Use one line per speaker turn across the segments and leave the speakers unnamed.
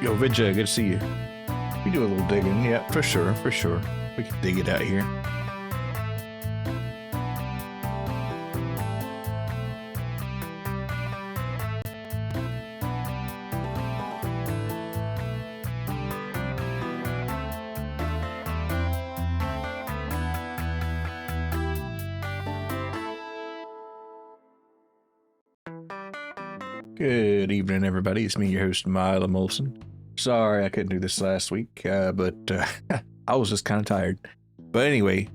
Yo, Vidja, good to see you. We do a little digging, yeah, for sure, for sure. We can dig it out here. Good evening, everybody. It's me, your host, Mila Molson. Sorry I couldn't do this last week, but I was just kind of tired. But anyway,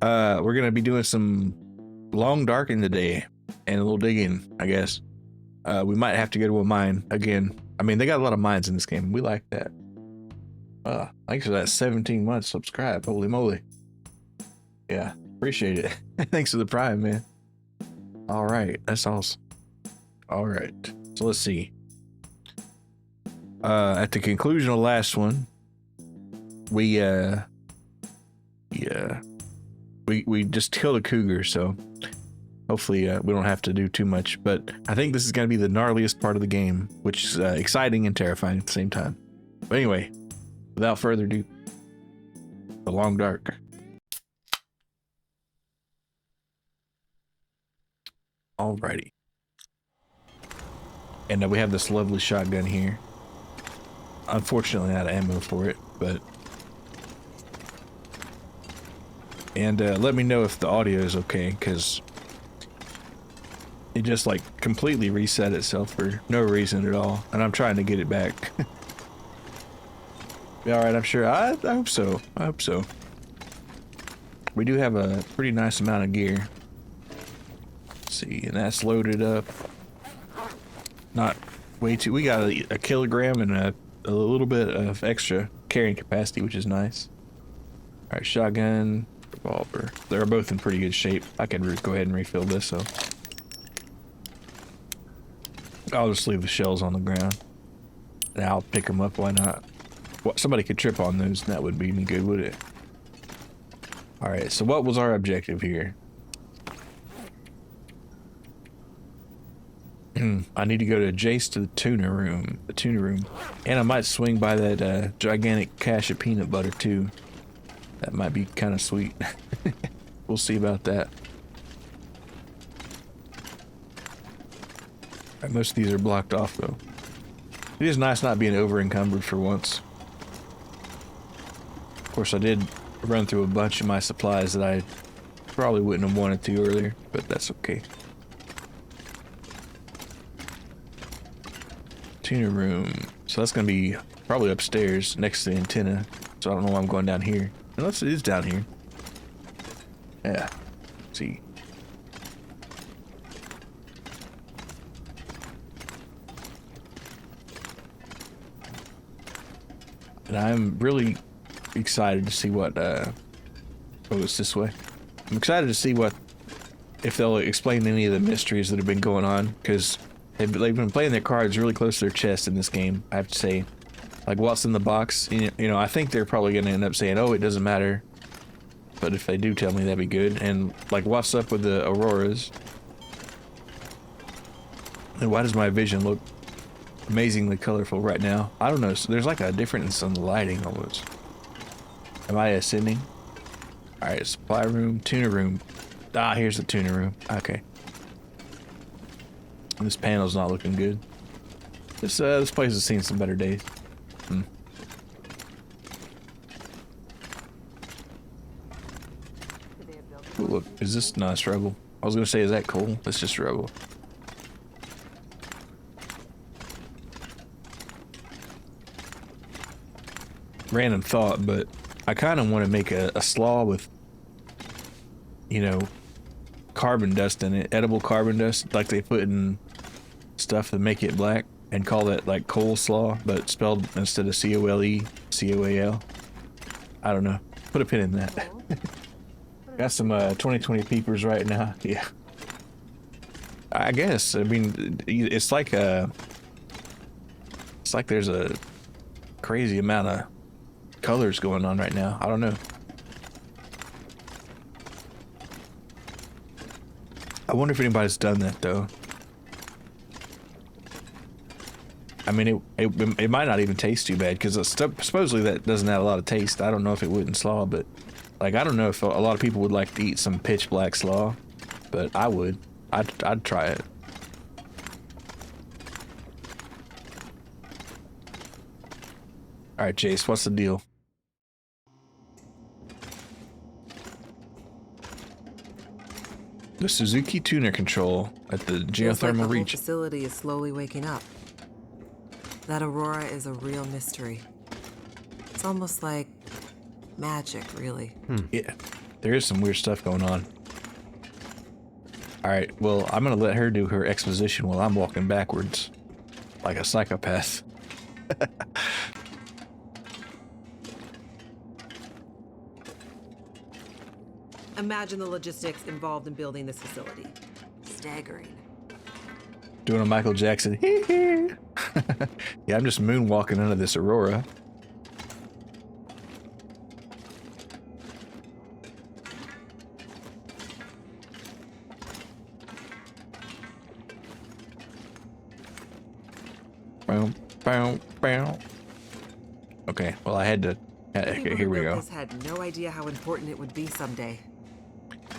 we're going to be doing some long darking today and a little digging, I guess. We might have to go to a mine again. I mean, they got a lot of mines in this game. We like that. Thanks for that 17 months subscribe. Holy moly. Yeah, appreciate it. Thanks for the prime, man. All right, that's awesome. All right, so let's see. At the conclusion of the last one, we just killed a cougar, so hopefully we don't have to do too much. But I think this is gonna be the gnarliest part of the game, which is exciting and terrifying at the same time. But anyway, without further ado, the long dark. Alrighty. And we have this lovely shotgun here. Unfortunately, not ammo for it, but... And let me know if the audio is okay, because it just like completely reset itself for no reason at all, and I'm trying to get it back. Alright, I'm sure. I hope so. I hope so. We do have a pretty nice amount of gear. Let's see, and that's loaded up. Not way too. We got a kilogram and a little bit of extra carrying capacity, which is nice. All right, shotgun, revolver. They're both in pretty good shape. I can go ahead and refill this, so I'll just leave the shells on the ground, and I'll pick them up. Why not? What, somebody could trip on those, and that would be any good, would it? All right. So what was our objective here? I need to go to Jace to the tuner room, and I might swing by that gigantic cache of peanut butter too. That might be kind of sweet. We'll see about that. Right, most of these are blocked off though. It is nice not being over encumbered for once. Of course, I did run through a bunch of my supplies that I probably wouldn't have wanted to earlier, but that's okay. Tuner room. So that's gonna be probably upstairs next to the antenna. So I don't know why I'm going down here. Unless it is down here. Yeah. Let's see. And I'm really excited to see what oh, it's this way. I'm excited to see what if they'll explain any of the mysteries that have been going on, because they've been playing their cards really close to their chest in this game, I have to say. Like, what's in the box? You know, I think they're probably going to end up saying, oh, it doesn't matter. But if they do tell me, that'd be good. And, like, what's up with the auroras? And why does my vision look amazingly colorful right now? I don't know. So there's like a difference in the lighting almost. Am I ascending? Alright, supply room, tuner room. Ah, here's the tuner room. Okay. This panel's not looking good. This place has seen some better days. Ooh, look, is this nice rubble? I was gonna say, is that coal? That's just rubble. Random thought, but I kind of want to make a slaw with, you know, carbon dust in it, edible carbon dust, like they put in stuff that make it black, and call that like coleslaw, but spelled instead of C-O-L-E, C-O-A-L. I don't know. Put a pin in that. Got some 2020 peepers right now. Yeah. I guess. I mean, it's like there's a crazy amount of colors going on right now. I don't know. I wonder if anybody's done that though. I mean, it might not even taste too bad because supposedly that doesn't have a lot of taste. I don't know if it would in slaw, but like I don't know if a lot of people would like to eat some pitch black slaw, but I would. I'd try it. All right, Chase, what's the deal? The Suzuki tuner control at the geothermal
the
region.
Whole facility is slowly waking up. That Aurora is a real mystery. It's almost like magic, really.
Yeah, there is some weird stuff going on. All right, well, I'm gonna let her do her exposition while I'm walking backwards, like a psychopath.
Imagine the logistics involved in building this facility. Staggering.
Doing a Michael Jackson. Yeah, I'm just moonwalking into this Aurora. Boom, boom, boom. Okay, well, I had to. Okay, here we go.
This had no idea how important it would be someday.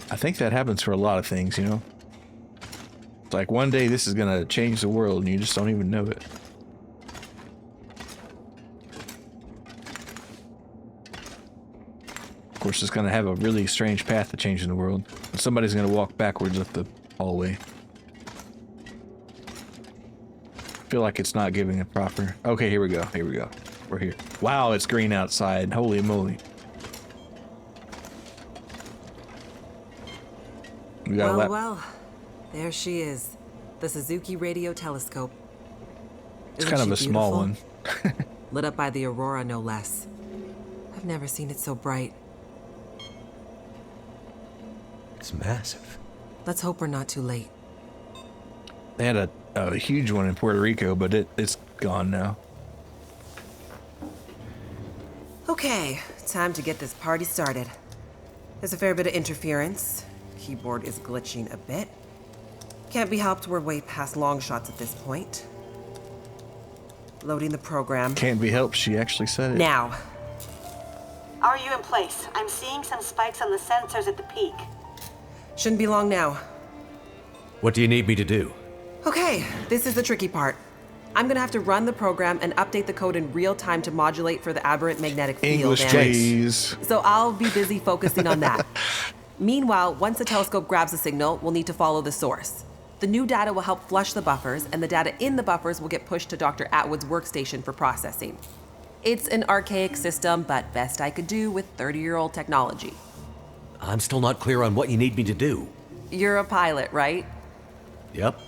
I think that happens for a lot of things, you know? It's like one day this is gonna change the world and you just don't even know it. Of course, it's gonna have a really strange path to changing the world. And somebody's gonna walk backwards up the hallway. I feel like it's not giving it proper. Okay, here we go. Here we go. We're here. Wow, it's green outside. Holy moly. We got
Well, there she is. The Suzuki Radio Telescope.
It's kind of a small one.
Lit up by the Aurora, no less. I've never seen it so bright.
It's massive.
Let's hope we're not too late.
They had a huge one in Puerto Rico, but it's gone now.
Okay, time to get this party started. There's a fair bit of interference. Keyboard is glitching a bit. Can't be helped, we're way past long shots at this point. Loading the program.
Can't be helped, she actually said it.
Now.
Are you in place? I'm seeing some spikes on the sensors at the peak.
Shouldn't be long now.
What do you need me to do?
Okay, this is the tricky part. I'm gonna have to run the program and update the code in real time to modulate for the aberrant magnetic field.
English, please.
So I'll be busy focusing on that. Meanwhile, once the telescope grabs a signal, we'll need to follow the source. The new data will help flush the buffers, and the data in the buffers will get pushed to Dr. Atwood's workstation for processing. It's an archaic system, but best I could do with 30-year-old technology.
I'm still not clear on what you need me to do.
You're a pilot, right?
Yep.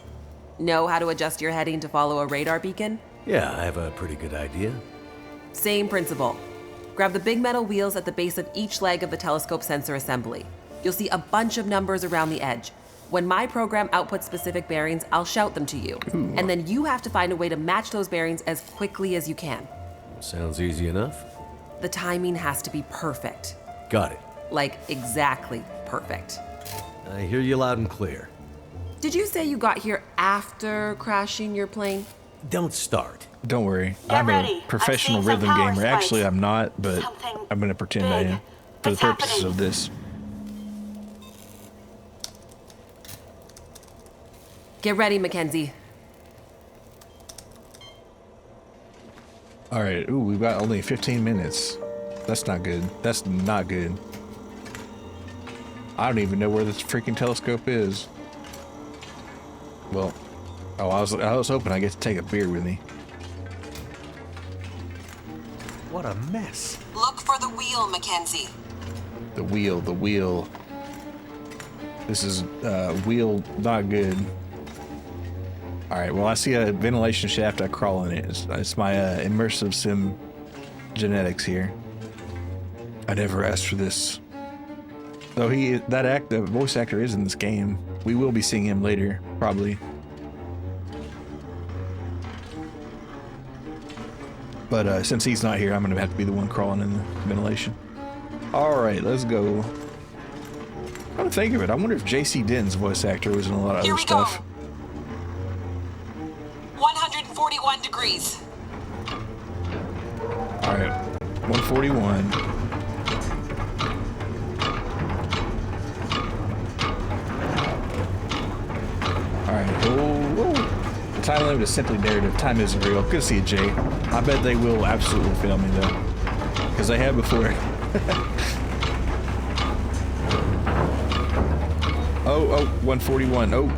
Know how to adjust your heading to follow a radar beacon?
Yeah, I have a pretty good idea.
Same principle. Grab the big metal wheels at the base of each leg of the telescope sensor assembly. You'll see a bunch of numbers around the edge. When my program outputs specific bearings, I'll shout them to you.
Ooh.
And then you have to find a way to match those bearings as quickly as you can.
Sounds easy enough.
The timing has to be perfect.
Got it.
Like, exactly perfect.
I hear you loud and clear.
Did you say you got here after crashing your plane?
Don't start.
Don't worry.
Get
I'm
ready.
a professional
I'm seeing some
rhythm
power
gamer.
spikes.
Actually, I'm not, but
Something
I'm going to pretend I
big.
am for the
It's
purposes
happening.
of this.
Get ready, Mackenzie.
All right. Ooh, we've got only 15 minutes. That's not good. That's not good. I don't even know where this freaking telescope is. Well, oh, I was hoping I get to take a beer with me.
What a mess.
Look for the wheel, Mackenzie.
The wheel, the wheel. This is wheel not good. All right, well, I see a ventilation shaft. I crawl in it. It's my immersive sim genetics here. I never asked for this. Though the voice actor is in this game. We will be seeing him later, probably. But since he's not here, I'm gonna have to be the one crawling in the ventilation. All right, let's go. Come to think of it, I wonder if J.C. Denton's voice actor was in a lot of
Here
other
we
stuff.
go. 141 degrees.
degrees.
All right, 141. All right. Oh. The time limit is simply narrative. Time isn't real. Good to see you, Jay. I bet they will absolutely film me though, because they have before. Oh, 141. Oh,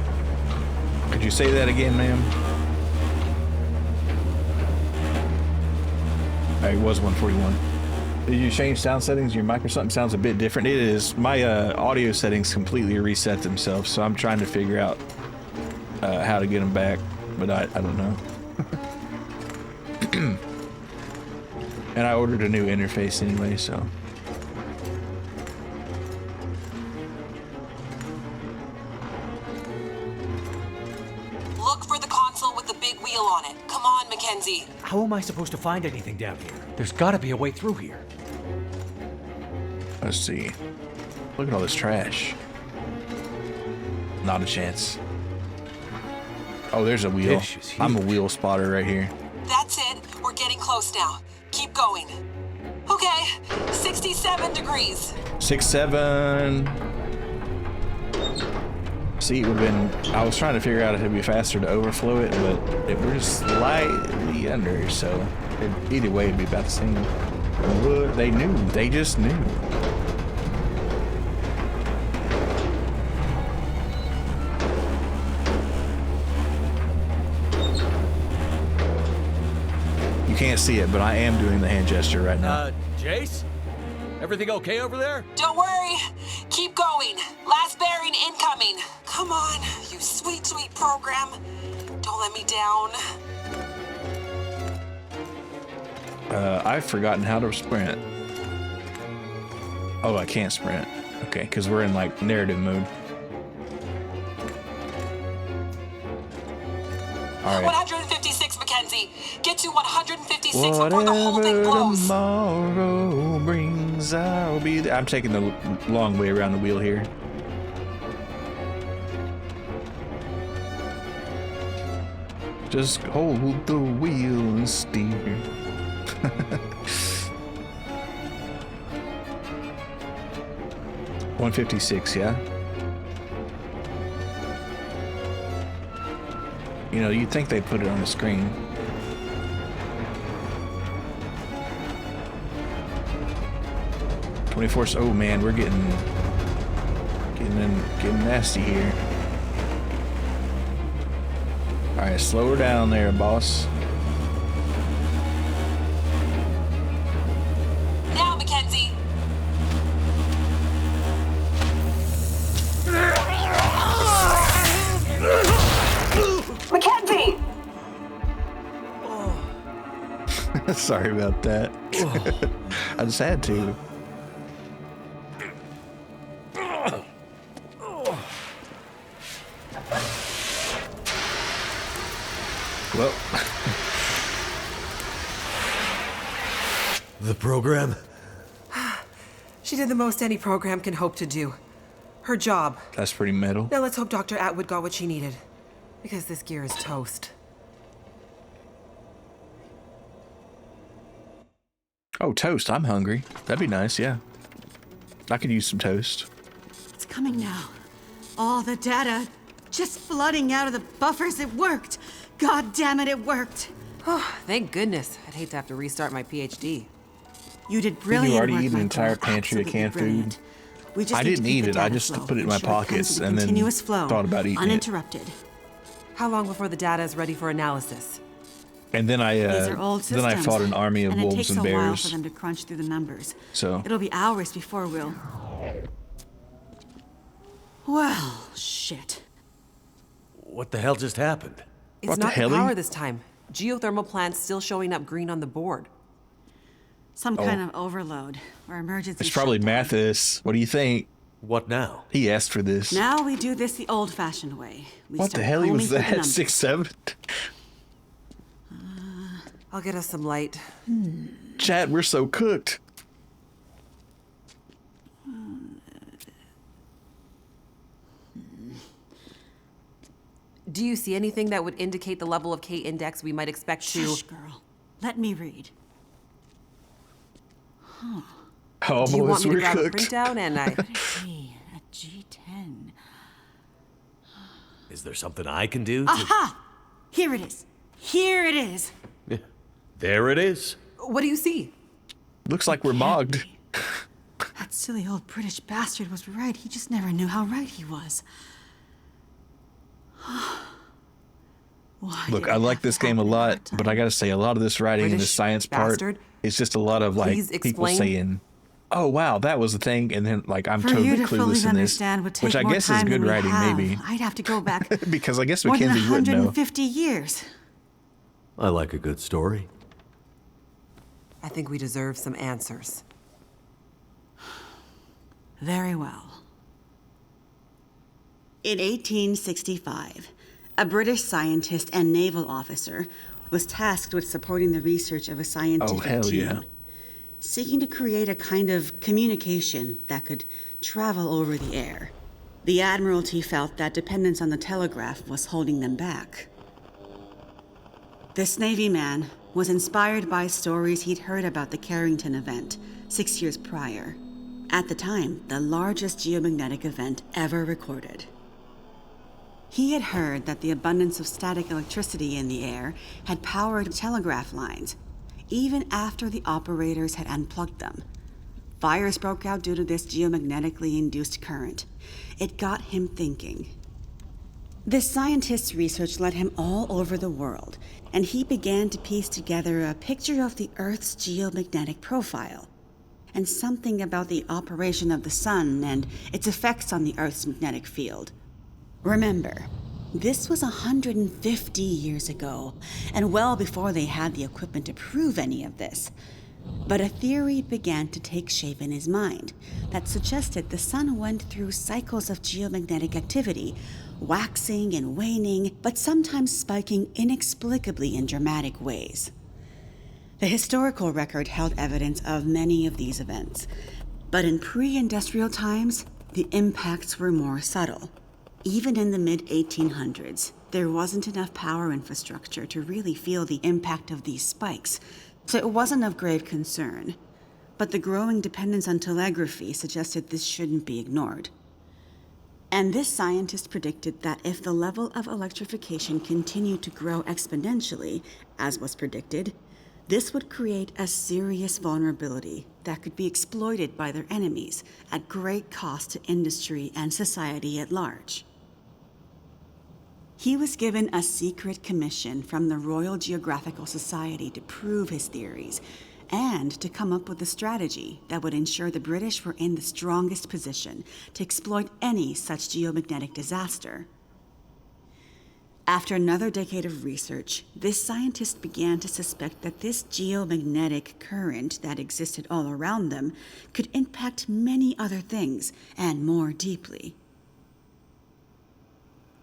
could you say that again, ma'am? It was 141. Did you change sound settings? Your mic or something sounds a bit different. It is. My audio settings completely reset themselves, so I'm trying to figure out how to get them back, but I don't know. And I ordered a new interface anyway, so.
Look for the console with the big wheel on it. Come on, Mackenzie.
How am I supposed to find anything down here? There's gotta be a way through here.
Let's see. Look at all this trash. Not a chance. Oh, there's a wheel.
This is
I'm a
huge.
wheel spotter right here.
That's it. We're getting close now. Keep going. Okay, 67 degrees.
6, 7. See, it would have been. I was trying to figure out if it'd be faster to overflow it, but we're just slightly under, so either way, it'd be about the same. What? They knew. They just knew. You can't see it, but I am doing the hand gesture right now.
Jace? Everything okay over there?
Don't worry. Keep going. Last bearing incoming. Come on, you sweet, sweet program. Don't let me down.
I've forgotten how to sprint. Oh, I can't sprint. Okay, because we're in like narrative mode. All right.
156, Mackenzie. Get to 156 before the whole thing
Whatever
blows.
tomorrow brings, I'll be there. I'm taking the long way around the wheel here. Just hold the wheel and steer. 156, yeah? You know, you'd think they'd put it on the screen. Oh man, we're getting nasty here. All right, slow her down there, boss.
Now, Mackenzie.
Mackenzie!
Sorry about that. I just had to. Well,
The program?
She did the most any program can hope to do. Her job.
that's pretty metal.
Now let's hope Dr. Atwood got what she needed. Because this gear is toast.
Oh, toast. I'm hungry. That'd be nice, yeah. I could use some toast.
It's coming now. All the data just flooding out of the buffers. It worked. God damn it, it worked.
Thank goodness. I'd hate to have to restart my PhD.
You did brilliant
already
work,
eaten an
Michael.
entire pantry of
Absolutely
canned food?
brilliant. We just
I
need to
didn't
keep
eat
the
it. I
data
just
flow,
put it in my
ensure it comes
pockets
with a
and then
continuous flow,
thought about eating it.
uninterrupted.
How long before the data is ready for analysis?
And then I
These are old systems.
then I fought an army of
and
wolves
it takes
and
a while
bears.
for them to crunch through the numbers.
So
It'll be hours before we'll... Well, shit.
What the hell just happened?
It's
What the
not the
helly?
power this time. Geothermal plants still showing up green on the board.
Some kind of overload or emergency
it's probably
shutdown.
Mathis. What do you think?
What now?
He asked for this.
Now we do this the old-fashioned way. We
What the
start
hell
combing
was
through the
that?
numbers.
6'7"?
I'll get us some light.
Chad, we're so cooked.
Do you see anything that would indicate the level of K index we might expect to...
Shush, girl. Let me read.
Oh,
Do you want
boys,
me to
we're
grab a
cooked.
printout and I...
What is he? A G10.
Is there something I can do to...
Aha! Here it is. Here it is.
Yeah. There it is.
What do you see?
Looks like we're mogged.
That silly old British bastard was right. He just never knew how right he was. Why
Look,
did
I
it
like
have to
this game a
happen in our
lot, but I
time?
gotta say, a lot of this writing and the
British
science
bastard?
part is just a lot of like
Please
people
explain.
saying, "Oh wow, that was the thing," and then like I'm
For
totally
you to fully
clueless in this,
understand would take
which I
more
guess is
time
good
than we
writing,
have.
maybe,
I'd have to go back
because I guess
more than
Mackenzie would know.
150 years.
I like a good story.
I think we deserve some answers.
Very well. In 1865, a British scientist and naval officer was tasked with supporting the research of a scientific
hell
team,
yeah.
seeking to create a kind of communication that could travel over the air. The Admiralty felt that dependence on the telegraph was holding them back. This Navy man was inspired by stories he'd heard about the Carrington event 6 years prior. At the time, the largest geomagnetic event ever recorded. He had heard that the abundance of static electricity in the air had powered telegraph lines, even after the operators had unplugged them. Fires broke out due to this geomagnetically induced current. It got him thinking. This scientist's research led him all over the world, and he began to piece together a picture of the Earth's geomagnetic profile, and something about the operation of the sun and its effects on the Earth's magnetic field. Remember, this was 150 years ago, and well before they had the equipment to prove any of this. But a theory began to take shape in his mind that suggested the sun went through cycles of geomagnetic activity, waxing and waning, but sometimes spiking inexplicably in dramatic ways. The historical record held evidence of many of these events, but in pre-industrial times, the impacts were more subtle. Even in the mid-1800s, there wasn't enough power infrastructure to really feel the impact of these spikes, so it wasn't of grave concern. But the growing dependence on telegraphy suggested this shouldn't be ignored. And this scientist predicted that if the level of electrification continued to grow exponentially, as was predicted, this would create a serious vulnerability that could be exploited by their enemies at great cost to industry and society at large. He was given a secret commission from the Royal Geographical Society to prove his theories and to come up with a strategy that would ensure the British were in the strongest position to exploit any such geomagnetic disaster. After another decade of research, this scientist began to suspect that this geomagnetic current that existed all around them could impact many other things, and more deeply.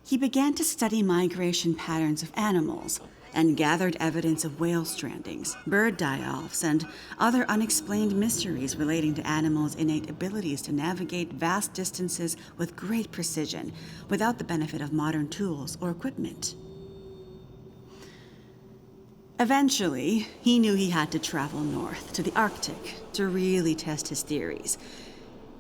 He began to study migration patterns of animals and gathered evidence of whale strandings, bird die-offs, and other unexplained mysteries relating to animals' innate abilities to navigate vast distances with great precision without the benefit of modern tools or equipment. Eventually, he knew he had to travel north to the Arctic to really test his theories.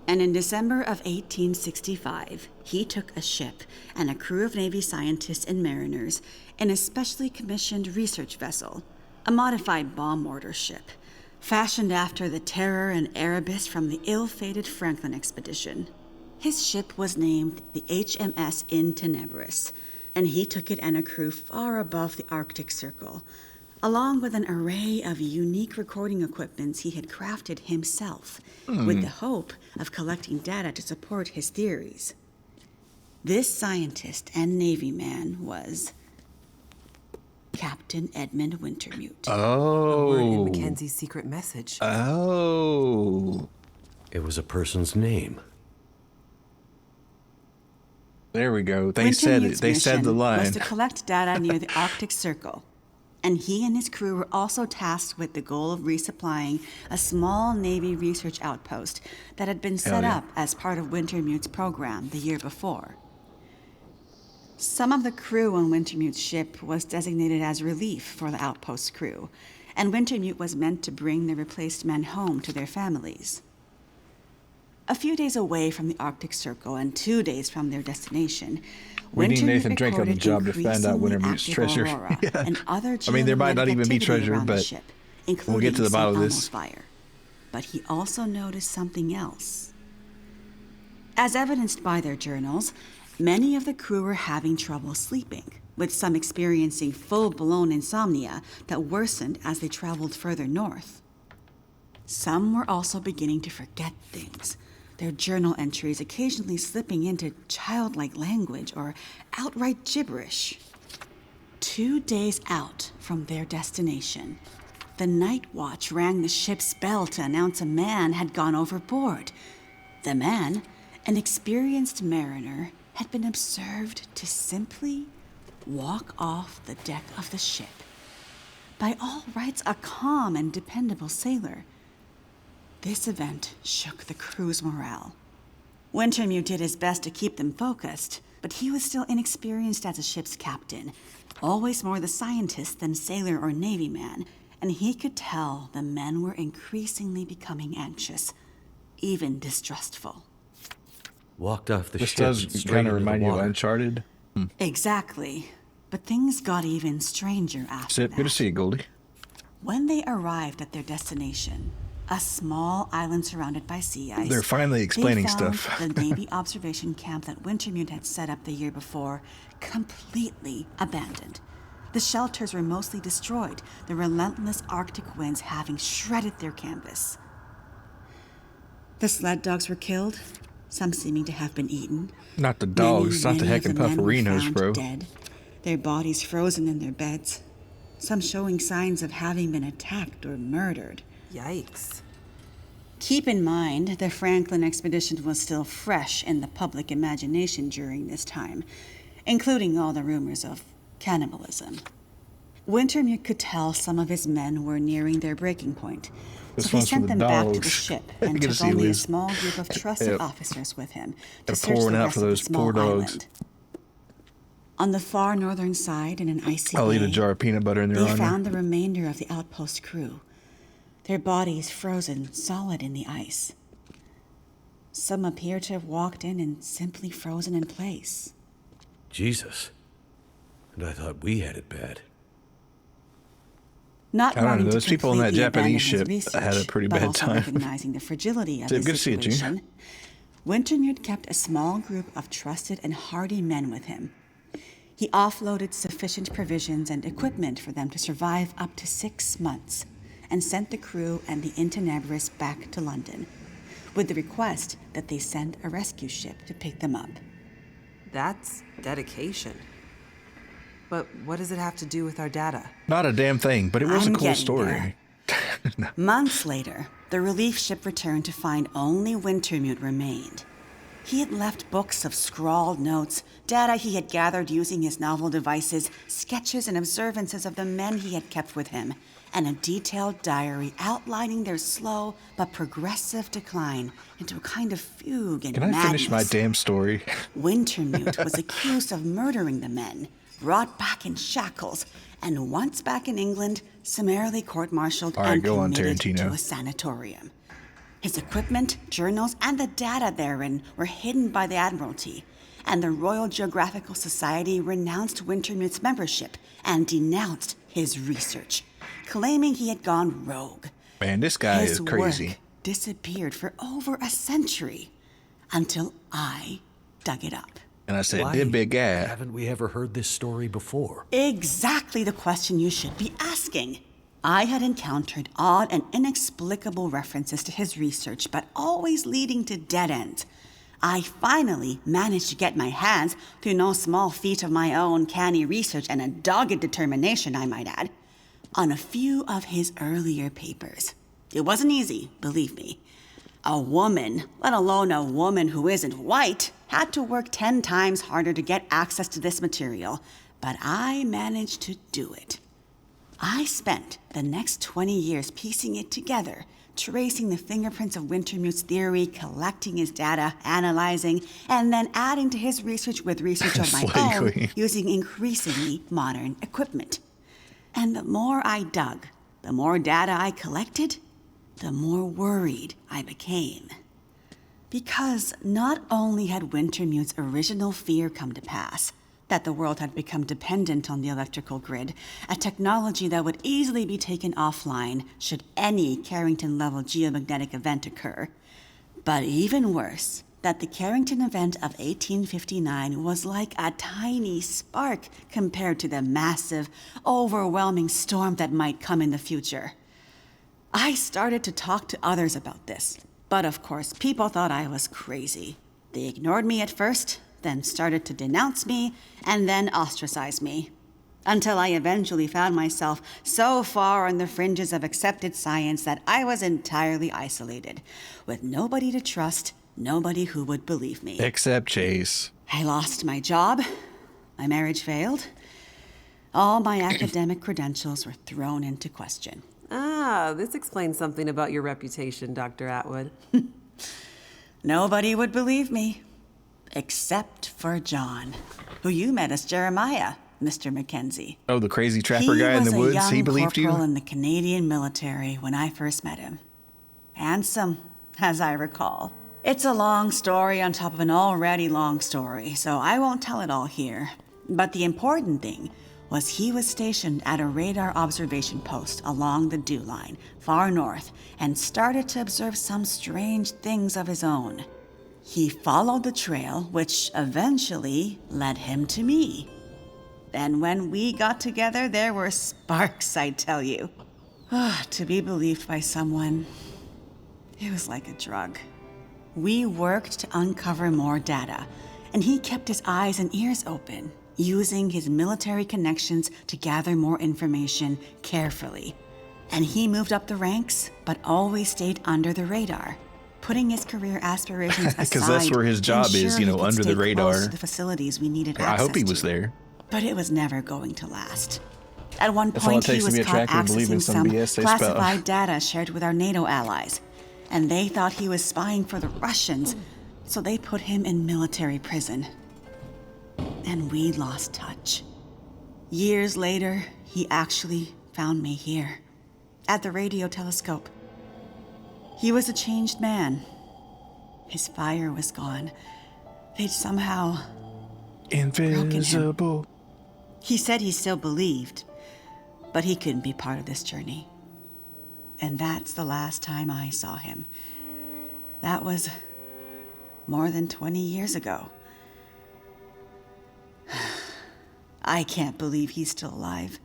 And in December of 1865, he took a ship and a crew of Navy scientists and mariners in a specially commissioned research vessel, a modified bomb mortar ship, fashioned after the Terror and Erebus from the ill-fated Franklin expedition. His ship was named the HMS In Tenebris, and he took it and a crew far above the Arctic Circle, along with an array of unique recording equipments he had crafted himself, with the hope of collecting data to support his theories. This scientist and Navy man was Captain Edmund Wintermute.
Word in
Oh.
Mackenzie's secret message.
Oh.
It was a person's name.
There we go. They said it.
Wintermute's
They said the
mission
line.
was to collect data near the Arctic Circle, and he and his crew were also tasked with the goal of resupplying a small Navy research outpost that had been set
yeah.
up as part of Wintermute's program the year before. Some of the crew on Wintermute's ship was designated as relief for the outpost crew, and Wintermute was meant to bring the replaced men home to their families. A few days away from the Arctic Circle and 2 days from their destination,
We need
Wintermute
Nathan Drake on the
recorded
job to find out
increasingly
Wintermute's
active
treasure.
aurora
Yeah.
and other
I mean, there might not
geomagnetic
even be
activity
treasure,
around the
but
ship,
we'll get to the
including
bottom of
St.
this.
Elmo's fire. But he also noticed something else. As evidenced by their journals, many of the crew were having trouble sleeping, with some experiencing full-blown insomnia that worsened as they traveled further north. Some were also beginning to forget things, their journal entries occasionally slipping into childlike language or outright gibberish. 2 days out from their destination, the night watch rang the ship's bell to announce a man had gone overboard. The man, an experienced mariner, had been observed to simply walk off the deck of the ship. By all rights, a calm and dependable sailor. This event shook the crew's morale. Wintermute did his best to keep them focused, but he was still inexperienced as a ship's captain, always more the scientist than sailor or Navy man, and he could tell the men were increasingly becoming anxious, even distrustful.
Walked off the
This
ship
does
and straight
kind of
into the
remind you of
water.
Uncharted.
Exactly. But things got even stranger after
Sip,
that.
good to see you, Goldie.
When they arrived at their destination, a small island surrounded by sea ice,
They're finally explaining
they found
stuff.
the Navy observation camp that Wintermute had set up the year before completely abandoned. The shelters were mostly destroyed, the relentless Arctic winds having shredded their canvas. The sled dogs were killed, some seeming to have been eaten.
Not the dogs, not the
Many of
heckin'
men were
pufferinos,
found
bro.
Dead, their bodies frozen in their beds, some showing signs of having been attacked or murdered.
Yikes.
Keep in mind, the Franklin expedition was still fresh in the public imagination during this time, including all the rumors of cannibalism. Wintermute could tell some of his men were nearing their breaking point,
This
so he
one's for
sent
the
them back to the
dogs.
ship
Good
and
to
took
see you,
only a
Liz.
small group of trusted
Yep.
officers with him to
Gotta
search
pour one
the
out
rest
for
of the
those
small
poor dogs.
island. On the far northern side, in an icy
I'll eat a
bay,
jar of peanut butter in their
they
honor.
found the remainder of the outpost crew, their bodies frozen solid in the ice. Some appear to have walked in and simply frozen in place.
Jesus. And I thought we had it bad.
Not
I don't know,
wanting
those
to
people on that
completely abandon
Japanese
his
ship
research,
had a pretty
but
bad
also
time.
recognizing the fragility of
Good
the
to see you, Junior.
situation, Wintermute kept a small group of trusted and hardy men with him. He offloaded sufficient provisions and equipment for them to survive up to 6 months, and sent the crew and the Intenebris back to London, with the request that they send a rescue ship to pick them up.
That's dedication. But what does it have to do with our data?
Not a damn thing, but it was
I'm
a cool
getting
story.
there. Months later, the relief ship returned to find only Wintermute remained. He had left books of scrawled notes, data he had gathered using his novel devices, sketches and observances of the men he had kept with him, and a detailed diary outlining their slow but progressive decline into a kind of fugue and
Can I finish my
madness.
damn story?
Wintermute was accused of murdering the men, brought back in shackles, and once back in England, summarily court-martialed
All right,
and
go on,
committed to
Tarantino.
a sanatorium. His equipment, journals, and the data therein were hidden by the Admiralty, and the Royal Geographical Society renounced Wintermute's membership and denounced his research, claiming he had gone rogue.
Man, this guy
His
is crazy.
work disappeared for over a century, until I dug it up.
And I said,
Why
did big guy.
haven't we ever heard this story before?
Exactly the question you should be asking. I had encountered odd and inexplicable references to his research, but always leading to dead ends. I finally managed to get my hands, through no small feat of my own canny research and a dogged determination, I might add, on a few of his earlier papers. It wasn't easy, believe me. A woman, let alone a woman who isn't white, had to work 10 times harder to get access to this material, but I managed to do it. I spent the next 20 years piecing it together, tracing the fingerprints of Wintermute's theory, collecting his data, analyzing, and then adding to his research with research of my
Slay
own
Queen.
using increasingly modern equipment. And the more I dug, the more data I collected, the more worried I became. Because not only had Wintermute's original fear come to pass, that the world had become dependent on the electrical grid, a technology that would easily be taken offline should any Carrington-level geomagnetic event occur. But even worse, that the Carrington event of 1859 was like a tiny spark compared to the massive, overwhelming storm that might come in the future. I started to talk to others about this, but of course, people thought I was crazy. They ignored me at first, then started to denounce me, and then ostracize me. Until I eventually found myself so far on the fringes of accepted science that I was entirely isolated, with nobody to trust, nobody who would believe me.
Except Chase.
I lost my job, my marriage failed, all my academic credentials were thrown into question.
Ah, this explains something about your reputation, Dr. Atwood.
Nobody would believe me, except for John, who you met as Jeremiah, Mr. Mackenzie.
Oh, the crazy trapper guy in the woods.
He was a
He
young
believed
corporal
you?
in the Canadian military when I first met him. Handsome, as I recall. It's a long story on top of an already long story, so I won't tell it all here. But the important thing was he was stationed at a radar observation post along the Dew Line, far north, and started to observe some strange things of his own. He followed the trail, which eventually led him to me. And when we got together, there were sparks, I tell you. To be believed by someone, it was like a drug. We worked to uncover more data, and he kept his eyes and ears open, using his military connections to gather more information carefully. And he moved up the ranks, but always stayed under the radar, putting his career aspirations aside.
Because that's where his
to
job is,
ensure
you
he
know,
could
under the
stay
radar.
close to the facilities we needed
I
access
hope he was
to.
there.
But it was never going to last. At one
That's all it
point, he
takes to
was
be a
caught
tracker, believing
accessing
some
some
BS they spout.
classified data shared with our NATO allies, and they thought he was spying for the Russians, so they put him in military prison. And we lost touch. Years later, he actually found me here, at the radio telescope. He was a changed man. His fire was gone. They'd somehow...
Invisible.
He said he still believed, but he couldn't be part of this journey. And that's the last time I saw him. That was more than 20 years ago. I can't believe he's still alive.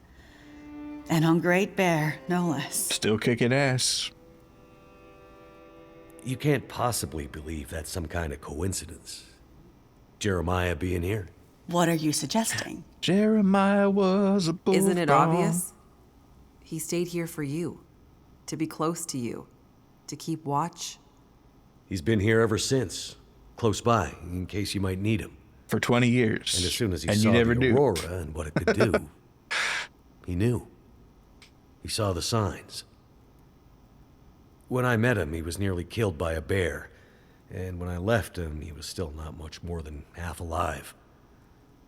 And on Great Bear, no less.
Still kicking ass.
You can't possibly believe that's some kind of coincidence. Jeremiah being here?
What are you suggesting?
Jeremiah was a bull.
Isn't it obvious? He stayed here for you, to be close to you, to keep watch.
He's been here ever since, close by, in case you might need him.
For 20 years.
And as soon as he
and
saw
you never
the
do.
aurora and what it could do, he knew. He saw the signs. When I met him, he was nearly killed by a bear. And when I left him, he was still not much more than half alive.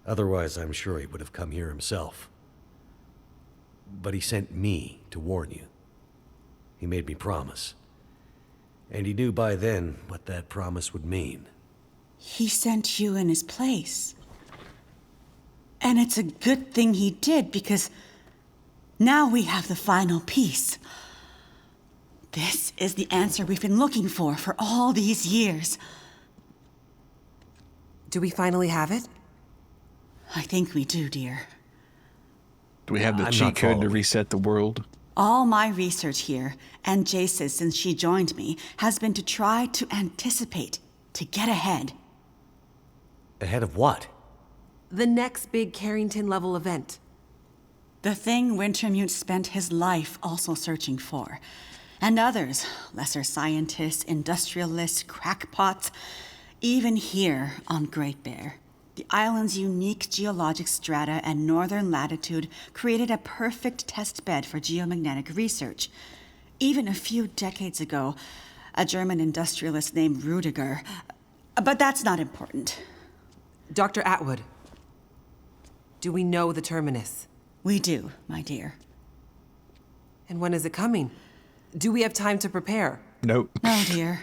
Otherwise, I'm sure he would have come here himself. But he sent me to warn you. He made me promise. And he knew by then what that promise would mean.
He sent you in his place. And it's a good thing he did, because now we have the final piece. This is the answer we've been looking for all these years.
Do we finally have it?
I think we do, dear.
Do we have the
I'm
cheat
not
code to
following.
reset the world?
All my research here, and Jace's since she joined me, has been to try to anticipate, to get ahead.
Ahead of what?
The next big Carrington-level event.
The thing Wintermute spent his life also searching for. And others, lesser scientists, industrialists, crackpots, even here on Great Bear. The island's unique geologic strata and northern latitude created a perfect test bed for geomagnetic research. Even a few decades ago, a German industrialist named Rudiger. But that's not important.
Dr. Atwood, do we know the terminus?
We do, my dear.
And when is it coming? Do we have time to prepare?
Nope.
No, dear.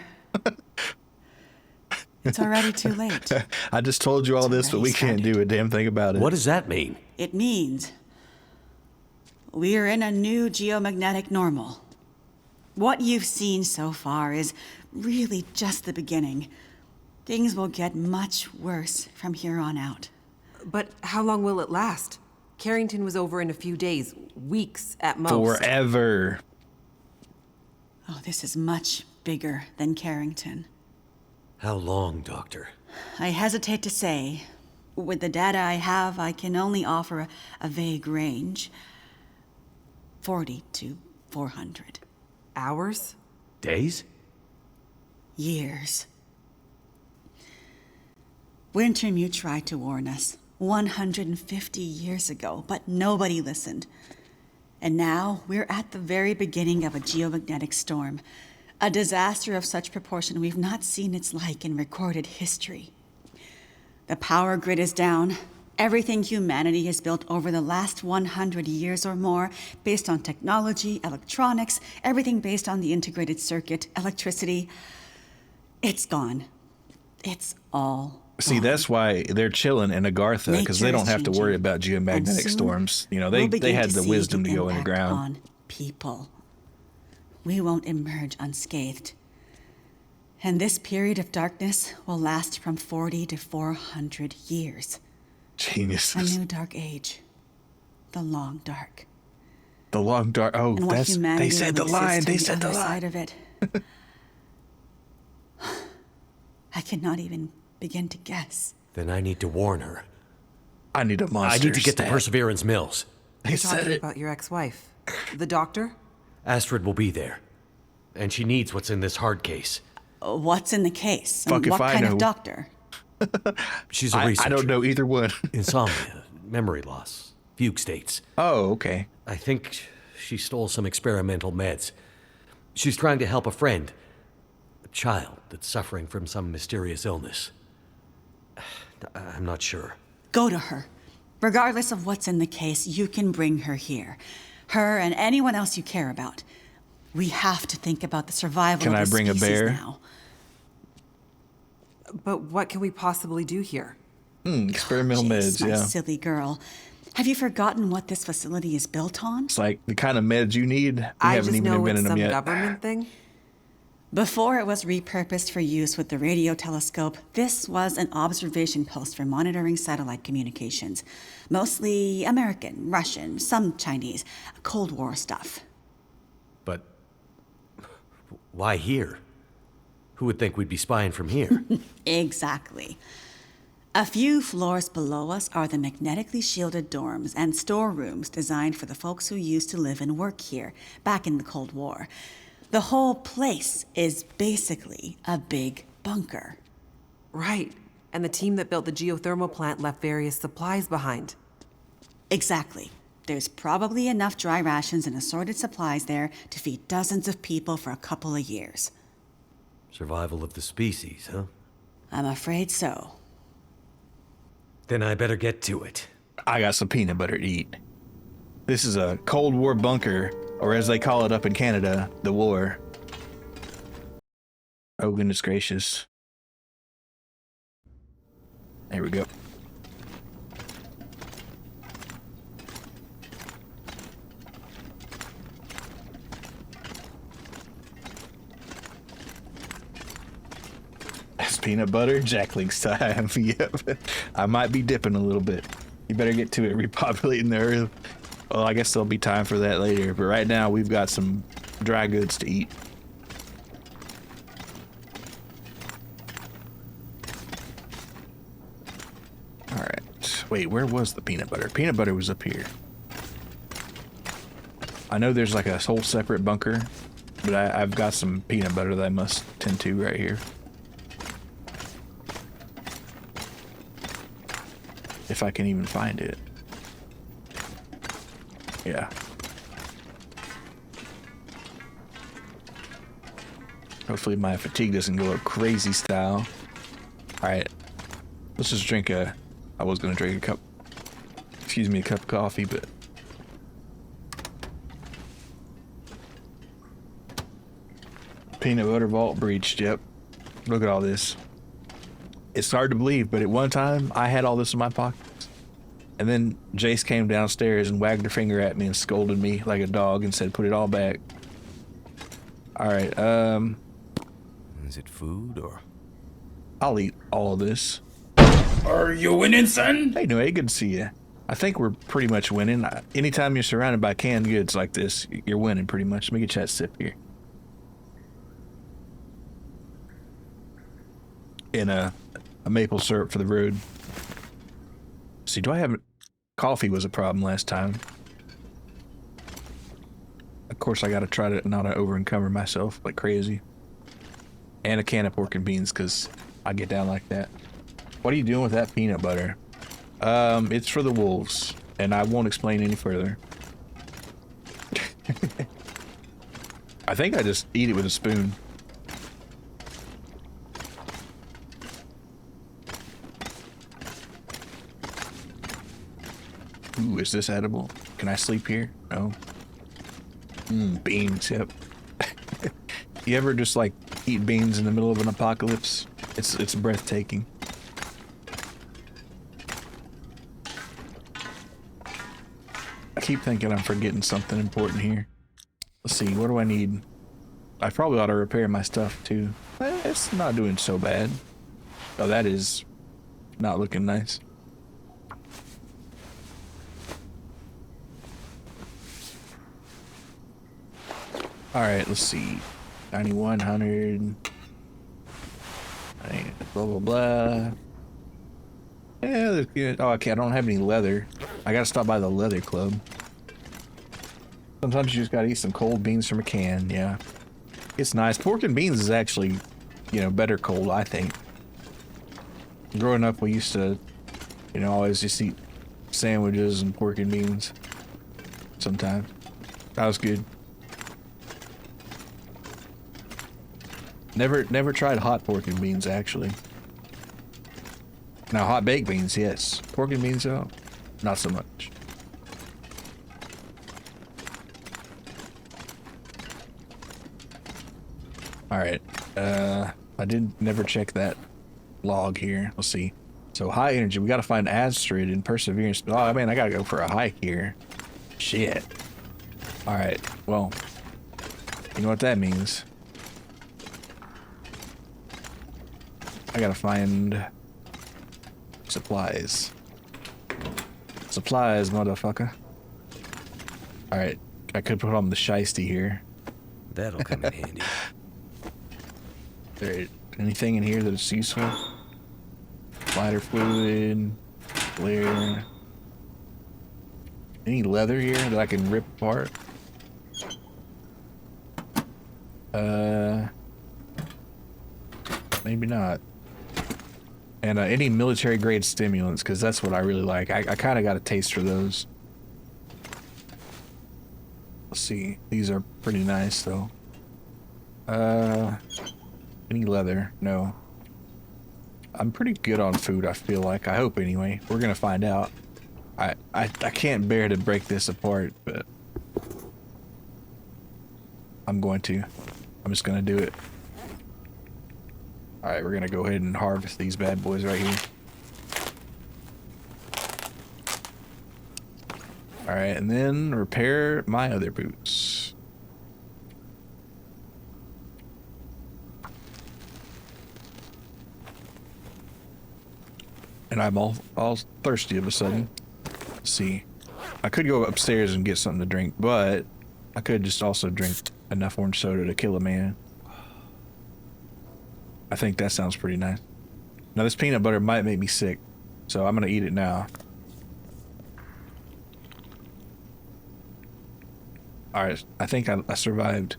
It's already too late.
I just told you all this, but we
already
can't do a damn thing about it.
What does that mean?
It means we're in a new geomagnetic normal. What you've seen so far is really just the beginning. Things will get much worse from here on out.
But how long will it last? Carrington was over in a few days, weeks at most.
Forever.
Oh, this is much bigger than Carrington.
How long, Doctor?
I hesitate to say. With the data I have, I can only offer a vague range. 40 to 400.
Hours?
Days?
Years. Wintermute tried to warn us 150 years ago, but nobody listened. And now we're at the very beginning of a geomagnetic storm. A disaster of such proportion we've not seen its like in recorded history. The power grid is down. Everything humanity has built over the last 100 years or more, based on technology, electronics, everything based on the integrated circuit, electricity, it's gone. It's all
See,
gone.
that's why they're chilling in Agartha, because they
Nature
don't
is
have to worry
changing,
about
and
geomagnetic
soon
storms. You know,
we'll
they
begin
had
to
the
see
wisdom to go
impact
underground.
on people. We won't emerge unscathed. And this period of darkness will last from 40 to 400 years. A
Geniuses.
new dark age. The long dark.
The long dark. Oh,
And what
that's.
humanity
They said the
will
line.
exist
They
on
said the
other
line.
side of it. I cannot even begin to guess.
Then I need to warn her.
I need a monster.
I need to get to
stat.
Perseverance Mills.
They
You're
said
talking
it.
about your ex-wife. The doctor?
Astrid will be there. And she needs what's in this hard case.
What's in the case?
Fuck
And
if
what
I
kind
know.
of doctor?
She's a
I
researcher.
don't know either one.
Insomnia, memory loss, fugue states.
Oh, okay.
I think she stole some experimental meds. She's trying to help a friend, a child that's suffering from some mysterious illness. I'm not sure.
Go to her. Regardless of what's in the case, you can bring her here. Her and anyone else you care about. We have to think about the survival
Can
of
I
the
bring a
species
bear?
now.
But what can we possibly do here?
Experimental
Jeez,
meds,
my
yeah.
silly girl. Have you forgotten what this facility is built on?
It's like the kind of meds you need. We
I
haven't
just
even
know
invented
it's
them
some
yet.
government thing.
Before it was repurposed for use with the radio telescope, this was an observation post for monitoring satellite communications. Mostly American, Russian, some Chinese, Cold War stuff.
But why here? Who would think we'd be spying from here?
Exactly. A few floors below us are the magnetically shielded dorms and storerooms designed for the folks who used to live and work here back in the Cold War. The whole place is basically a big bunker.
Right. And the team that built the geothermal plant left various supplies behind.
Exactly. There's probably enough dry rations and assorted supplies there to feed dozens of people for a couple of years.
Survival of the species, huh?
I'm afraid so.
Then I better get to it.
I got some peanut butter to eat. This is a Cold War bunker, or as they call it up in Canada, the war. Oh, goodness gracious. There we go. That's peanut butter, Jackling's time. Yep. I might be dipping a little bit. You better get to it, repopulating the earth. Well, I guess there'll be time for that later, but right now we've got some dry goods to eat. All right. Wait, where was the peanut butter? Peanut butter was up here. I know there's like a whole separate bunker, but I've got some peanut butter that I must tend to right here. if I can even find it. Yeah. Hopefully my fatigue doesn't go up crazy style. Alright. Let's just drink a... I was gonna drink a cup... Excuse me, a cup of coffee, but... Peanut butter vault breached, yep. Look at all this. It's hard to believe, but at one time, I had all this in my pockets. And then Jace came downstairs and wagged her finger at me and scolded me like a dog and said, put it all back. Alright,
Is it food or?
I'll eat all of this.
Are you winning, son?
Hey, Noe, good to see you. I think we're pretty much winning. Anytime you're surrounded by canned goods like this, you're winning pretty much. Let me get you that sip here. And a maple syrup for the road. See, do I have... Coffee was a problem last time. Of course, I gotta try to not over encumber myself like crazy. And a can of pork and beans, because I get down like that. What are you doing with that peanut butter? It's for the wolves, and I won't explain any further. I think I just eat it with a spoon. Ooh, is this edible? Can I sleep here? No. Beans, yep. You ever just like eat beans in the middle of an apocalypse? It's breathtaking. I keep thinking I'm forgetting something important here. Let's see, what do I need? I probably ought to repair my stuff too. It's not doing so bad. Oh, that is not looking nice. Alright, let's see. 9100. Blah, blah, blah. Yeah, that's good. Oh, okay, I don't have any leather. I gotta stop by the leather club. Sometimes you just gotta eat some cold beans from a can, yeah. It's nice. Pork and beans is actually, you know, better cold, I think. Growing up, we used to, you know, always just eat sandwiches and pork and beans. Sometimes. That was good. Never tried hot pork and beans, actually. Now, hot baked beans, yes. Pork and beans, though, not so much. Alright, I did never check that log here. Let's see. So, high energy, we gotta find Astrid and Perseverance. Oh, man, I gotta go for a hike here. Shit. Alright, well, you know what that means. I gotta find supplies. Supplies, motherfucker. Alright, I could put on the shiesty here.
That'll come in handy.
There anything in here that's useful? Lighter fluid, clear. Any leather here that I can rip apart? Maybe not. And any military grade stimulants, because that's what I really like. I kind of got a taste for those. Let's see. These are pretty nice, though. Any leather? No. I'm pretty good on food, I feel like. I hope, anyway. We're going to find out. I can't bear to break this apart, but I'm going to. I'm just going to do it. Alright, we're going to go ahead and harvest these bad boys right here. Alright, and then repair my other boots. And I'm all thirsty of a sudden. Let's see. I could go upstairs and get something to drink, but I could just also drink enough orange soda to kill a man. I think that sounds pretty nice. Now this peanut butter might make me sick, so I'm gonna eat it now. Alright, I think I survived.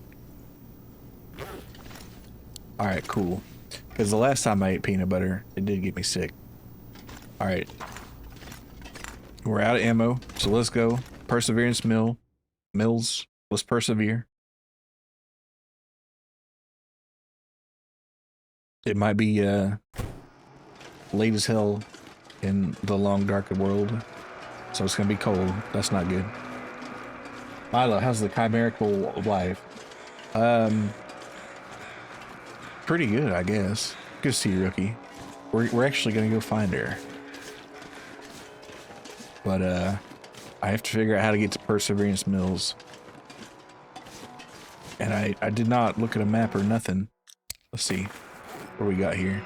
Alright, cool. Because the last time I ate peanut butter, it did get me sick. Alright. We're out of ammo, so let's go. Perseverance Mills. Let's persevere. It might be late as hell in the long dark world, so it's gonna be cold. That's not good. Milo, how's the chimerical life? Pretty good, I guess. Good to see you, rookie. We're actually gonna go find her, but I have to figure out how to get to Perseverance Mills, and I did not look at a map or nothing. Let's see what we got here.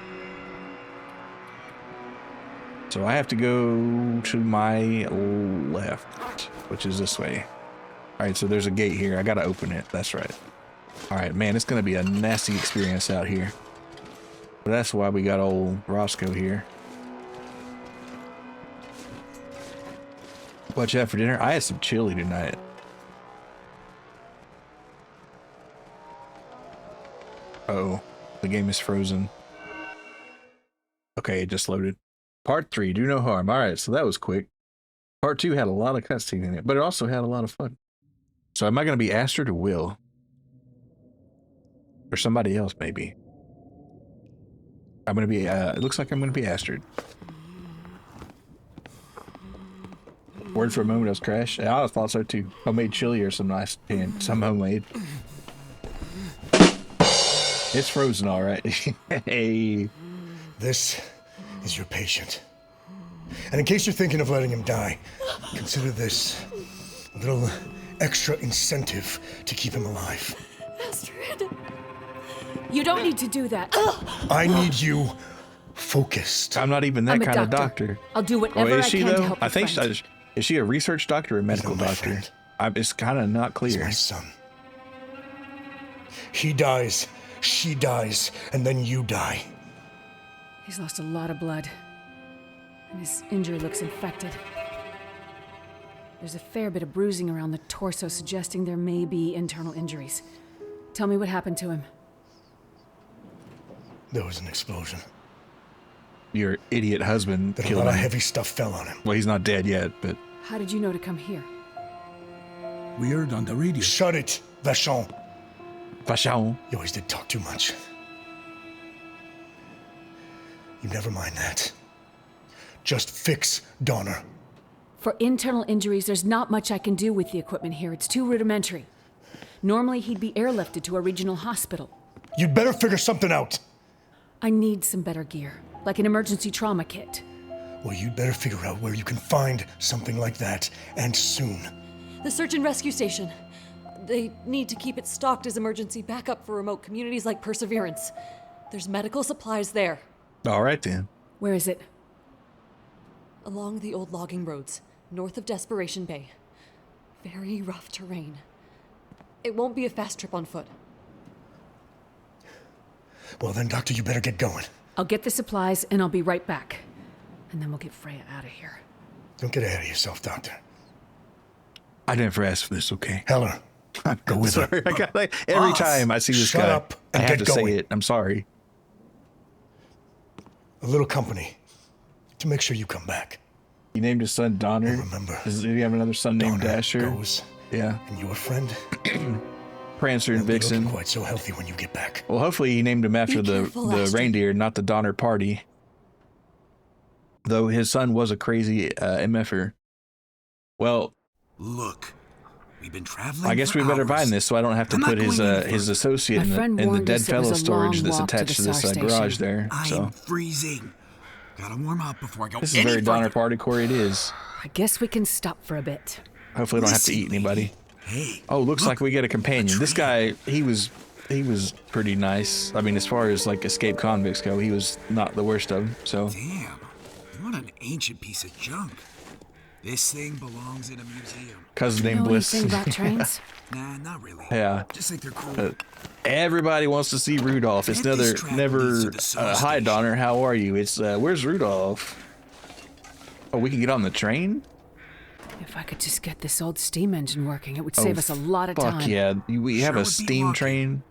So I have to go to my left, which is this way. All right, so there's a gate here. I gotta open it. That's right. All right, man, it's gonna be a nasty experience out here. But that's why we got old Roscoe here. What you have for dinner? I had some chili tonight. Uh-oh, the game is frozen. Okay, it just loaded. Part 3, do no harm. All right, so that was quick. Part 2 had a lot of cutscene in it, but it also had a lot of fun. So am I going to be Astrid or Will? Or somebody else, maybe. I'm going to be, it looks like I'm going to be Astrid. Word for a moment, I was Crash. I thought so too. Homemade chili or some nice pan, some homemade. It's frozen, all right. Hey.
This is your patient. And in case you're thinking of letting him die, consider this a little extra incentive to keep him alive.
Astrid, you don't need to do that.
I need you focused.
I'm not even that kind of doctor.
I'll do whatever
is she,
I can
though?
to help
I think
friend.
Is she a research doctor or a medical
my
doctor?
friend.
It's kind of not
He's
clear.
my son. He dies, she dies, and then you die.
He's lost a lot of blood, and his injury looks infected. There's a fair bit of bruising around the torso, suggesting there may be internal injuries. Tell me what happened to him.
There was an explosion.
Your idiot husband
Then a
killed
lot of
him.
heavy stuff fell on him.
Well, he's not dead yet, but
How did you know to come here?
We heard on the radio.
Shut it, Vachon.
Vachon.
You always did talk too much. You never mind that. Just fix Donner.
For internal injuries, there's not much I can do with the equipment here. It's too rudimentary. Normally, he'd be airlifted to a regional hospital.
You'd better figure something out.
I need some better gear, like an emergency trauma kit.
Well, you'd better figure out where you can find something like that, and soon.
The search and rescue station. They need to keep it stocked as emergency backup for remote communities like Perseverance. There's medical supplies there.
All right then.
Where is it?
Along the old logging roads, north of Desperation Bay. Very rough terrain. It won't be a fast trip on foot.
Well then, Doctor, you better get going.
I'll get the supplies and I'll be right back. And then we'll get Freya out of here.
Don't get ahead of yourself, Doctor.
I never asked for this, okay?
Heller, go with her.
Sorry, I got like every time I see this
Shut
guy,
up and
I have
get
to
going.
say it. I'm sorry.
A little company to make sure you come back.
You named his son Donner.
Remember,
Does he have another son named
Donner
Dasher?
goes,
Yeah.
and your friend
Prancer and
won't be
Vixen.
looking quite so healthy when you get back.
Well, hopefully he named him after
Be careful,
the
Astrid.
reindeer, not the Donner Party. Though his son was a crazy MFer. Well,
Look, we've been traveling.
I guess
for
we better
hours.
find this so I don't have to
I'm not
put his
going any
his
further.
associate
My
in
friend
the
warned
dead
us it was
fellow
a
storage
long
that's
walk to
attached to
the
this
SAR
garage
station.
there.
I'm
So
freezing. Gotta warm up before I go
this is
any
very Donner
further.
Party Corey it is.
I guess we can stop for a bit.
Hopefully I don't have to
Listen,
eat anybody.
Hey.
Oh, looks
look,
like we get a companion. This
train.
guy, he was pretty nice. I mean, as far as like escaped convicts go, he was not the worst of them. So
Damn. What an ancient piece of junk. This thing belongs in a museum.
cousin
You
named
know
Bliss.
anything about trains?
Nah, not really.
Yeah.
Just think they're cool.
Everybody wants to see Rudolph. It's
Get this
never,
track
never.
leads to the SAR
Hi,
station.
Donner. How are you? It's where's Rudolph? Oh, we can get on the train.
If I could just get this old steam engine working, it would save us a lot of time.
Fuck yeah! We have
Sure
a
would be
steam
lucky.
train.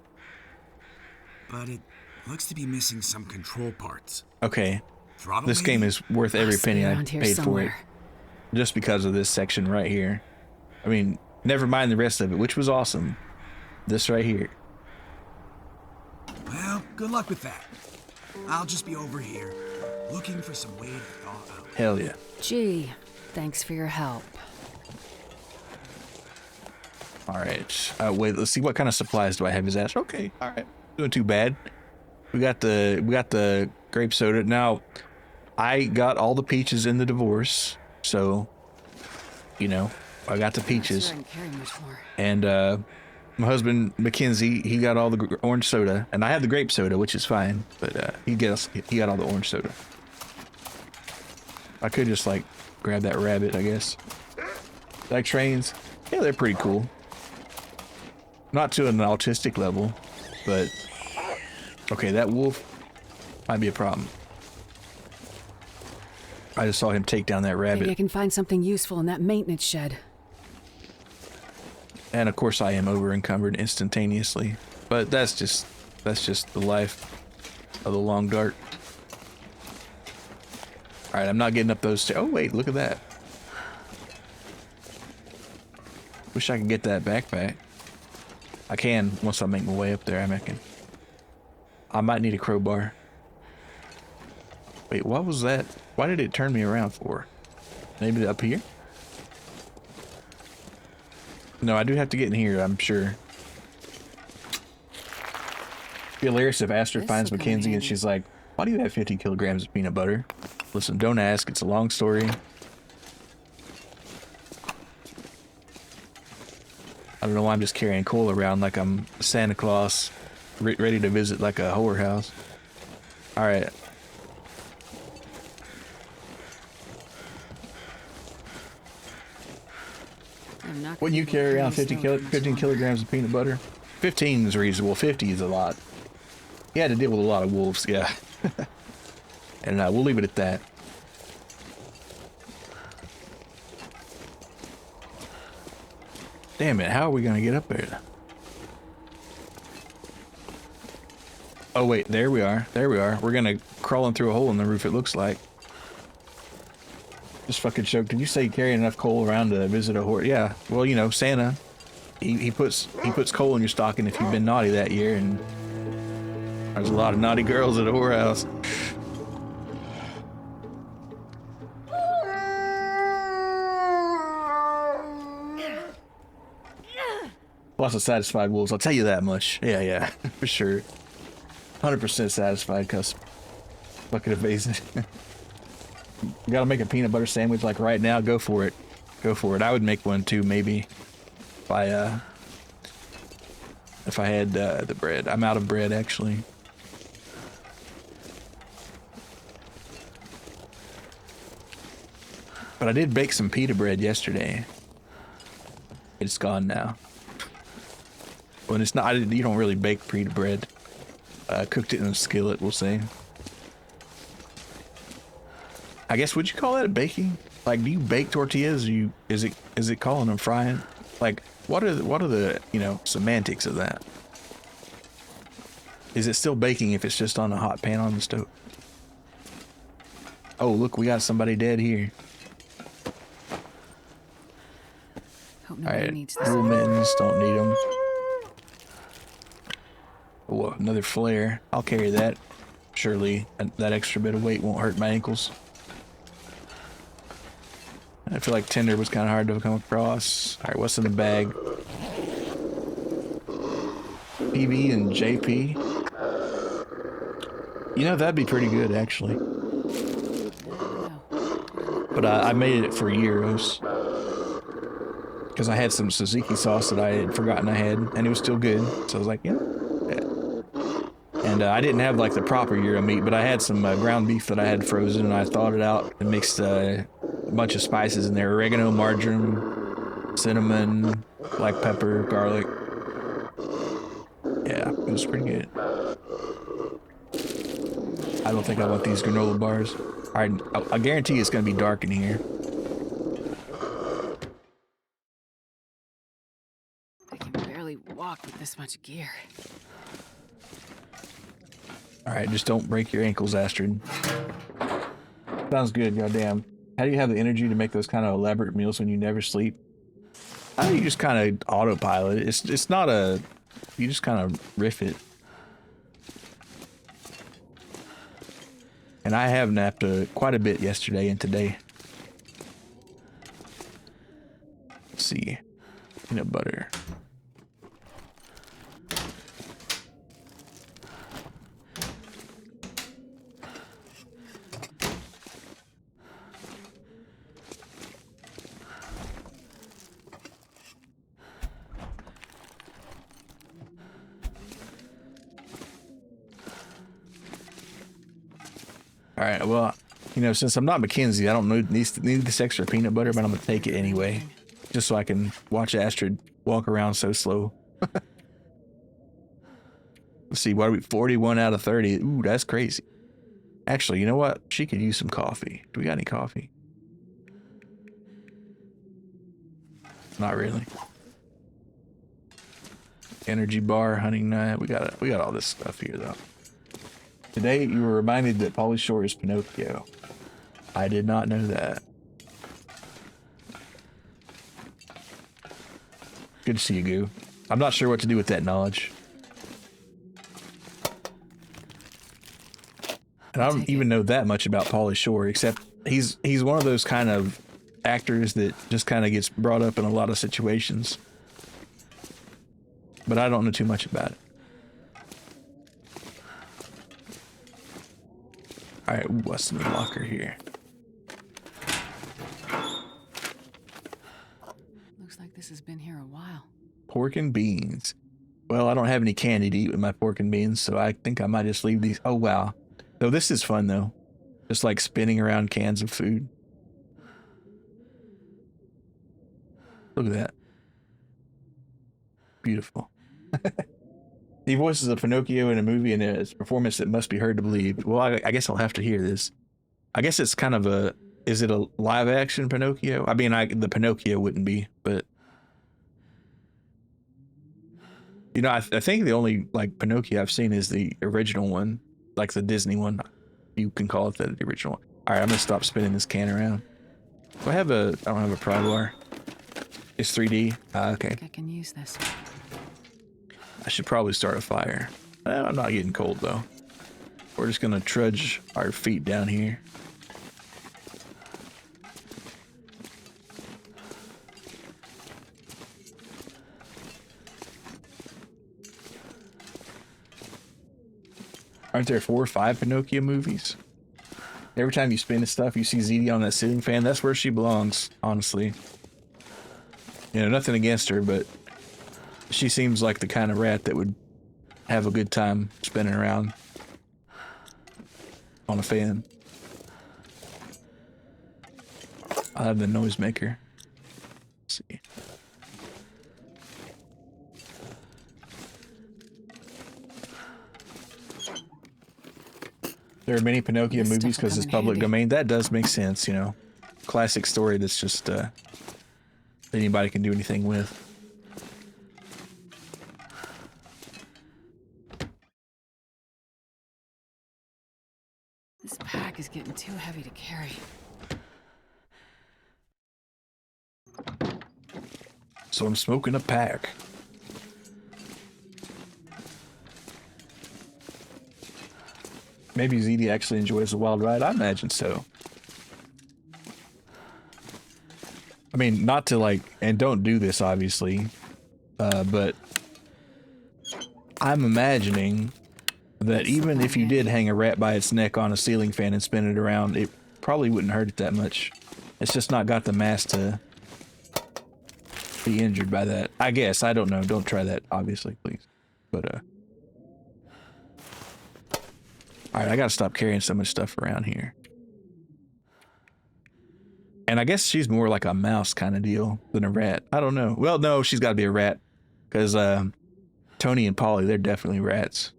But it looks to be missing some control parts.
Okay,
Throttle
this game
maybe?
is worth every
Must be
penny I
around here
paid for it.
somewhere.
just because of this section right here. I mean, never mind the rest of it, which was awesome. This right here.
Well, good luck with that. I'll just be over here, looking for some way to thaw out.
Hell yeah.
Gee, thanks for your help.
All right. Wait, let's see what kind of supplies do I have his ass. Okay. All right. Doing too bad. We got the grape soda. Now, I got all the peaches in the divorce, so you know, I got the peaches.
I didn't carry much more.
And my husband Mackenzie, he got all the orange soda, and I had the grape soda, which is fine, but he got all the orange soda. I could just like grab that rabbit, I guess. Like trains, yeah, they're pretty cool. Not to an autistic level, but okay, that wolf might be a problem. I just saw him take down that rabbit.
Maybe I can find something useful in that maintenance shed.
And of course I am over encumbered instantaneously. But that's just the life of the long dark. Alright, I'm not getting up those stairs. Oh wait, look at that. Wish I could get that backpack. I can once I make my way up there, I reckon. I might need a crowbar. Wait, what was that? Why did it turn me around for? Maybe up here? No, I do have to get in here, I'm sure. It'd be hilarious if Aster finds Mackenzie and she's like, why do you have 50 kilograms of peanut butter? Listen, don't ask, it's a long story. I don't know why I'm just carrying coal around like I'm Santa Claus, ready to visit like a whorehouse. Alright. Wouldn't you carry around 15 kilograms of peanut butter? 15 is reasonable, 50 is a lot. You had to deal with a lot of wolves, yeah. And we'll leave it at that. Damn it, how are we gonna get up there? Oh wait, there we are. There we are. We're gonna crawling through a hole in the roof, it looks like. Just fucking joke. Did you say you carry enough coal around to visit a whore? Yeah. Well, you know, Santa. He puts coal in your stocking if you've been naughty that year, and there's a lot of naughty girls at a whorehouse. Lots of satisfied wolves, I'll tell you that much. Yeah, for sure. 100% satisfied, cuz bucket of basic. You gotta make a peanut butter sandwich like right now, go for it. Go for it. I would make one too, maybe. If I had the bread. I'm out of bread, actually. But I did bake some pita bread yesterday. It's gone now. When it's not, you don't really bake pita bread. Cooked it in a skillet, we'll say. I guess, would you call that a baking? Like, do you bake tortillas? Is it calling them frying? Like, what are the you know, semantics of that? Is it still baking if it's just on a hot pan on the stove? Oh, look, we got somebody dead here.
Hope nobody needs this.
Little mittens, don't need them. Oh, another flare. I'll carry that. Surely that extra bit of weight won't hurt my ankles. I feel like tinder was kind of hard to come across. All right, what's in the bag? PB and JP. You know, that'd be pretty good, actually. But I made it for gyros. Because I had some tzatziki sauce that I had forgotten I had, and it was still good. So I was like, yeah. And I didn't have like the proper gyro meat, but I had some ground beef that I had frozen, and I thawed it out and mixed a bunch of spices in there: oregano, marjoram, cinnamon, black pepper, garlic. Yeah, it was pretty good. I don't think I want these granola bars. All right, I guarantee it's gonna be dark in here.
I can barely walk with this much gear.
All right, just don't break your ankles, Astrid. Sounds good, goddamn. How do you have the energy to make those kind of elaborate meals when you never sleep? How do you just kind of autopilot it? It's not a... You just kind of riff it. And I have napped quite a bit yesterday and today. Let's see. Peanut butter. All right, well, you know, since I'm not Mackenzie, I don't need this extra peanut butter, but I'm gonna take it anyway, just so I can watch Astrid walk around so slow. Let's see, what are we, 41 out of 30? Ooh, that's crazy. Actually, you know what? She could use some coffee. Do we got any coffee? Not really. Energy bar, honey nut. We got all this stuff here though. Today, you were reminded that Pauly Shore is Pinocchio. I did not know that. Good to see you, Goo. I'm not sure what to do with that knowledge. And I don't even know that much about Pauly Shore, except he's one of those kind of actors that just kind of gets brought up in a lot of situations. But I don't know too much about it. Alright, what's in the locker here?
Looks like this has been here a while.
Pork and beans. Well, I don't have any candy to eat with my pork and beans, so I think I might just leave these. Oh, wow. So this is fun, though. Just like spinning around cans of food. Look at that. Beautiful. He voices a Pinocchio in a movie, and it's a performance that must be hard to believe. Well, I guess I'll have to hear this. I guess it's kind of a... Is it a live-action Pinocchio? I mean, the Pinocchio wouldn't be, but... You know, I think the only, like, Pinocchio I've seen is the original one. Like, the Disney one. You can call it the original one. Alright, I'm gonna stop spinning this can around. Do I have a... I don't have a pry bar. It's 3D. Okay.
I think I can use this.
I should probably start a fire. I'm not getting cold though. We're just gonna trudge our feet down here. Aren't there 4 or 5 Pinocchio movies? Every time you spin this stuff, you see ZD on that ceiling fan. That's where she belongs, honestly. You know, nothing against her, but she seems like the kind of rat that would have a good time spinning around on a fan. I have the noisemaker. Let's see. There are many Pinocchio movies because it's public domain. That does make sense, you know. Classic story that's just anybody can do anything with.
This pack is getting too heavy to carry.
So I'm smoking a pack. Maybe ZD actually enjoys a wild ride. I imagine so. I mean, not to like, and don't do this obviously, but I'm imagining that even if you did hang a rat by its neck on a ceiling fan and spin it around, it probably wouldn't hurt it that much. It's just not got the mass to be injured by that. I guess. I don't know. Don't try that, obviously, please. But, alright, I gotta stop carrying so much stuff around here. And I guess she's more like a mouse kind of deal than a rat. I don't know. Well, no, she's gotta be a rat. Because, Tony and Pauly, they're definitely rats.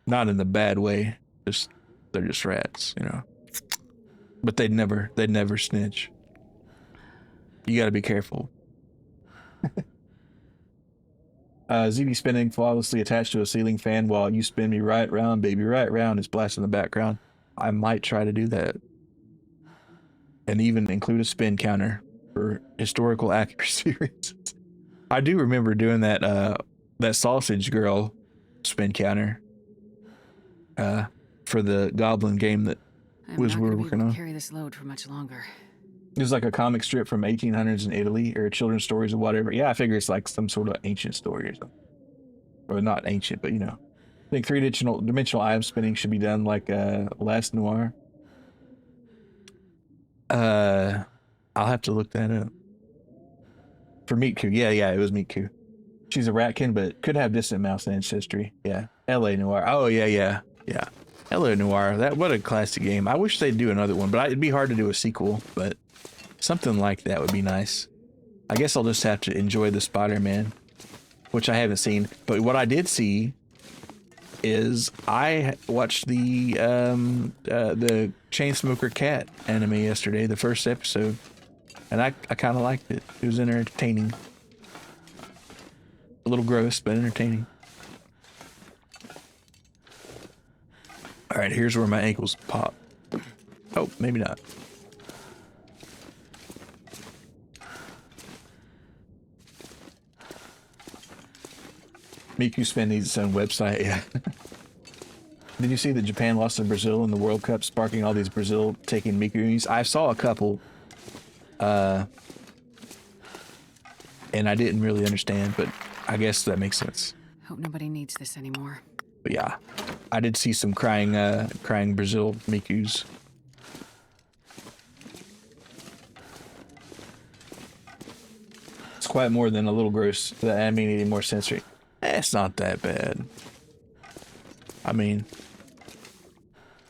Not in the bad way. Just they're just rats, you know. But they'd never snitch. You gotta be careful. ZD spinning flawlessly attached to a ceiling fan while you spin me right round, baby, right round is blasting in the background. I might try to do that. and even include a spin counter for historical accuracy reasons. I do remember doing that that sausage girl spin counter for the Goblin game that we were working on.
Carry this load for much longer.
It was like a comic strip from 1800s in Italy, or children's stories or whatever. Yeah, I figure it's like some sort of ancient story or something. Or not ancient, but you know. I think three-dimensional item spinning should be done like Last Noir. I'll have to look that up. For Miku, yeah, it was Miku. She's a ratkin, but could have distant mouse ancestry. Yeah, L.A. Noire. Oh yeah. L.A. Noire. What a classic game. I wish they'd do another one, but it'd be hard to do a sequel. But something like that would be nice. I guess I'll just have to enjoy the Spider-Man, which I haven't seen. But what I did see is I watched the Chainsmoker Cat anime yesterday, the first episode, and I kind of liked it. It was entertaining. A little gross, but entertaining. All right, here's where my ankles pop. Oh, maybe not. Miku Spin needs its own website, yeah. Did you see that Japan lost to Brazil in the World Cup, sparking all these Brazil taking Miku memes? I saw a couple, and I didn't really understand, but I guess that makes sense.
Hope nobody needs this anymore.
But yeah, I did see some crying Brazil Mikus. It's quite more than a little gross. The anime needed more censoring. It's not that bad. I mean,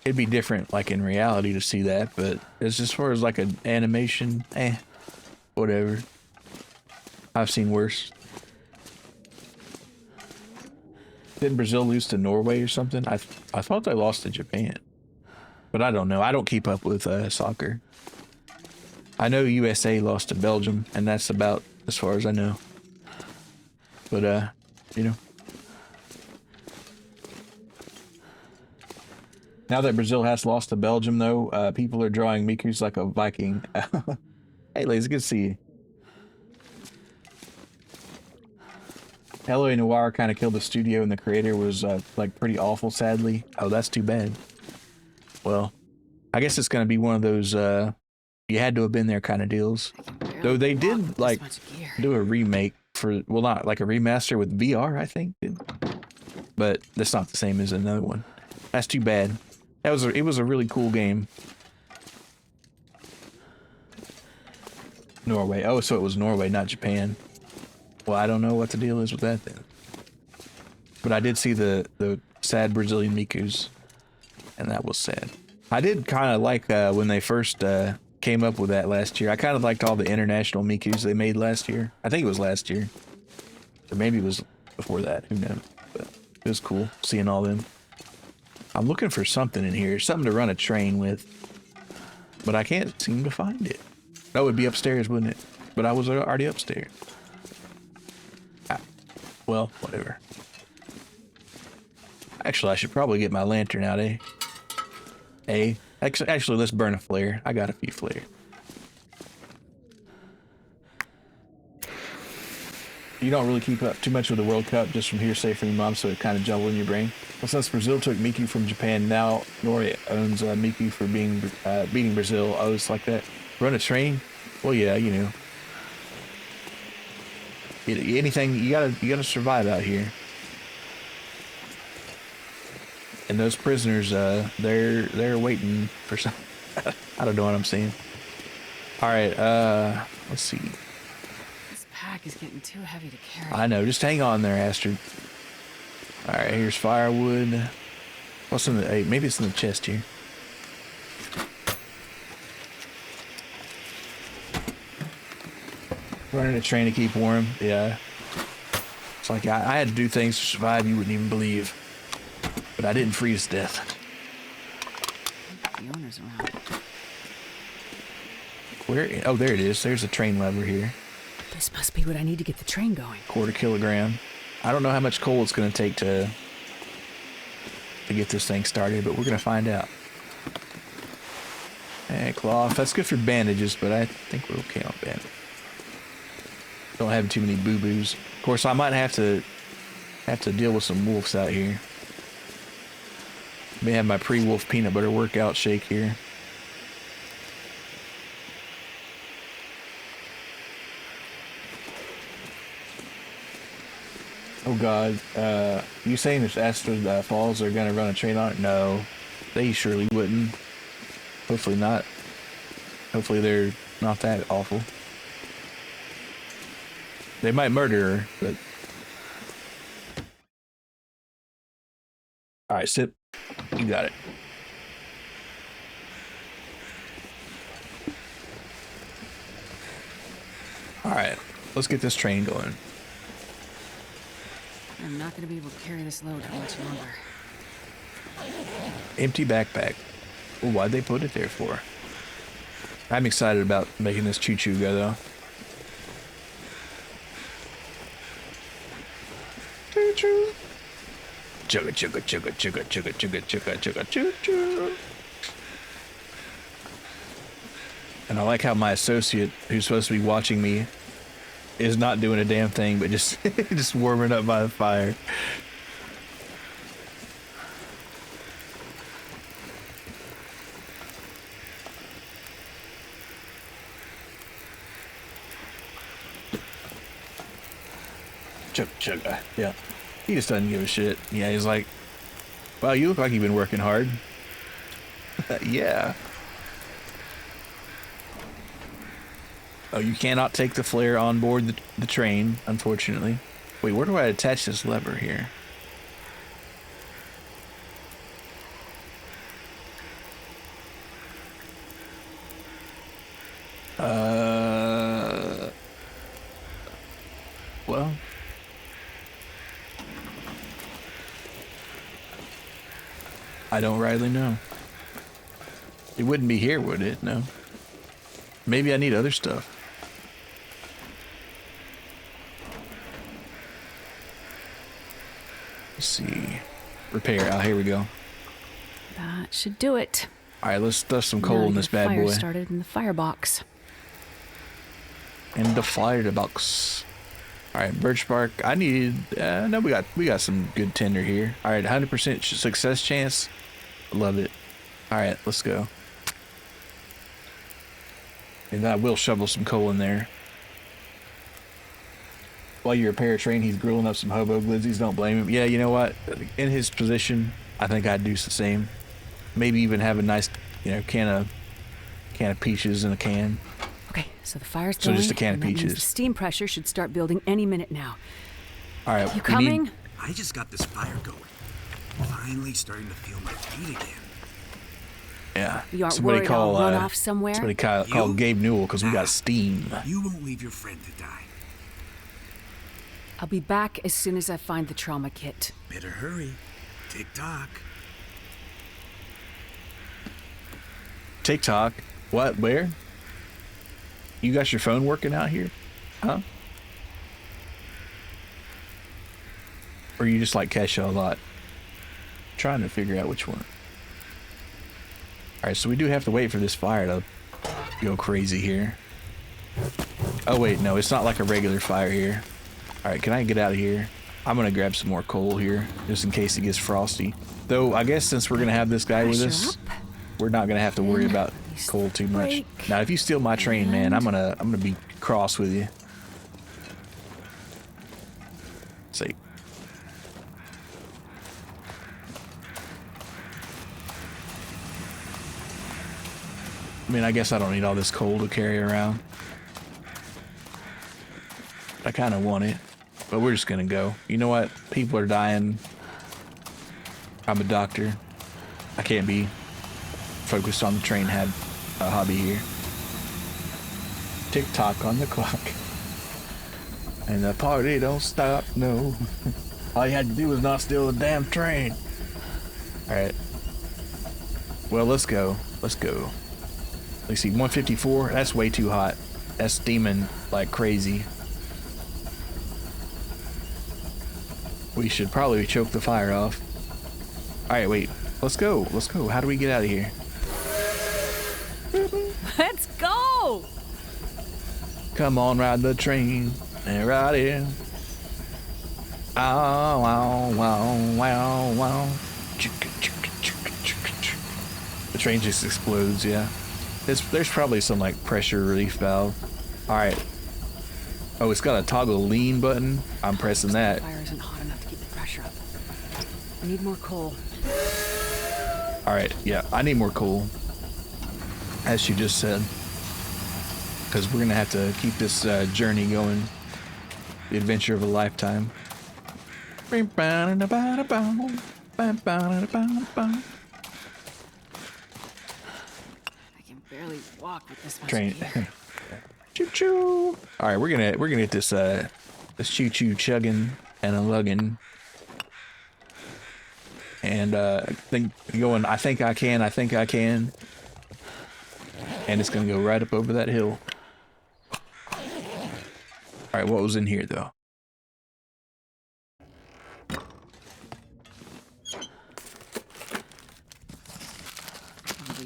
it'd be different, like in reality, to see that, but as far as like an animation, whatever. I've seen worse. Didn't Brazil lose to Norway or something? I thought they lost to Japan, but I don't know. I don't keep up with soccer. I know USA lost to Belgium, and that's about as far as I know. But you know, now that Brazil has lost to Belgium, though, people are drawing Miku's like a Viking. Hey, ladies, good to see you. L.A. Noire kind of killed the studio, and the creator was like pretty awful, sadly. Oh, that's too bad. Well, I guess it's going to be one of those you had to have been there kind of deals. Though they did like do a remake for, well, not like a remaster with VR, I think. But that's not the same as another one. That's too bad. It was a really cool game. Norway. Oh, so it was Norway, not Japan. Well, I don't know what the deal is with that then. But I did see the sad Brazilian Mikus, and that was sad. I did kind of like when they first came up with that last year. I kind of liked all the international Mikus they made last year. I think it was last year. Or maybe it was before that. Who knows? But it was cool seeing all them. I'm looking for something in here. Something to run a train with. But I can't seem to find it. That would be upstairs, wouldn't it? But I was already upstairs. Well, whatever. Actually, I should probably get my lantern out, Actually, let's burn a flare. I got a few flares. You don't really keep up too much with the World Cup just from hearsay from your mom, so it kind of jumbled in your brain. Well, since Brazil took Miku from Japan, now Norway owns Miku for beating Brazil. Oh, it's like that. Run a train? Well, yeah, you know. Anything, you gotta survive out here. And those prisoners, they're waiting for some. I don't know what I'm saying. All right, let's see.
This pack is getting too heavy to carry.
I know. Just hang on there, Astrid. All right, here's firewood. What's in the? Hey, maybe it's in the chest here. Running a train to keep warm. Yeah. It's like I had to do things to survive you wouldn't even believe. But I didn't freeze to death.
The owner's around.
Where? Oh, there it is. There's a train lever here.
This must be what I need to get the train going.
1/4 kilogram. I don't know how much coal it's going to take to get this thing started, but we're going to find out. And cloth. That's good for bandages, but I think we're okay on bandages. Don't have too many boo-boos. Of course, I might have to deal with some wolves out here. May have my pre-wolf peanut butter workout shake here. Oh God, you saying if Astor Falls are gonna run a train on it? No, they surely wouldn't. Hopefully not. Hopefully they're not that awful. They might murder her, but... Alright, sip. You got it. Alright, let's get this train going.
I'm not gonna be able to carry this load for much longer.
Empty backpack. Well, why'd they put it there for? I'm excited about making this choo-choo go, though. Choo-choo. Chugga, chugga, chugga, chugga, chugga, chugga, chugga, chugga, choo-choo. And I like how my associate, who's supposed to be watching me, is not doing a damn thing, but just just warming up by the fire. Chugga. Yeah. He just doesn't give a shit. Yeah, he's like, wow, you look like you've been working hard. Yeah. Oh, you cannot take the flare on board the train, unfortunately. Wait, where do I attach this lever here? Well. I don't rightly know. It wouldn't be here, would it? No. Maybe I need other stuff. Let's see. Repair. Oh, here we go.
That should do it.
All right, let's stuff some coal in this bad
fire
boy.
Started in the firebox.
In the firebox. All right, birch bark. I needed. No, we got some good tinder here. All right, 100% success chance. Love it. All right, let's go. And I will shovel some coal in there. While you repair a train, he's grilling up some hobo glizzies. Don't blame him. Yeah, you know what? In his position, I think I'd do the same. Maybe even have a nice, can of peaches in a can.
Okay, so the fire's
So
going.
just a can of
and that means
peaches.
The steam pressure should start building any minute now.
All right,
You coming?
I just got this fire going. Finally starting to feel my feet again.
Yeah.
You aren't
Somebody
worried
call,
I'll run off somewhere?
Somebody call Gabe Newell because we got steam.
You won't leave your friend to die.
I'll be back as soon as I find the trauma kit.
Better hurry. Tick-tock.
TikTok. What? Where? You got your phone working out here? Huh? Or you just like Kesha a lot? Trying to figure out which one. Alright, so we do have to wait for this fire to go crazy here. Oh wait, no, it's not like a regular fire here. Alright, can I get out of here? I'm gonna grab some more coal here, just in case it gets frosty. Though, I guess since we're gonna have this guy with us, we're not gonna have to worry about coal too much. Now, if you steal my train, man, I'm gonna be cross with you. See. I mean, I guess I don't need all this coal to carry around. I kind of want it, but we're just gonna go. You know what? People are dying. I'm a doctor. I can't be focused on the train had a hobby here. Tick-tock on the clock. And the party don't stop, no. All you had to do was not steal the damn train. Alright. Well, let's go. Let's go. Let's see, 154? That's way too hot. That's steaming like crazy. We should probably choke the fire off. Alright, wait. Let's go. Let's go. How do we get out of here? Come on, ride the train. And ride it. Oh, wow, wow, wow, wow. The train just explodes, yeah. There's probably some like pressure relief valve. Alright. Oh, it's got a toggle lean button. I'm pressing that.
Fire isn't hot enough to keep the pressure up. I need more coal.
Alright, yeah, I need more coal. As she just said. Because we're gonna have to keep this journey going. The adventure of a lifetime. I
can barely walk with this much
train.
gear.
Choo choo. All right, we're gonna get this choo choo chugging and a lugging. And I think I can. And it's gonna go right up over that hill. All right, what was in here though?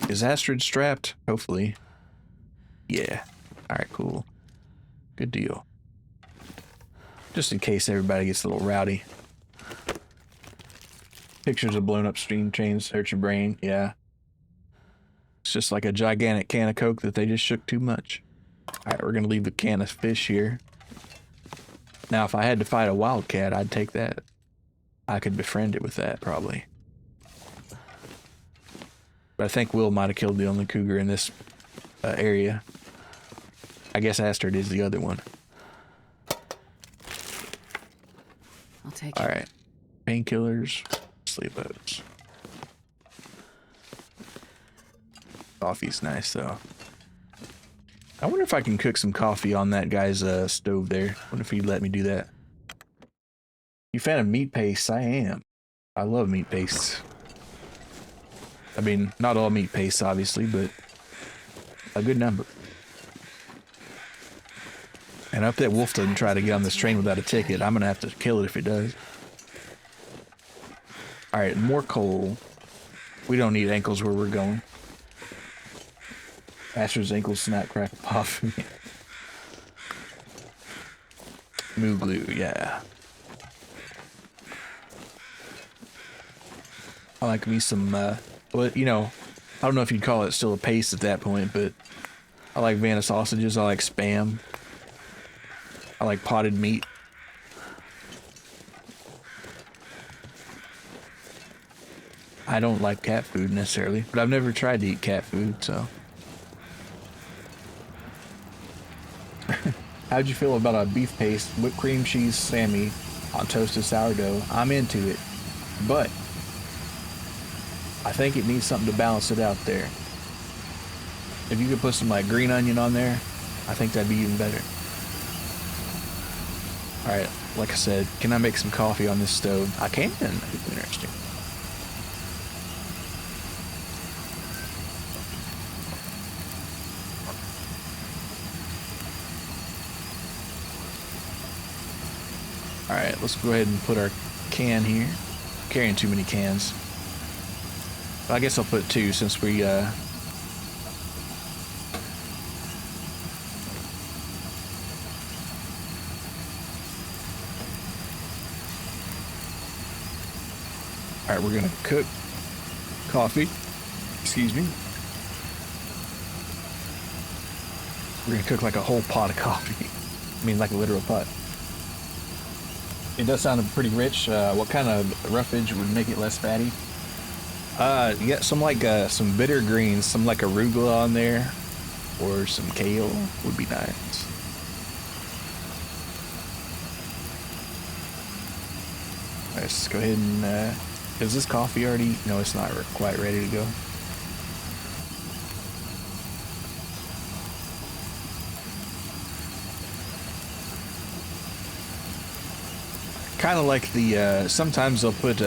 Is Astrid strapped? Hopefully. Yeah. Alright, cool. Good deal. Just in case everybody gets a little rowdy. Pictures of blown up steam trains hurt your brain. Yeah. It's just like a gigantic can of Coke that they just shook too much. Alright, we're gonna leave the can of fish here. Now, if I had to fight a wildcat, I'd take that. I could befriend it with that, probably. But I think Will might have killed the only cougar in this area. I guess Astrid is the other one.
I'll take it.
Alright. Painkillers. Sleep oats. Coffee's nice, though. I wonder if I can cook some coffee on that guy's stove there. I wonder if he'd let me do that. You fan of meat paste? I am. I love meat pastes. I mean, not all meat pastes, obviously, but a good number. And I hope that wolf doesn't try to get on this train without a ticket. I'm gonna have to kill it if it does. Alright, more coal. We don't need ankles where we're going. Astrid's ankles snap, crackle, pop. Moo glue, yeah. I like me some, well, you know, I don't know if you'd call it still a paste at that point, but I like Vanna sausages, I like Spam. I like potted meat. I don't like cat food necessarily, but I've never tried to eat cat food, so. How'd you feel about a beef paste, whipped cream cheese Sammy on toasted sourdough? I'm into it, but I think it needs something to balance it out there. If you could put some like green onion on there, I think that'd be even better. Alright, like I said, can I make some coffee on this stove? I can. It's interesting. Alright, let's go ahead and put our can here. Carrying too many cans. I guess I'll put two since we Alright, we're gonna cook coffee. Excuse me. We're gonna cook like a whole pot of coffee. I mean, like a literal pot. It does sound pretty rich. What kind of roughage would make it less fatty? You got some like some bitter greens, some like arugula on there, or some kale would be nice. Let's go ahead and is this coffee already? No, it's not quite ready to go. Kind of like the sometimes they'll put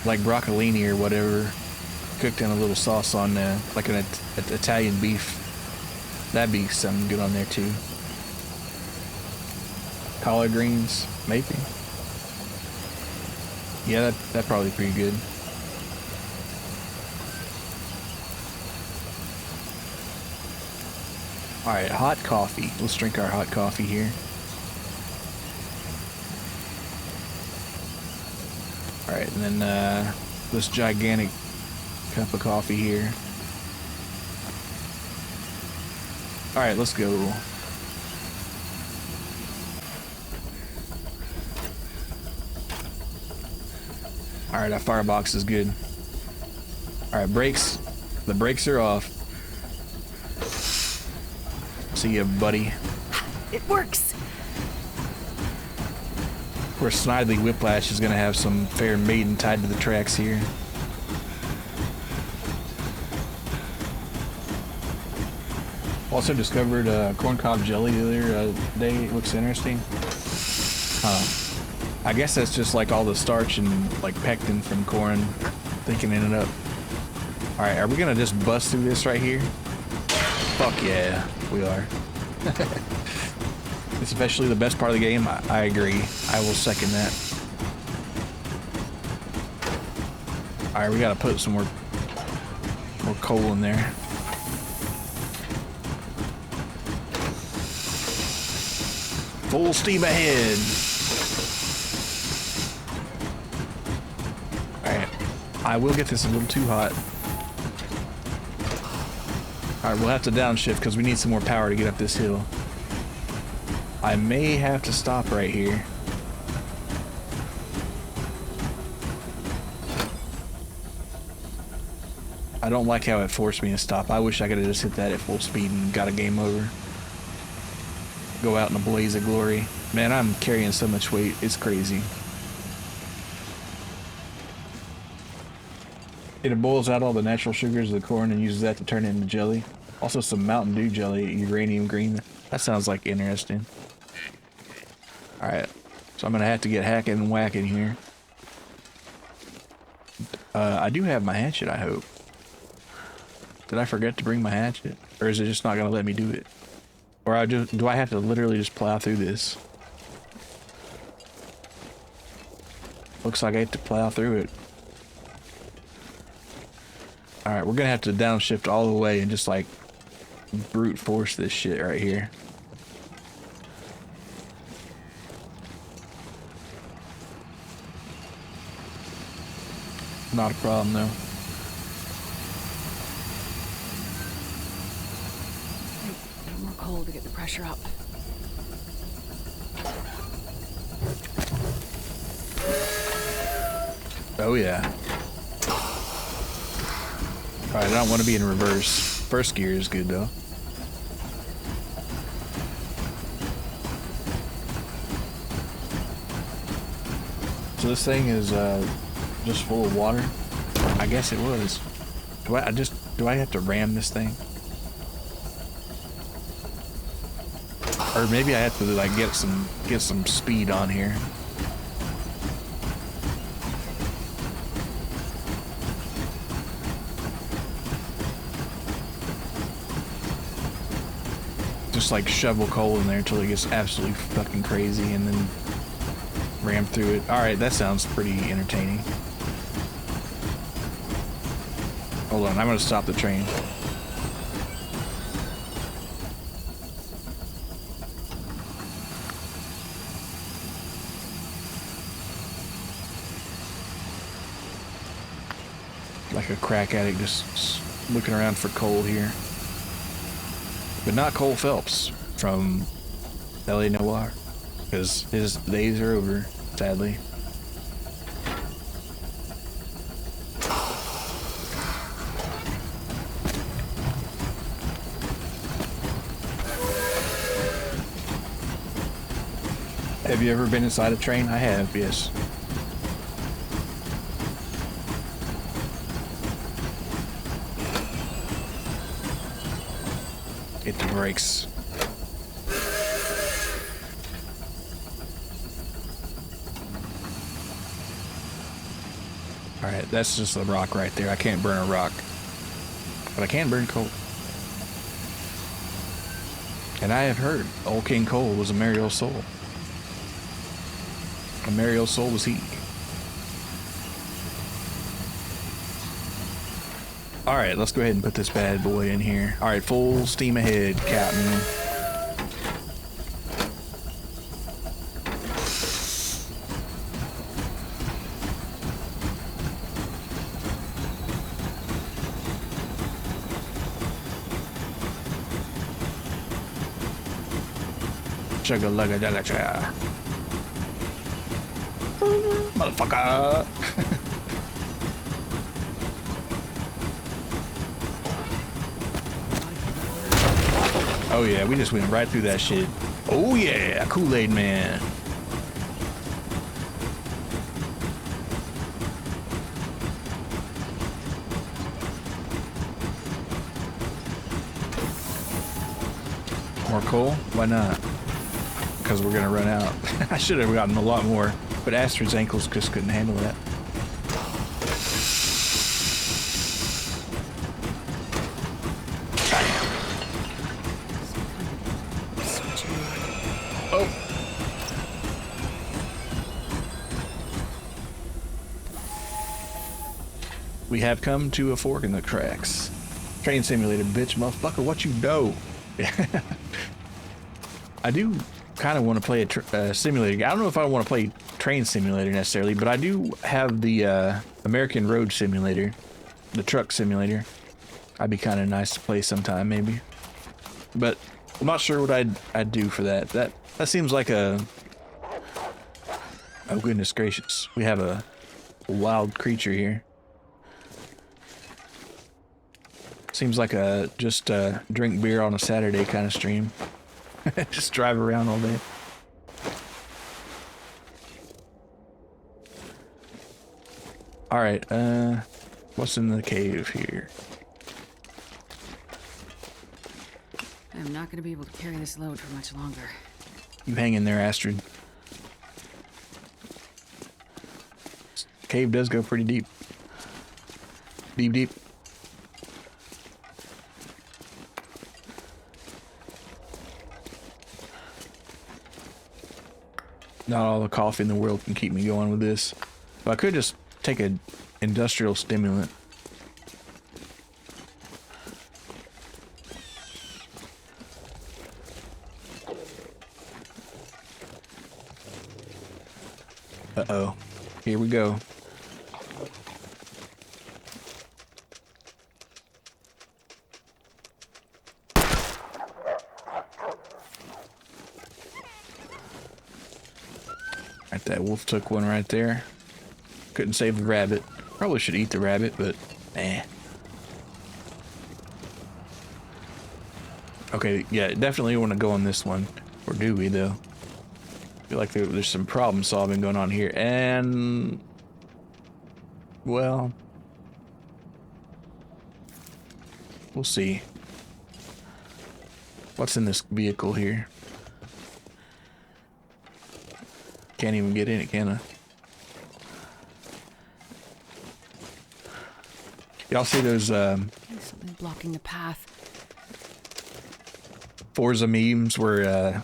like broccolini or whatever cooked in a little sauce on like an Italian beef. That'd be something good on there too. Collard greens, maybe. Yeah, that's probably pretty good. All right, hot coffee. Let's drink our hot coffee here. All right, and then this gigantic cup of coffee here. All right, let's go. All right, our firebox is good. All right, brakes. The brakes are off. See ya, buddy.
It works.
Of course, Snidely Whiplash is gonna have some fair maiden tied to the tracks here. Also discovered corncob jelly the other day. It looks interesting. I guess that's just like all the starch and like pectin from corn thickening it up. All right, are we gonna just bust through this right here? Fuck yeah, we are. Especially the best part of the game. I agree. I will second that. All right, we gotta put some more coal in there. Full steam ahead. Alright. I will get this a little too hot. Alright, we'll have to downshift because we need some more power to get up this hill. I may have to stop right here. I don't like how it forced me to stop. I wish I could have just hit that at full speed and got a game over. Go out in a blaze of glory. Man, I'm carrying so much weight. It's crazy. It boils out all the natural sugars of the corn and uses that to turn it into jelly. Also some Mountain Dew jelly, uranium green. That sounds like interesting. Alright, so I'm gonna have to get hacking and whacking here. I do have my hatchet, I hope. Did I forget to bring my hatchet? Or is it just not gonna let me do it? Or do I have to literally just plow through this? Looks like I have to plow through it. Alright, we're gonna have to downshift all the way and just like brute force this shit right here. Not a problem though.
More coal to get the pressure up.
Oh yeah. Alright, I don't want to be in reverse. First gear is good though. So this thing is just full of water? I guess it was. Do I have to ram this thing? Or maybe I have to like get some speed on here. Just like shovel coal in there until it gets absolutely fucking crazy and then ram through it. Alright, that sounds pretty entertaining. Hold on, I'm gonna stop the train. Like a crack addict just looking around for coal here. But not Cole Phelps from L.A. Noire, because his days are over, sadly. Have you ever been inside a train? I have, yes. Hit the brakes. Alright, that's just a rock right there. I can't burn a rock. But I can burn coal. And I have heard Old King Cole was a merry old soul. A merry old soul was he. All right, let's go ahead and put this bad boy in here. All right, full steam ahead, Captain. Chugga-lugga-dugga-cha. Motherfucker. Oh yeah, we just went right through that shit. Oh yeah, Kool-Aid Man. More coal? Why not? Because we're gonna run out. I should have gotten a lot more, but Astrid's ankles just couldn't handle that. Oh. We have come to a fork in the tracks. Train simulator, bitch, motherfucker, what you know? I do kind of want to play a simulator. I don't know if I want to play train simulator necessarily, but I do have the American Road Simulator, the truck simulator. I'd be kind of nice to play sometime, maybe. But I'm not sure what I'd do for that. That seems like a... Oh, goodness gracious. We have a wild creature here. Seems like a just drink beer on a Saturday kind of stream. Just drive around all day. All right, what's in the cave here?
I'm not gonna be able to carry this load for much longer.
You hang in there, Astrid. This cave does go pretty deep. Deep, deep. Not all the coffee in the world can keep me going with this. But I could just take an industrial stimulant. Uh-oh. Here we go. Right, that wolf took one right there. Couldn't save the rabbit. Probably should eat the rabbit, but eh. Okay, yeah, definitely want to go on this one. Or do we, though? I feel like there's some problem solving going on here. And... well... we'll see. What's in this vehicle here? Can't even get in it, can I? Y'all see those
Something blocking the path.
Forza memes where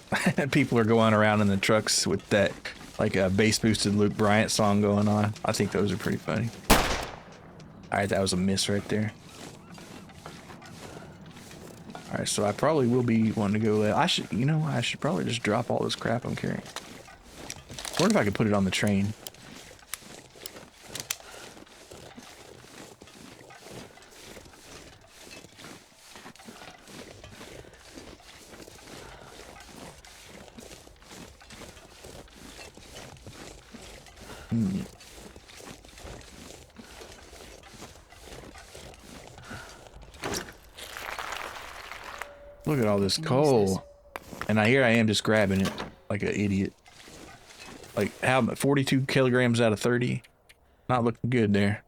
people are going around in the trucks with that like a bass boosted Luke Bryant song going on? I think those are pretty funny. Alright, that was a miss right there. Alright, so I probably will be wanting to go there. I should probably just drop all this crap I'm carrying. I wonder if I could put it on the train. Look at all this coal. And here I am just grabbing it like an idiot. Like, how 42 kilograms out of 30? Not looking good there.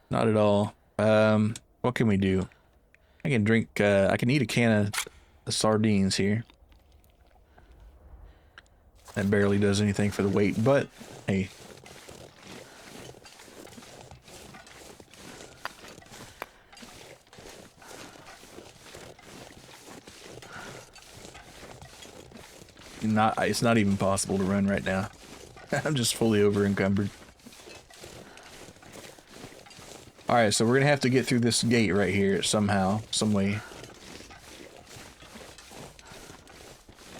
Not at all. What can we do? I can drink, I can eat a can of sardines here. That barely does anything for the weight, but hey. It's not even possible to run right now. I'm just fully over encumbered. All right, so we're gonna have to get through this gate right here somehow, some way.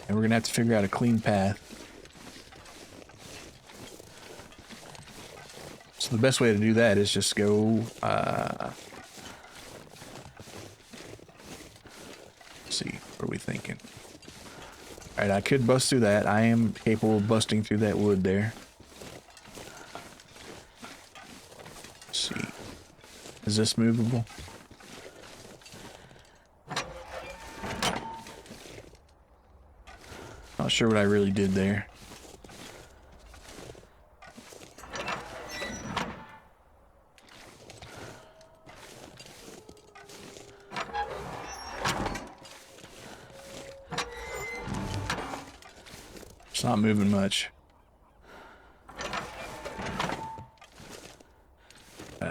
And we're gonna have to figure out a clean path. So the best way to do that is just go, let's see, what are we thinking? All right, I could bust through that. I am capable of busting through that wood there. Let's see. Is this movable? Not sure what I really did there. It's not moving much.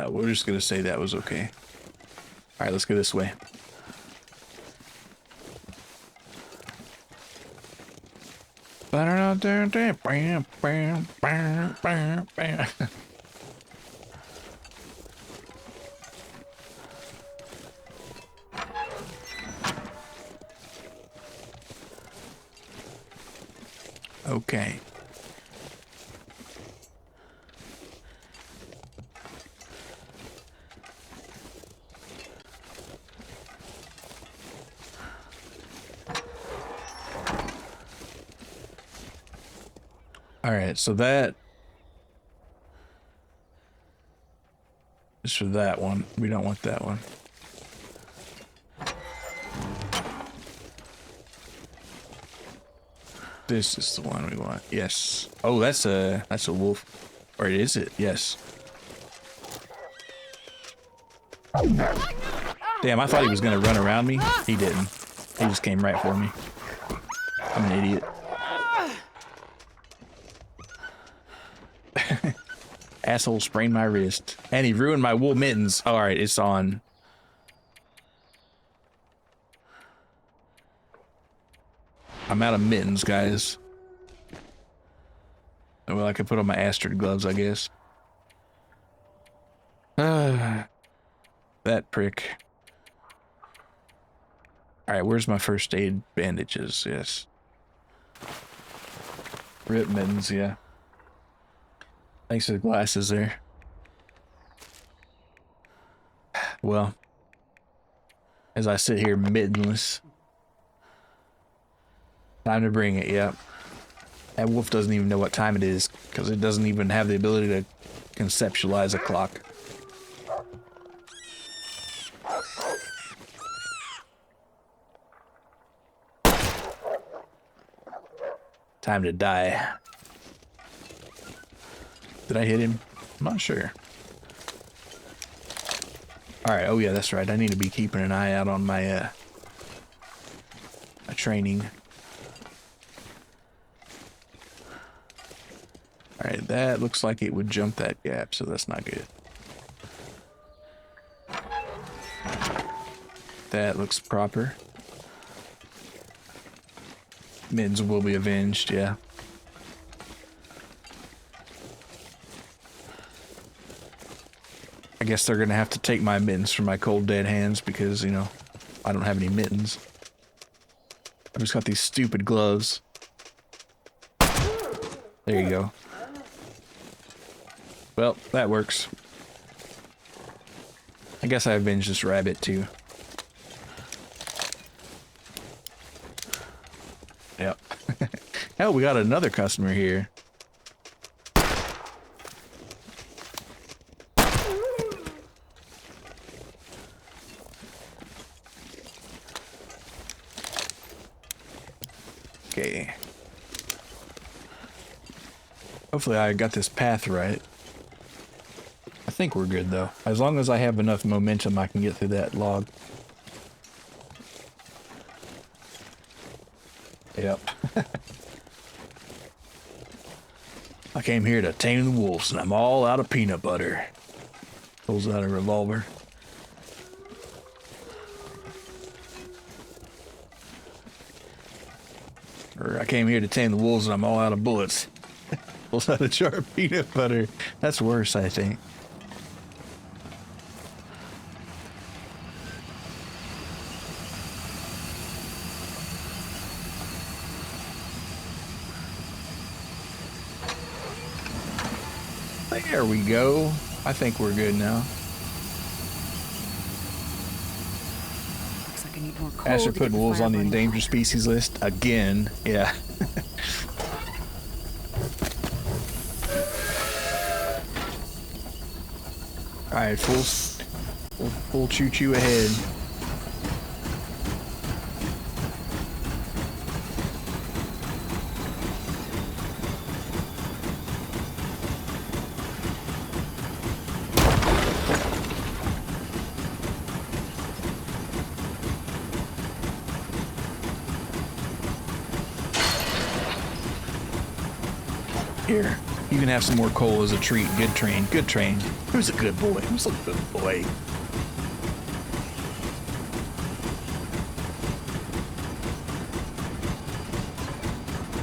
We're just gonna say that was okay. All right, let's go this way. Okay. All right, so that is for that one. We don't want that one. This is the one we want. Yes. Oh, that's a wolf. Or is it? Yes. Damn, I thought he was gonna run around me. He didn't. He just came right for me. I'm an idiot. Asshole sprained my wrist. And he ruined my wool mittens. All right, it's on. I'm out of mittens, guys. Well, I could put on my Astrid gloves, I guess. That prick. All right, where's my first aid bandages? Yes. Rip mittens, yeah. Thanks for the glasses there. Well, as I sit here mittenless, time to bring it, yep. That wolf doesn't even know what time it is, because it doesn't even have the ability to conceptualize a clock. Time to die. Did I hit him? I'm not sure. Alright, oh yeah, that's right. I need to be keeping an eye out on my, my training. Alright, that looks like it would jump that gap, so that's not good. That looks proper. Mids will be avenged, yeah. I guess they're gonna have to take my mittens from my cold dead hands because, you know, I don't have any mittens. I've just got these stupid gloves. There you go. Well, that works. I guess I avenged this rabbit too. Yep. Hell, we got another customer here. Okay. Hopefully I got this path right. I think we're good though. As long as I have enough momentum, I can get through that log. Yep. I came here to tame the wolves, and I'm all out of peanut butter. Pulls out a revolver. Or I came here to tame the wolves, and I'm all out of bullets. Pulls out a jar of peanut butter. That's worse, I think. There we go. I think we're good now.
Looks like I need more coal
Asher
to
put
get the
wolves
fire
on the
burning.
endangered species list again. Yeah. All right, full choo-choo ahead. Here, you can have some more coal as a treat. Good train, good train. Who's a good boy? Who's a good boy?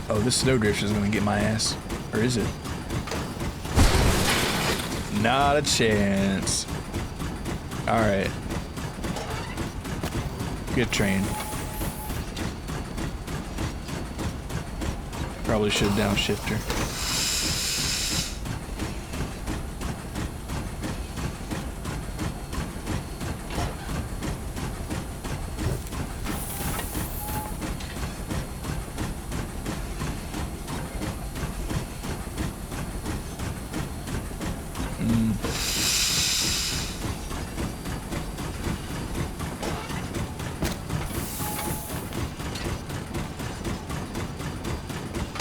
Oh, this snowdrift is gonna get my ass. Or is it? Not a chance. Alright. Good train. Probably should downshift her.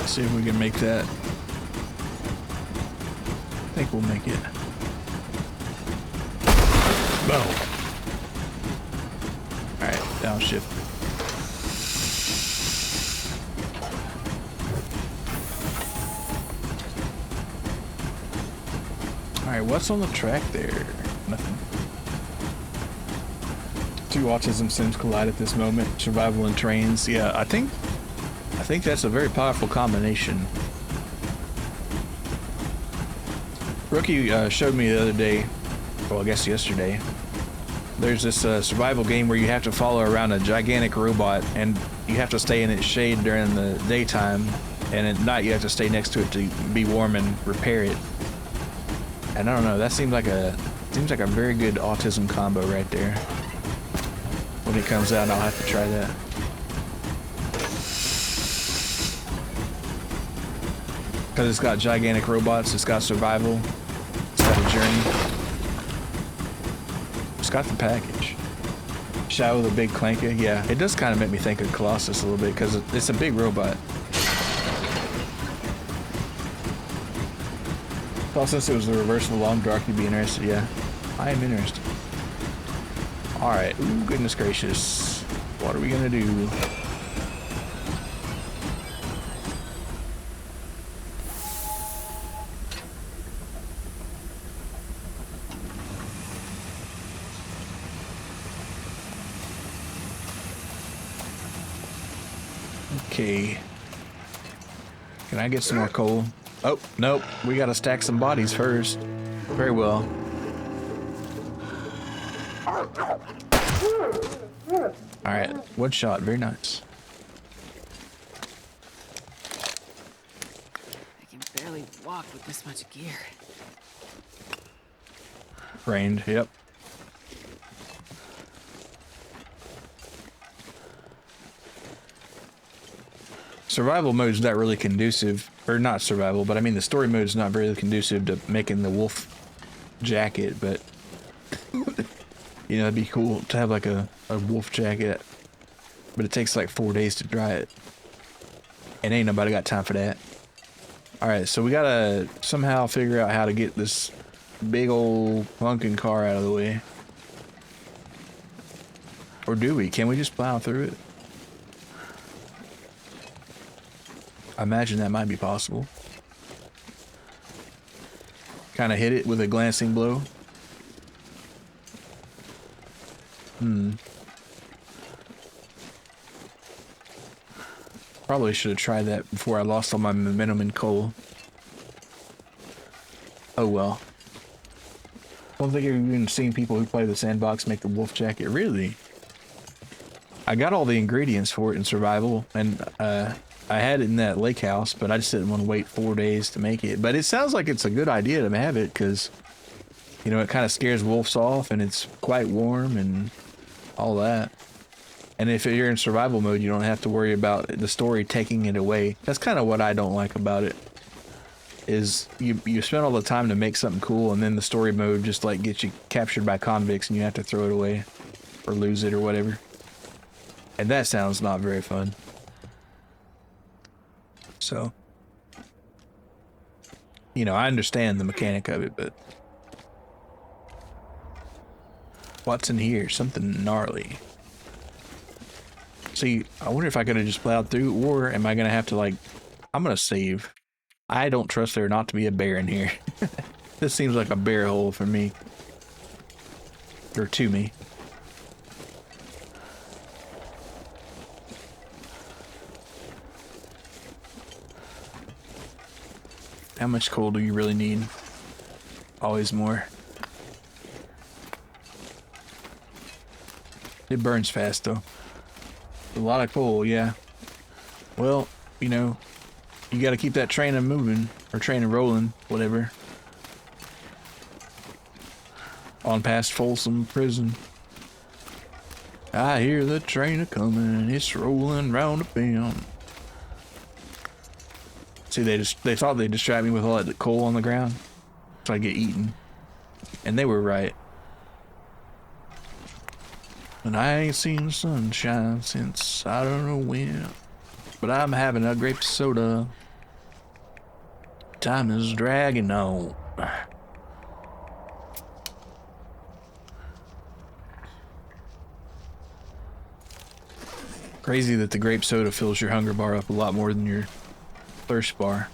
See if we can make that. I think we'll make it. Boom. Alright, downshift. Alright, what's on the track there? Nothing. Two autism sims collide at this moment. Survival and trains. Yeah, I think that's a very powerful combination. Rookie showed me the other day, well I guess yesterday, there's this survival game where you have to follow around a gigantic robot and you have to stay in its shade during the daytime, and at night you have to stay next to it to be warm and repair it. And I don't know, that seems like a very good autism combo right there. When it comes out, I'll have to try that. Because it's got gigantic robots, it's got survival, it's got a journey. It's got the package. Shadow the Big Clanka, yeah, it does kind of make me think of Colossus a little bit because it's a big robot. Well, since it was the reverse of the Long Dark, you'd be interested, yeah. I am interested. Alright, ooh, goodness gracious. What are we gonna do? Okay. Can I get some more coal? Oh, nope. We gotta stack some bodies first. Very well. Alright, one shot. Very nice.
I can barely walk with this much gear.
Rained, yep. Survival mode's not really conducive, or not survival, but I mean the story mode's not very conducive to making the wolf jacket, but you know, it'd be cool to have like a wolf jacket, but it takes like 4 days to dry it, and ain't nobody got time for that. Alright, so we gotta somehow figure out how to get this big old pumpkin car out of the way. Or do we? Can we just plow through it? I imagine that might be possible. Kind of hit it with a glancing blow. Probably should have tried that before I lost all my momentum in coal. Oh well. I don't think I've even seen people who play the sandbox make the wolf jacket. Really? I got all the ingredients for it in survival, and I had it in that lake house, but I just didn't want to wait 4 days to make it. But it sounds like it's a good idea to have it because, you know, it kind of scares wolves off and it's quite warm and all that. And if you're in survival mode, you don't have to worry about the story taking it away. That's kind of what I don't like about it. Is you spend all the time to make something cool and then the story mode just like gets you captured by convicts and you have to throw it away or lose it or whatever. And that sounds not very fun. So, you know, I understand the mechanic of it, but what's in here? Something gnarly. See, I wonder if I could have just plowed through, or am I gonna have to, like, I'm gonna save. I don't trust there not to be a bear in here. This seems like a bear hole for me. Or to me. How much coal do you really need? Always more. It burns fast though. A lot of coal, yeah. Well, you know, you gotta keep that train moving, or train rolling, whatever. On past Folsom Prison. I hear the train a-comin', it's rolling round a bend. See, they thought they'd distract me with all that coal on the ground, so I get eaten. And they were right. And I ain't seen the sunshine since I don't know when. But I'm having a grape soda. Time is dragging on. Crazy that the grape soda fills your hunger bar up a lot more than your thirst bar.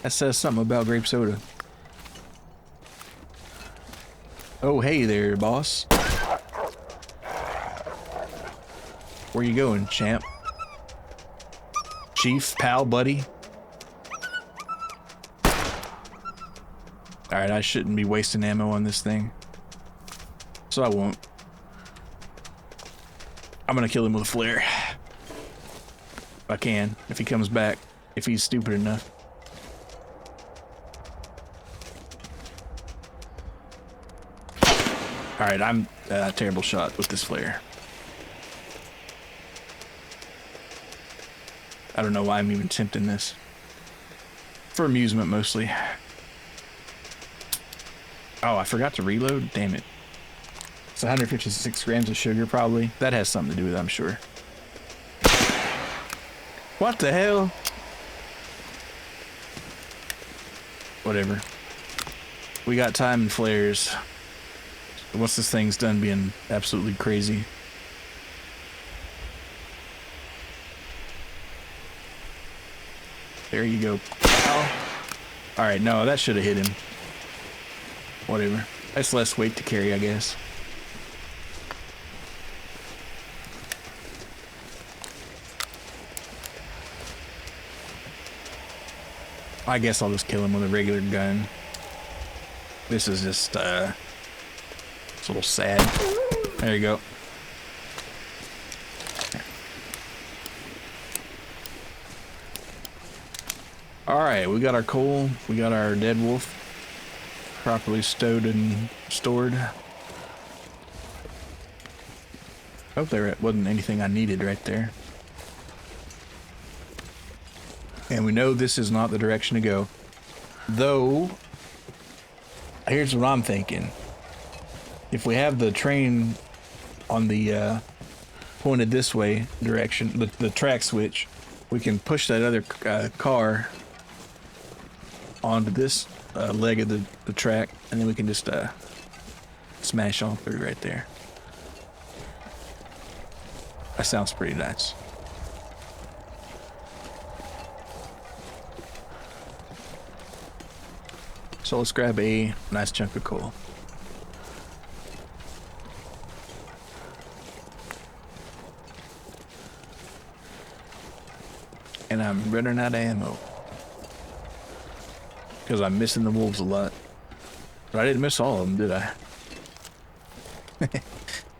That says something about grape soda. Oh, hey there, boss. Where you going, champ? Chief, pal, buddy? Alright, I shouldn't be wasting ammo on this thing. So I won't. I'm gonna kill him with a flare. If I can, if he comes back. If he's stupid enough. Alright, I'm a terrible shot with this flare. I don't know why I'm even attempting this. For amusement, mostly. Oh, I forgot to reload? Damn it. It's 156 grams of sugar, probably. That has something to do with it, I'm sure. What the hell? Whatever. We got time and flares. Once this thing's done being absolutely crazy. There you go. Alright, no, that should have hit him. Whatever. That's less weight to carry, I guess. I guess I'll just kill him with a regular gun. This is just, it's a little sad. There you go. Alright, we got our coal. We got our dead wolf. Properly stowed and stored. Hope there wasn't anything I needed right there. And we know this is not the direction to go. Though, here's what I'm thinking. If we have the train on the pointed this way direction, the track switch, we can push that other car onto this leg of the track, and then we can just smash on through right there. That sounds pretty nice. So let's grab a nice chunk of coal. And I'm running out of ammo. Because I'm missing the wolves a lot. But I didn't miss all of them, did I?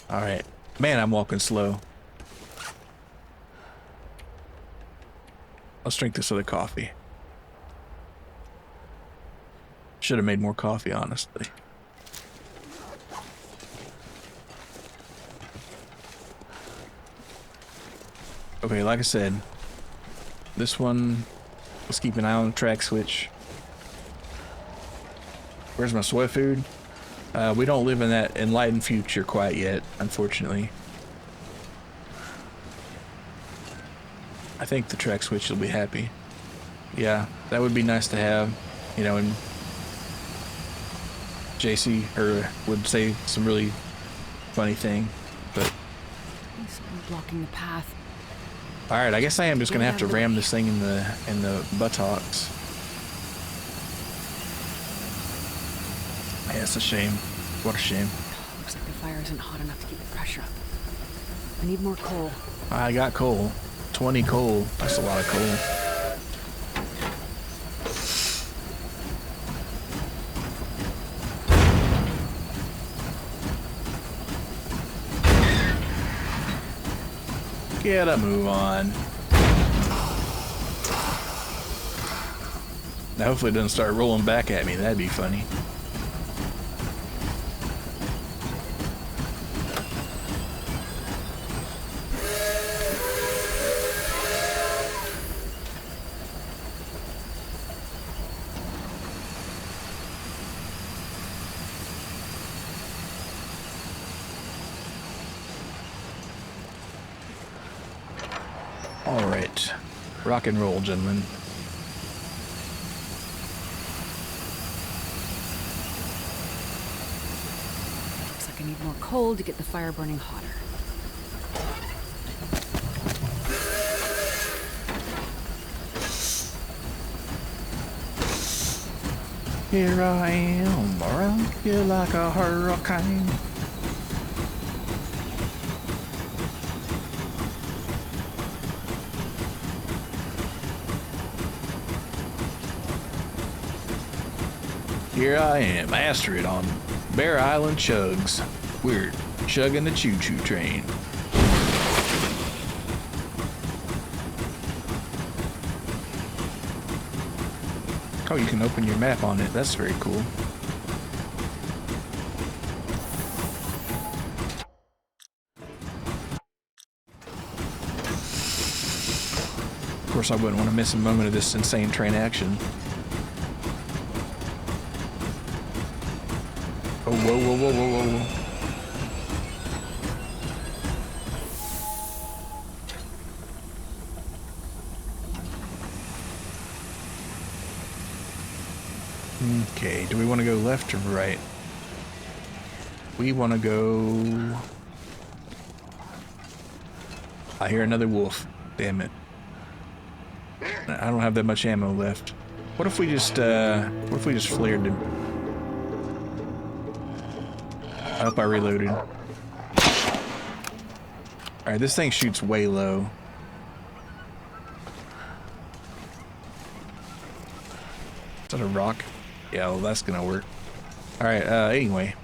Alright. Man, I'm walking slow. Let's drink this other coffee. Should have made more coffee, honestly. Okay, like I said, this one, let's keep an eye on the track switch. Where's my soy food? We don't live in that enlightened future quite yet, unfortunately. I think the track switch will be happy. Yeah, that would be nice to have, you know, and JC would say some really funny thing, but...
He's blocking the path.
Alright, I guess I am just gonna have to ram this thing in the buttocks. Yeah, it's a shame. What a shame.
Looks like the fire isn't hot enough to keep the pressure up. I need more coal.
I got coal. 20 coal. That's a lot of coal. Get a move on. Now hopefully it doesn't start rolling back at me. That'd be funny. All right, rock and roll, gentlemen.
Looks like I need more coal to get the fire burning hotter.
Here I am, around you like a hurricane. Here I am, Astrid on Bear Island Chugs. We're chugging the choo-choo train. Oh, you can open your map on it. That's very cool. Of course, I wouldn't want to miss a moment of this insane train action. Oh, whoa, whoa, whoa, whoa, whoa, whoa. Okay, do we want to go left or right? We want to go... I hear another wolf. Damn it. I don't have that much ammo left. What if we just flared him? I hope I reloaded. Alright, this thing shoots way low. Is that a rock? Yeah, well, that's gonna work. Alright, anyway.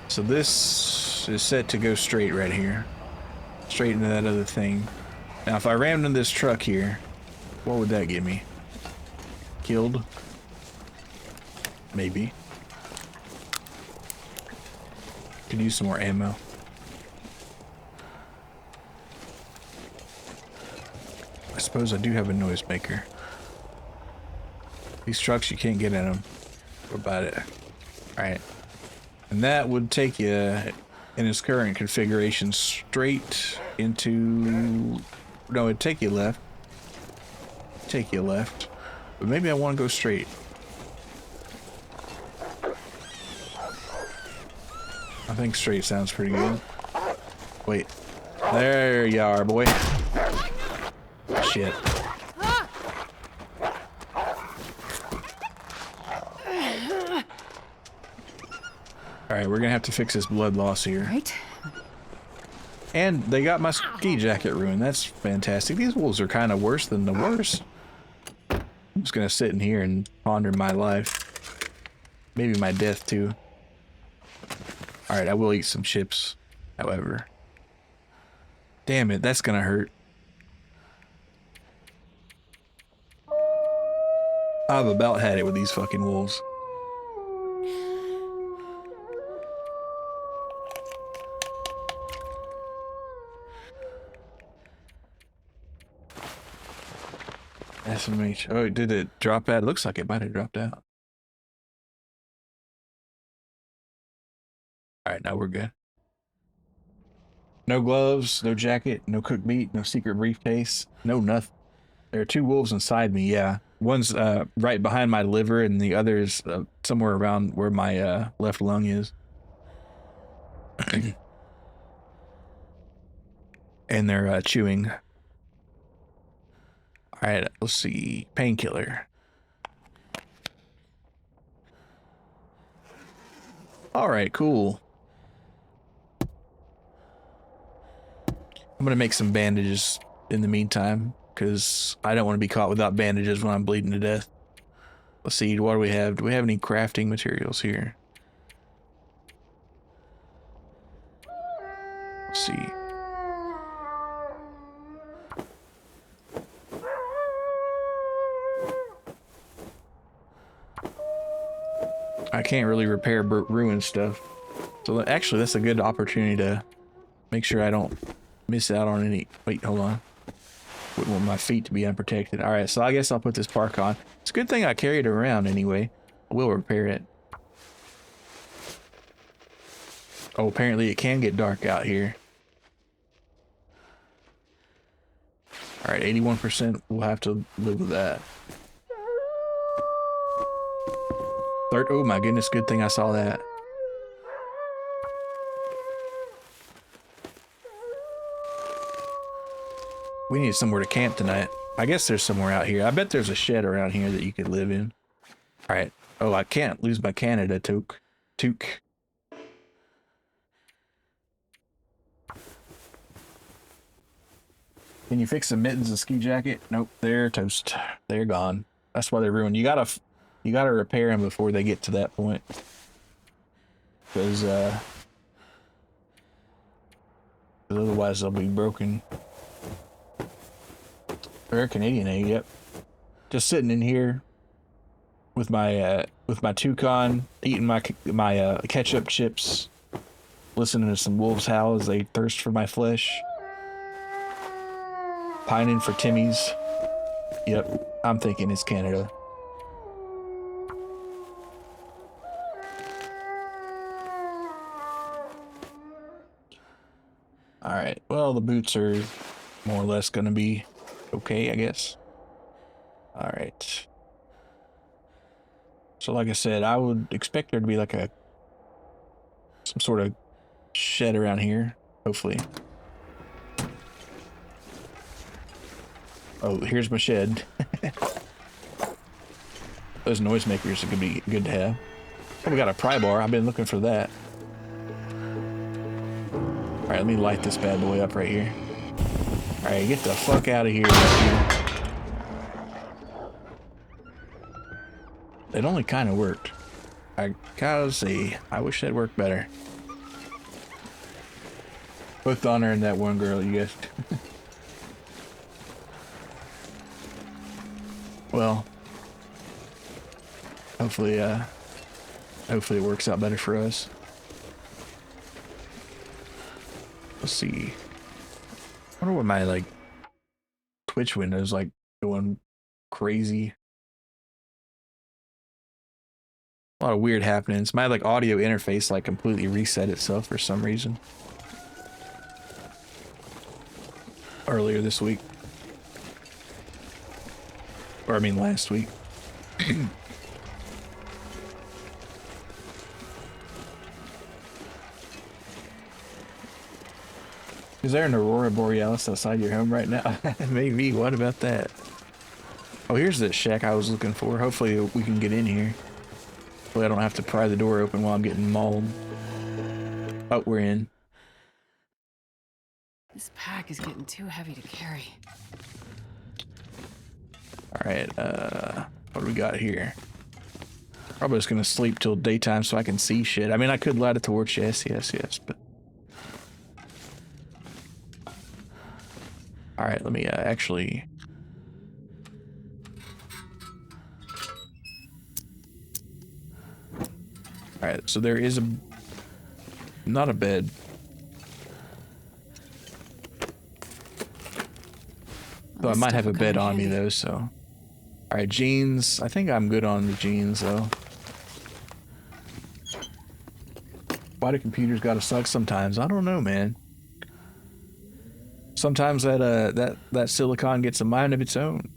So this is set to go straight right here. Straight into that other thing. Now, if I rammed into this truck here, what would that get me? Killed? Maybe. Could use some more ammo. I suppose I do have a noisemaker. These trucks, you can't get in them. What about it? Alright. And that would take you, in its current configuration, straight into... No, it'd take you left. Take you left. But maybe I want to go straight. I think straight sounds pretty good. Wait. There you are, boy. Shit. Alright, we're gonna have to fix this blood loss here.
Right.
And they got my ski jacket ruined. That's fantastic. These wolves are kind of worse than the worst. I'm just gonna sit in here and ponder my life. Maybe my death, too. Alright, I will eat some chips, however. Damn it, that's gonna hurt. I've about had it with these fucking wolves. SMH. Oh, did it drop out? Looks like it might have dropped out. Alright, now we're good. No gloves, no jacket, no cooked meat, no secret briefcase, no nothing. There are 2 wolves inside me, yeah. One's right behind my liver, and the other's somewhere around where my left lung is. And they're chewing. Alright, let's see. Painkiller. Alright, cool. I'm gonna make some bandages in the meantime, because I don't want to be caught without bandages when I'm bleeding to death. Let's see, what do we have? Do we have any crafting materials here? Let's see. I can't really repair ruined stuff. So actually, that's a good opportunity to make sure I don't miss out on any... Wait, hold on. Wouldn't want my feet to be unprotected. Alright, so I guess I'll put this park on. It's a good thing I carried it around anyway. I will repair it. Oh, apparently it can get dark out here. Alright, 81%. We'll have to live with that. Oh my goodness, good thing I saw that. We need somewhere to camp tonight. I guess there's somewhere out here. I bet there's a shed around here that you could live in. Alright. Oh, I can't lose my Canada toque. Can you fix the mittens and ski jacket? Nope, they're toast. They're gone. That's why they're ruined. You gotta repair them before they get to that point. Because otherwise they'll be broken. They're Canadian egg, yep. Just sitting in here with my toucan, eating my ketchup chips, listening to some wolves howl as they thirst for my flesh, pining for Timmy's. Yep, I'm thinking it's Canada. Alright, well, the boots are more or less gonna be okay, I guess. Alright. So like I said, I would expect there to be like some sort of shed around here, hopefully. Oh, here's my shed. Those noisemakers are gonna be good to have. Oh, we got a pry bar. I've been looking for that. Alright, let me light this bad boy up right here. Alright, get the fuck out of here. It only kind of worked. I gotta say, I wish that worked better. Both Honor and that one girl, you guys. Well, hopefully it works out better for us. Let's see. I wonder what my like Twitch window's like going crazy. A lot of weird happenings. My like audio interface like completely reset itself for some reason. Earlier this week. Or I mean last week. Is there an Aurora Borealis outside your home right now? Maybe. What about that? Oh, here's the shack I was looking for. Hopefully we can get in here. Hopefully I don't have to pry the door open while I'm getting mauled. Oh, we're in.
This pack is getting too heavy to carry.
Alright, what do we got here? Probably just gonna sleep till daytime so I can see shit. I mean, I could light a torch, yes, but... Alright, let me actually... Alright, so there is not a bed. So I might have a bed on me though, so. Alright, jeans. I think I'm good on the jeans though. Why do computers gotta suck sometimes? I don't know, man. Sometimes that silicon gets a mind of its own.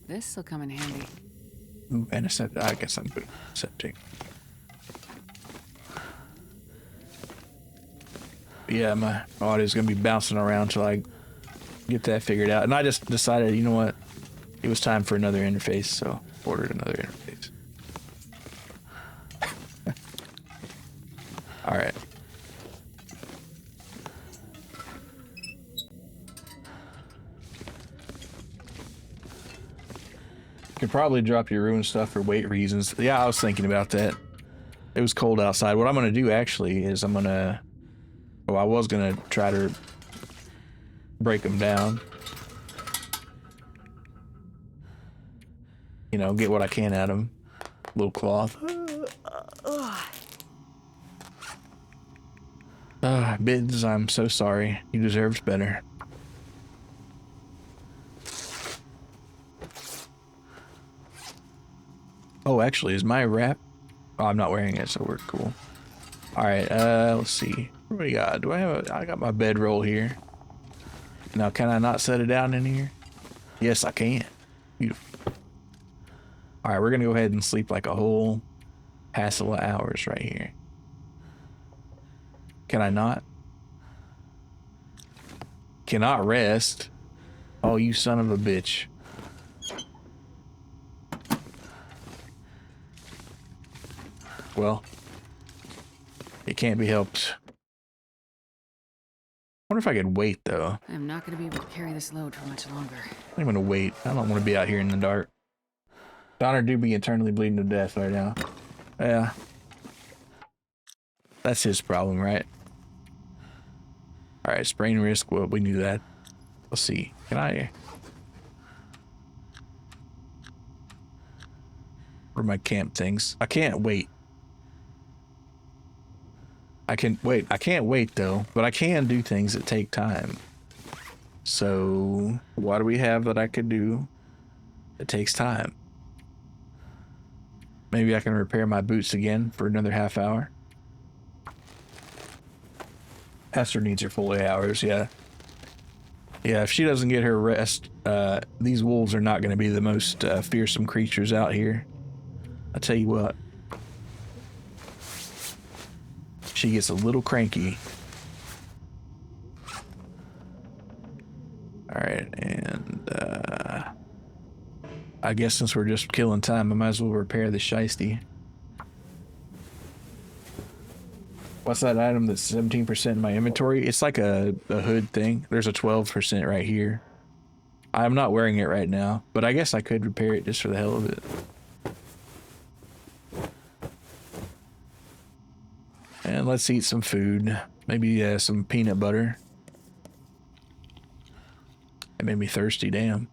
This'll come in handy.
Ooh, and a set. I guess I'm good. Setting. Yeah, my audio's gonna be bouncing around till I get that figured out. And I just decided, you know what? It was time for another interface, so ordered another interface. All right. You could probably drop your ruined stuff for weight reasons. Yeah, I was thinking about that. It was cold outside. What I'm gonna do actually is I was gonna try to break them down. You know, get what I can out of them. Little cloth. Bids, I'm so sorry. You deserved better. Oh, actually, is my wrap? Oh, I'm not wearing it, so we're cool. Alright, let's see. What do we got? I got my bedroll here. Now, can I not set it down in here? Yes, I can. Beautiful. Alright, we're gonna go ahead and sleep like a whole hassle of hours right here. Can I not? Cannot rest. Oh, you son of a bitch. Well, it can't be helped. I wonder if I could wait, though.
I'm not going to be able to carry this load for much longer.
I'm going to wait. I don't want to be out here in the dark. Donner do be eternally bleeding to death right now. Yeah. That's his problem, right? Alright, sprain risk. Well, we knew that. Let's see. Can I... Where are my camp things? I can't wait. I can wait. I can't wait though, but I can do things that take time. So what do we have that I could do that takes time? Maybe I can repair my boots again for another half hour. Hester needs her full 8 hours, yeah. Yeah, if she doesn't get her rest, these wolves are not going to be the most fearsome creatures out here. I'll tell you what. She gets a little cranky. Alright, and I guess since we're just killing time, I might as well repair the shiesty. What's that item that's 17% in my inventory? It's like a hood thing. There's a 12% right here. I'm not wearing it right now, but I guess I could repair it just for the hell of it. And let's eat some food. Maybe some peanut butter. It made me thirsty, damn.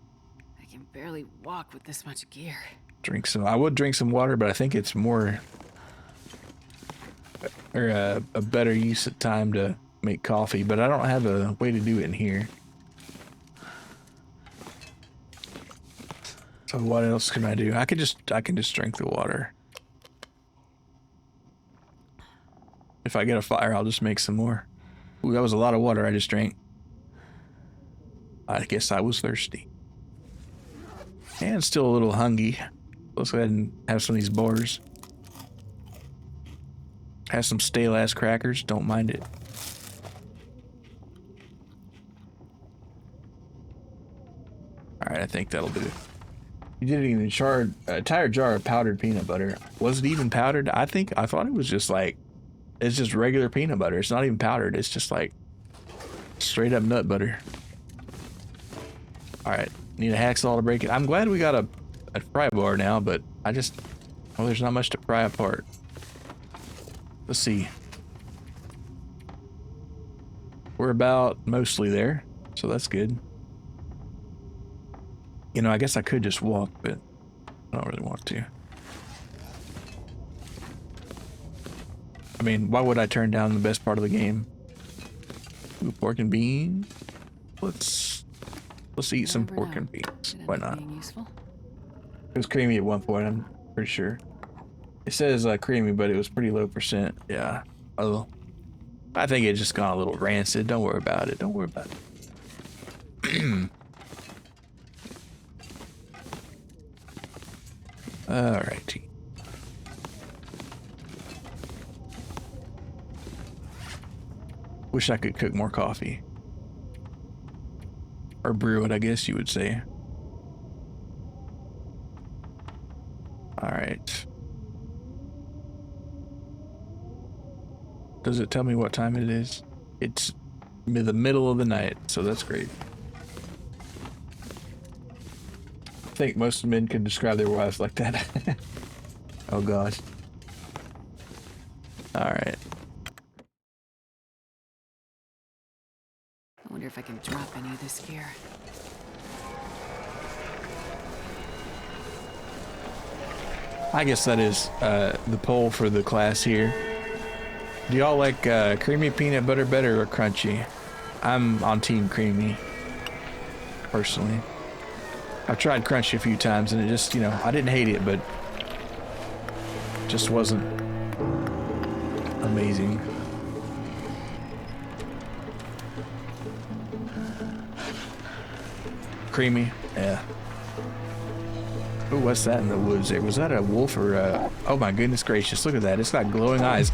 I can barely walk with this much gear.
Drink some. I would drink some water, but I think it's more... or a better use of time to make coffee, but I don't have a way to do it in here. So what else can I do? I can just drink the water. If I get a fire, I'll just make some more. Ooh, that was a lot of water I just drank. I guess I was thirsty. And still a little hungry. Let's go ahead and have some of these bars. Have some stale ass crackers, don't mind it. Alright, I think that'll do it. You did it in a entire jar of powdered peanut butter. Was it even powdered? I thought it was just like, it's just regular peanut butter. It's not even powdered. It's just like straight up nut butter. Alright, need a hacksaw to break it. I'm glad we got a pry bar now, but well, there's not much to pry apart. Let's see. we're about mostly there, so that's good. You know, I guess I could just walk, but I don't really want to. I mean, why would I turn down the best part of the game? Ooh, pork and beans. Let's eat some pork and beans. Why not? It was creamy at one point, I'm pretty sure. It says creamy, but it was pretty low percent. Yeah. Oh, I think it just got a little rancid. Don't worry about it. Don't worry about it. Alrighty. Wish I could cook more coffee. Or brew it, I guess you would say. Alright. Does it tell me what time it is? It's the middle of the night, so that's great. I think most men could describe their wives like that. Oh gosh. Alright.
I wonder if I can drop any of this gear.
I guess that is the poll for the class here. Do y'all like creamy peanut butter better or crunchy? I'm on team creamy, personally. I've tried crunchy a few times and it just, you know, I didn't hate it, but just wasn't amazing. Creamy, yeah. Ooh, what's that in the woods there? Was that a wolf or a... Oh my goodness gracious, look at that. It's got glowing eyes.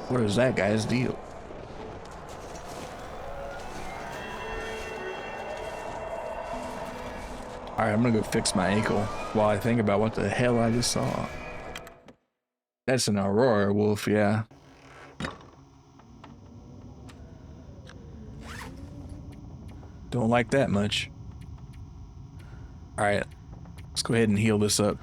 What is that guy's deal? Alright, I'm gonna go fix my ankle while I think about what the hell I just saw. That's an Aurora wolf, yeah. Don't like that much. Alright, let's go ahead and heal this up.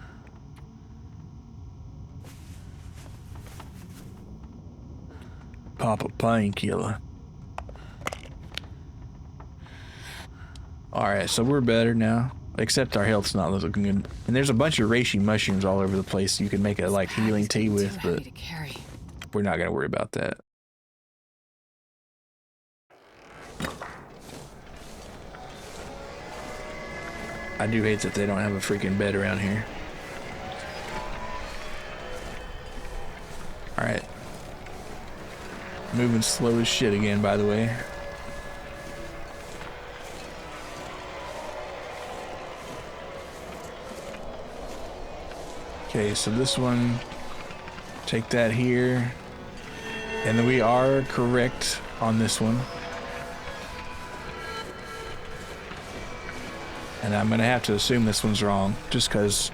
Pop a painkiller. Alright, so we're better now. Except our health's not looking good. And there's a bunch of reishi mushrooms all over the place you can make a like healing tea with, but we're not gonna worry about that. I do hate that they don't have a freaking bed around here. Alright. Moving slow as shit again, by the way. Okay, so this one, take that here. And then we are correct on this one. And I'm gonna have to assume this one's wrong, just because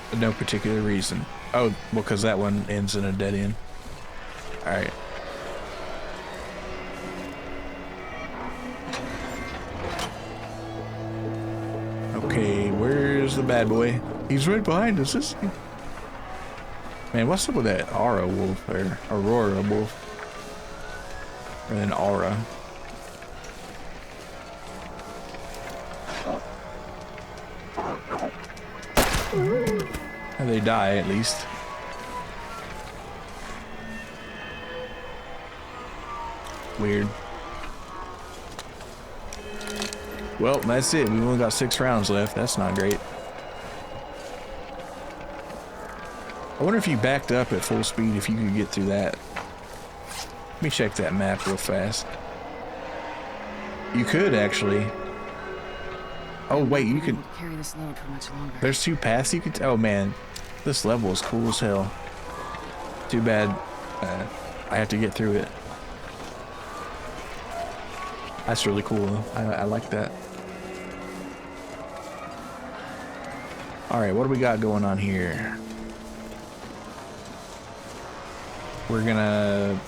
for no particular reason. Oh, well, because that one ends in a dead end. Alright. Okay, where's the bad boy? He's right behind us, isn't he? Man, what's up with that Aura wolf or Aurora wolf? Or an Aura. They die at least. Weird. Well, that's it. We've only got 6 rounds left. That's not great. I wonder if you backed up at full speed, if you could get through that. Let me check that map real fast. You could actually. Oh wait, you could
carry this load for much longer.
There's 2 paths you could. Oh man, this level is cool as hell. Too bad I have to get through it. That's really cool though. I like that. Alright, what do we got going on here? We're gonna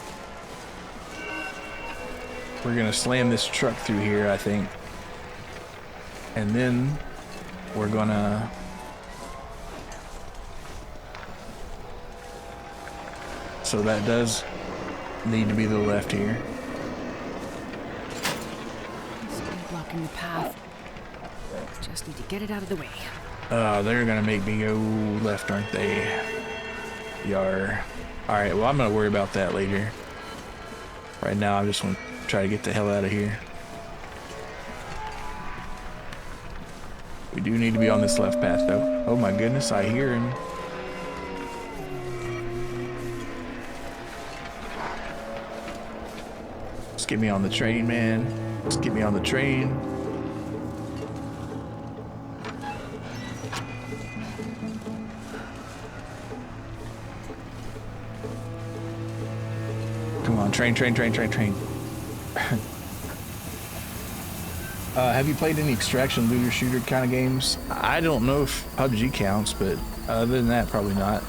slam this truck through here, I think. And then we're gonna so that does need to be the left here.
Blocking the path. Just need to get it out of the way.
They're gonna make me go left, aren't they? Yar. Alright, well, I'm gonna worry about that later. Right now, I just want to try to get the hell out of here. We do need to be on this left path, though. Oh my goodness, I hear him. Just get me on the train, man. Just get me on the train. Come on, train. Have you played any extraction looter shooter kind of games? I don't know if PUBG counts, but other than that, probably not.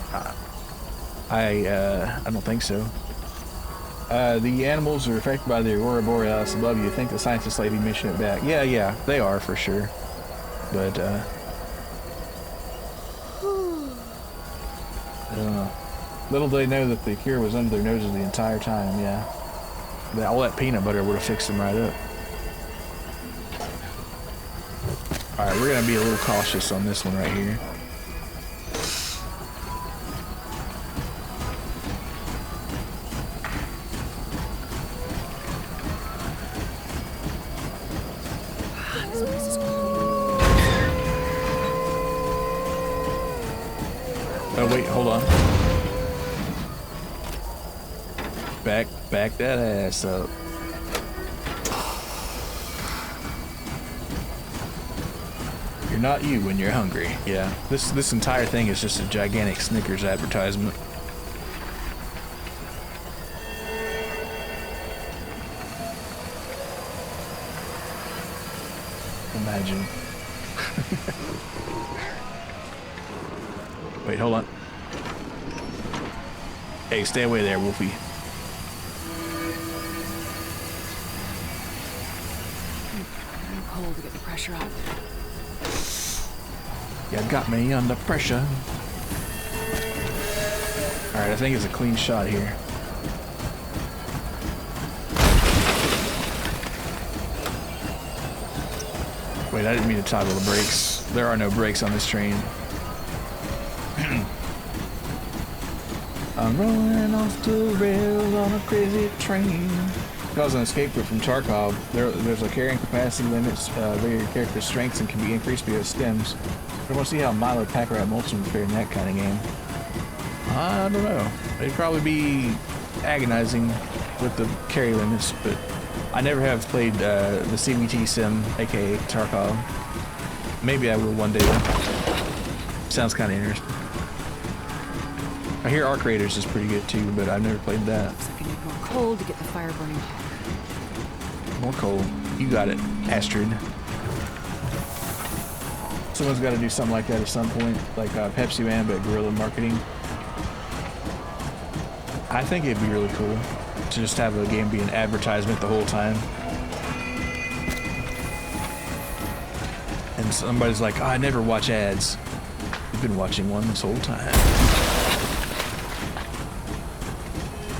I don't think so. The animals are affected by the Aurora Borealis above you. Think the scientist lady mentioned it back. Yeah, they are for sure. But little do they know that the cure was under their noses the entire time. Yeah, all that peanut butter would have fixed them right up. All right, we're gonna be a little cautious on this one right here. Oh wait, hold on. Back that ass up. You're not you when you're hungry. Yeah, this entire thing is just a gigantic Snickers advertisement. Imagine. Wait, hold on. Hey, stay away there, Wolfie.
I'm cold to get the pressure up.
You got me under pressure. Alright, I think it's a clean shot here. Wait, I didn't mean to toggle the brakes. There are no brakes on this train. I'm rolling off the rails on a crazy train. Cause an escape route from Tarkov, there's a carrying capacity limits via your character's strengths and can be increased via stems. I want to see how Milo Packrat Molson would fare in that kind of game. I don't know. It'd probably be agonizing with the carry limits, but I never have played the CVT sim, aka Tarkov. Maybe I will one day. Sounds kind of interesting. I hear Arc Raiders is pretty good too, but I've never played that.
Looks like I need more coal to get the fire burning.
More coal. You got it, Astrid. Someone's got to do something like that at some point, like Pepsi Man, but guerrilla marketing. I think it'd be really cool to just have a game be an advertisement the whole time. And somebody's like, oh, I never watch ads. You've been watching one this whole time.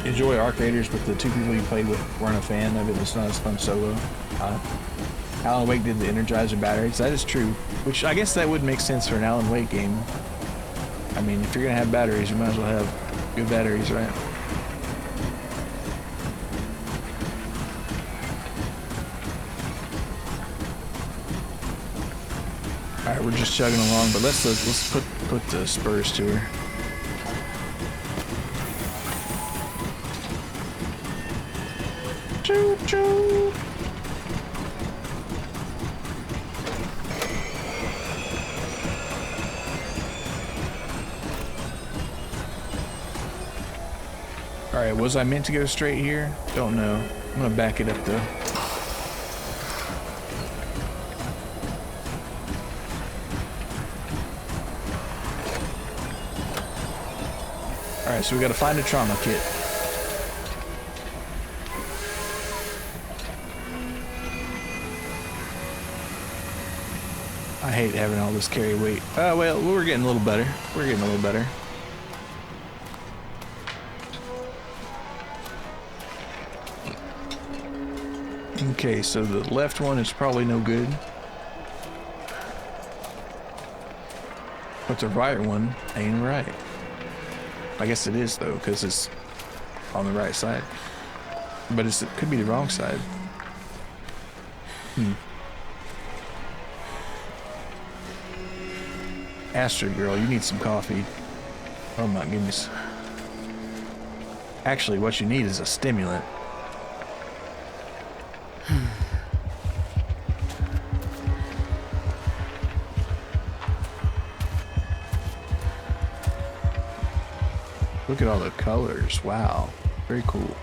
Enjoy Arc Raiders, but the two people you played with weren't a fan of it. It's not as fun solo. Alan Wake did the Energizer batteries. That is true. Which I guess that would make sense for an Alan Wake game. I mean, if you're gonna have batteries, you might as well have good batteries, right? All right, we're just chugging along, but let's put the spurs to her. Choo choo. All right, was I meant to go straight here? Don't know. I'm gonna back it up though. All right, so we gotta find a trauma kit. I hate having all this carry weight. Well, we're getting a little better. We're getting a little better. Okay, so the left one is probably no good. But the right one ain't right. I guess it is though, because it's on the right side. But it could be the wrong side. Astrid girl, you need some coffee. Oh my goodness. Actually, what you need is a stimulant. Look at all the colors. Wow. Very cool.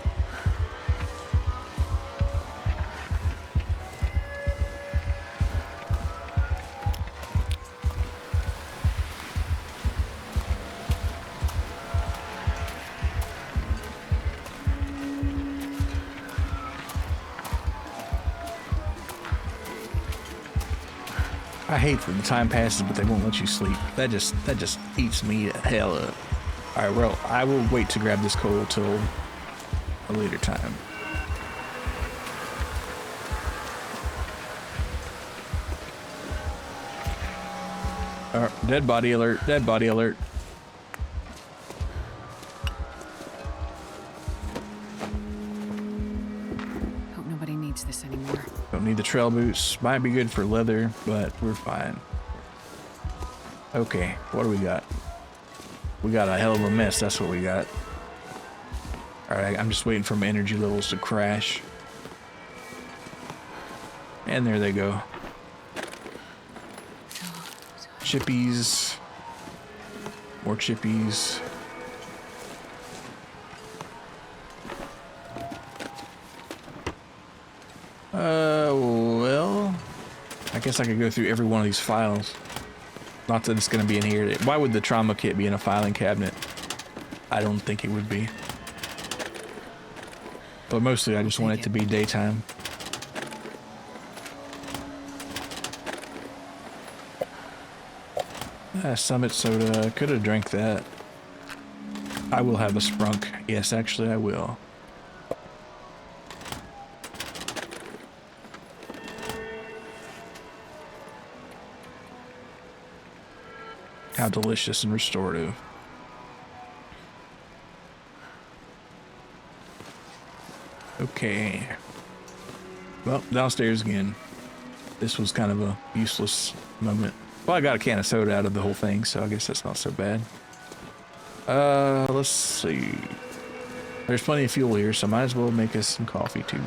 I hate that the time passes, but they won't let you sleep. That just eats me the hell up. All right, well, I will wait to grab this coal till a later time. Dead body alert, dead body alert.
Hope nobody needs this anymore.
Don't need the trail boots. Might be good for leather, but we're fine. Okay, what do we got? We got a hell of a mess, that's what we got. Alright, I'm just waiting for my energy levels to crash. And there they go. Chippies. More chippies. Well, I guess I could go through every one of these files. Not that it's going to be in here. Why would the trauma kit be in a filing cabinet? I don't think it would be. But mostly I just want it to be daytime. Summit soda. Could have drank that. I will have a sprunk. Yes, actually I will. How delicious and restorative. Okay. Well, downstairs again. This was kind of a useless moment. Well, I got a can of soda out of the whole thing, so I guess that's not so bad. Let's see. There's plenty of fuel here, so I might as well make us some coffee too.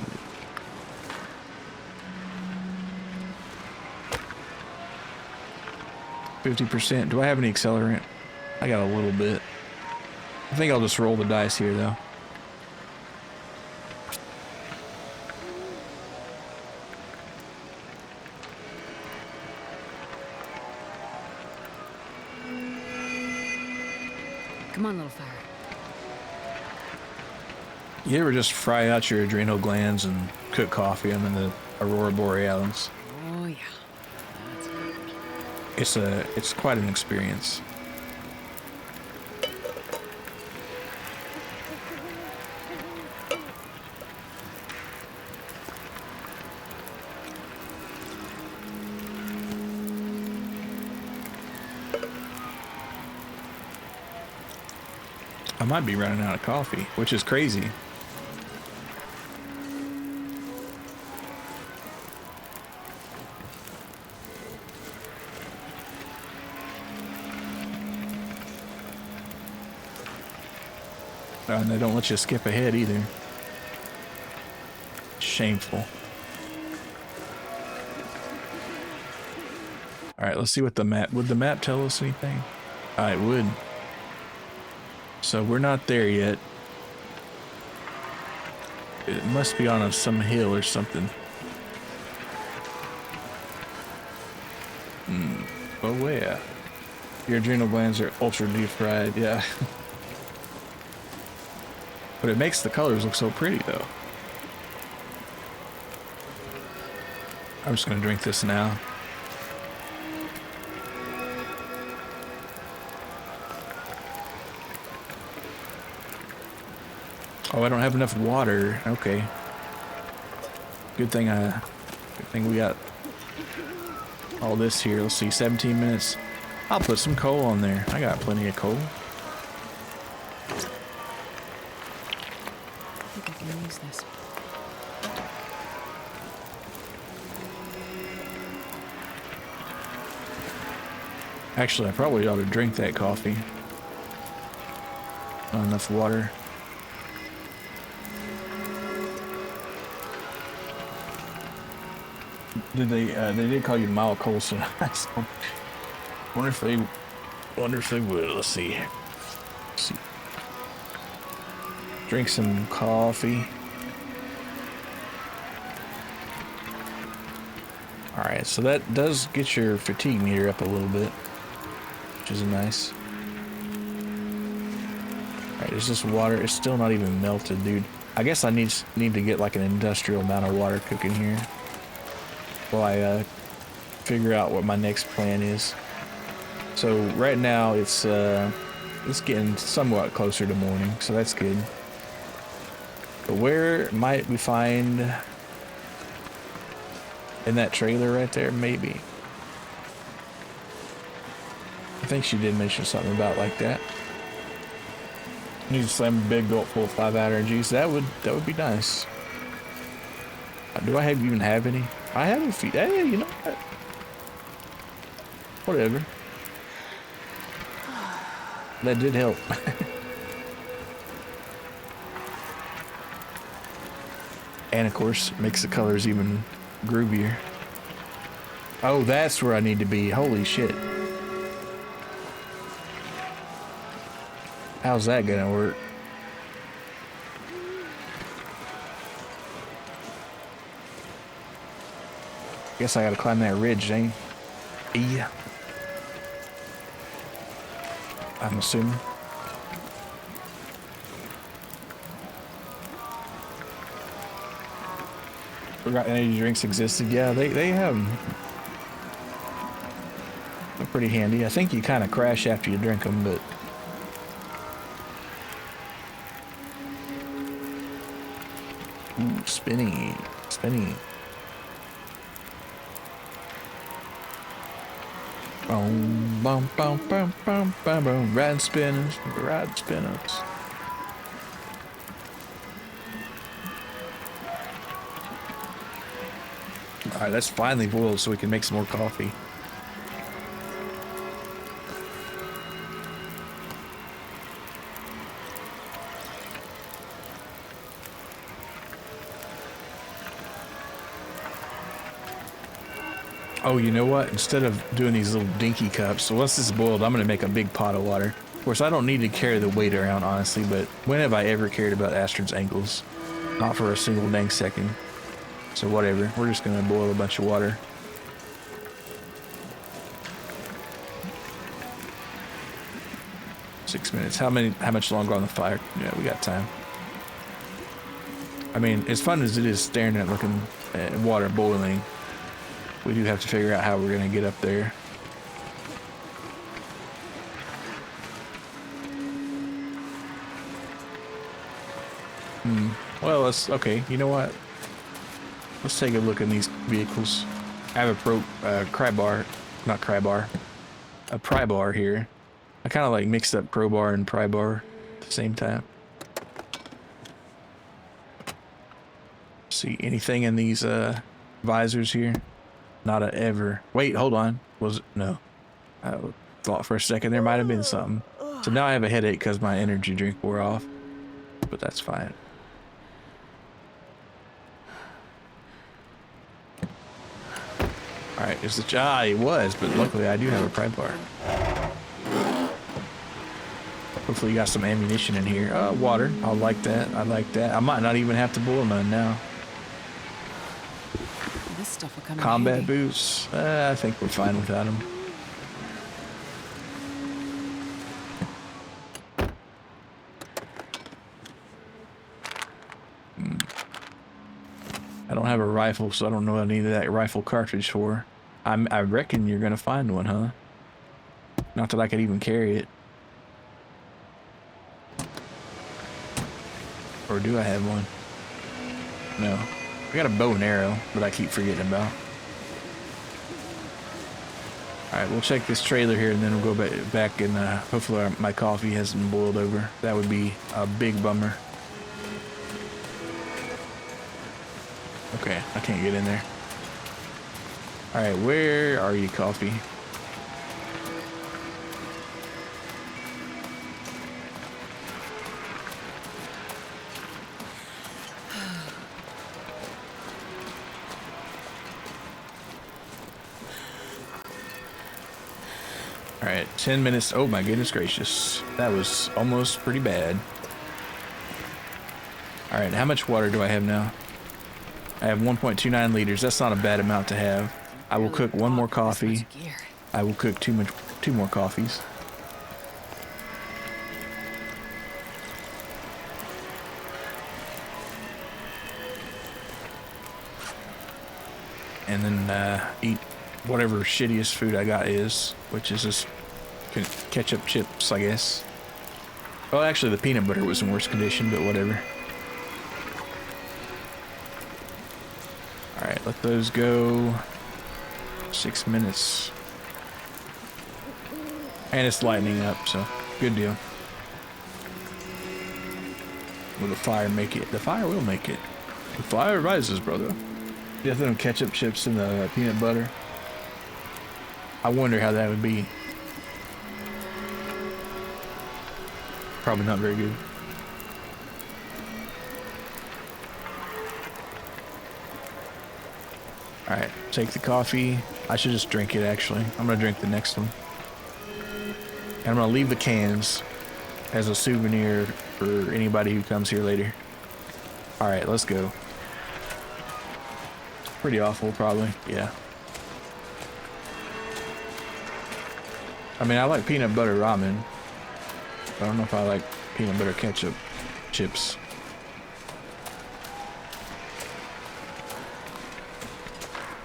%. Do I have any accelerant? I got a little bit. I think I'll just roll the dice here though.
Come on, little fire.
You ever just fry out your adrenal glands and cook coffee? I'm in the Aurora Borealis.
Oh yeah.
It's quite an experience. I might be running out of coffee, which is crazy. And they don't let you skip ahead either. Shameful. Alright, let's see what the map... Would the map tell us anything? It would. So we're not there yet. It must be on some hill or something. But where? Your adrenal glands are ultra deep fried, yeah. But it makes the colors look so pretty though. I'm just gonna drink this now. Oh, I don't have enough water. Okay. Good thing we got all this here. Let's see, 17 minutes. I'll put some coal on there. I got plenty of coal.
I think I can use this.
Actually, I probably ought to drink that coffee. Not enough water. Did they did call you Mile Colson. Wonder if they would. Let's see. Drink some coffee. Alright, so that does get your fatigue meter up a little bit, which is nice. Alright, there's this water. It's still not even melted, dude. I guess I need to get like an industrial amount of water cooking here while I figure out what my next plan is. So right now it's getting somewhat closer to morning, so that's good. But where might we find in that trailer right there? Maybe. I think she did mention something about like that. Need to slam a big gulp full of 5 energies. That would be nice. Do I even have any? I have a few. Hey, you know what? Whatever. That did help. And of course, makes the colors even groovier. Oh, that's where I need to be. Holy shit. How's that gonna work? Guess I gotta climb that ridge, ain't? Yeah. I'm assuming. Forgot energy drinks existed. Yeah, they have them. They're pretty handy. I think you kind of crash after you drink them, but ooh, spinny. Boom, bum, bum, bum, bum, bum, bum. Ride spinners. All right, let's finally boil so we can make some more coffee. Oh, you know what? Instead of doing these little dinky cups, so once this is boiled, I'm going to make a big pot of water. Of course, I don't need to carry the weight around, honestly, but when have I ever cared about Astrid's ankles? Not for a single dang second. So whatever, we're just going to boil a bunch of water. Six minutes. How much longer on the fire? Yeah, we got time. I mean, as fun as it is staring at looking at water boiling, we do have to figure out how we're going to get up there. Well, okay, you know what? Let's take a look at these vehicles. I have a pry bar here. I kind of like mixed up crowbar and pry bar at the same time. See anything in these visors here? Not a ever. Wait, hold on. Was it? No. I thought for a second there might have been something. So now I have a headache because my energy drink wore off. But that's fine. Alright, is the it was, but luckily I do have a pry bar. Hopefully you got some ammunition in here. Water. I like that. I might not even have to boil none now.
This stuff will come in
Combat
handy.
boots. I think we're fine without them. I don't have a rifle, so I don't know what I need that rifle cartridge for. I reckon you're gonna find one, huh? Not that I could even carry it. Or Or do I have one? No. I got a bow and arrow, but I keep forgetting about. Alright, we'll check this trailer here and then we'll go back and hopefully my coffee hasn't boiled over. That would be a big bummer. Okay, I can't get in there. Alright, where are you, coffee? Alright, 10 minutes. Oh my goodness gracious. That was almost pretty bad. Alright, how much water do I have now? I have 1.29 liters. That's not a bad amount to have. I will cook one more coffee. I will cook two more coffees. And then eat whatever shittiest food I got is, which is just ketchup chips, I guess. Well, actually the peanut butter was in worse condition, but whatever. Alright, let those go. 6 minutes. And it's lightening up, so good deal. Will the fire make it? The fire will make it. The fire rises, brother. Get them ketchup chips and the peanut butter. I wonder how that would be. Probably not very good. Alright, take the coffee. I should just drink it, actually. I'm gonna drink the next one. And I'm gonna leave the cans as a souvenir for anybody who comes here later. Alright, let's go. Pretty awful, probably. Yeah. I mean, I like peanut butter ramen. I don't know if I like peanut butter ketchup chips.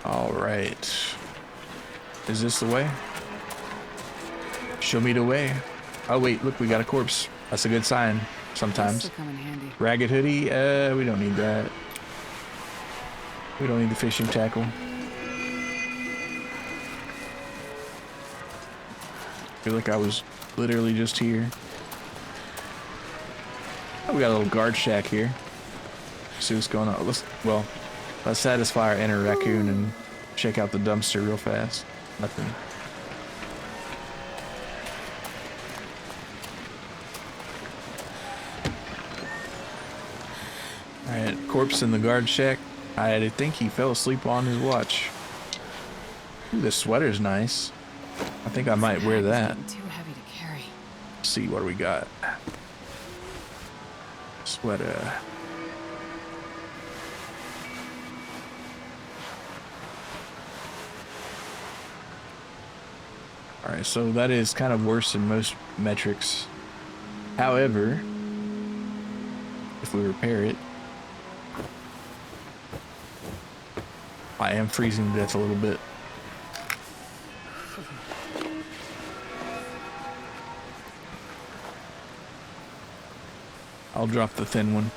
Alright. Is this the way? Show me the way. Oh wait, look, we got a corpse. That's a good sign sometimes.
This'll come in handy.
Ragged hoodie? We don't need that. We don't need the fishing tackle. I feel like I was literally just here. Oh, we got a little guard shack here. See what's going on. Let's satisfy our inner raccoon and check out the dumpster real fast. Nothing. Alright, corpse in the guard shack. I think he fell asleep on his watch. Ooh, this sweater's nice. I think I might wear that.
Too heavy to carry.
Let's see what we got. Sweater. Alright, so that is kind of worse than most metrics. However, if we repair it, I am freezing to death a little bit. I'll drop the thin one.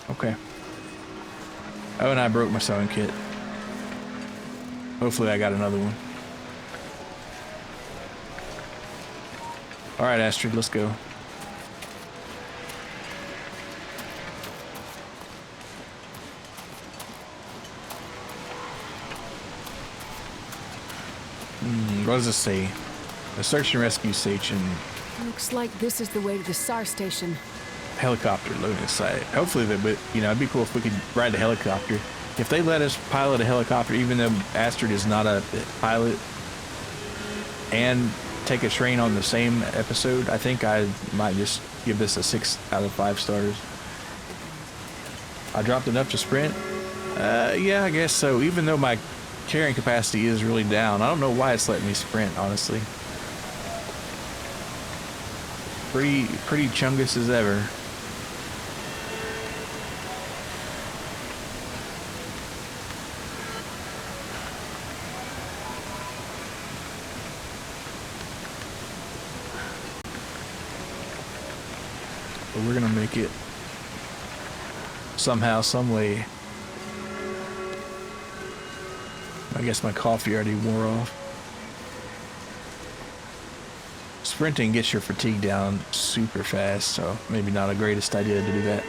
Okay. Oh, and I broke my sewing kit. Hopefully I got another one. Alright, Astrid, let's go. What does it say? The search and rescue station.
Looks like this is the way to the SAR station.
Helicopter loading site. Hopefully, it'd be cool if we could ride a helicopter. If they let us pilot a helicopter, even though Astrid is not a pilot, and take a train on the same episode, I think I might just give this a 6 out of 5 stars. I dropped enough to sprint? Yeah, I guess so. Even though my carrying capacity is really down, I don't know why it's letting me sprint, honestly. Pretty chungus as ever. But we're gonna make it somehow, some way. I guess my coffee already wore off. Sprinting gets your fatigue down super fast, so maybe not a greatest idea to do that.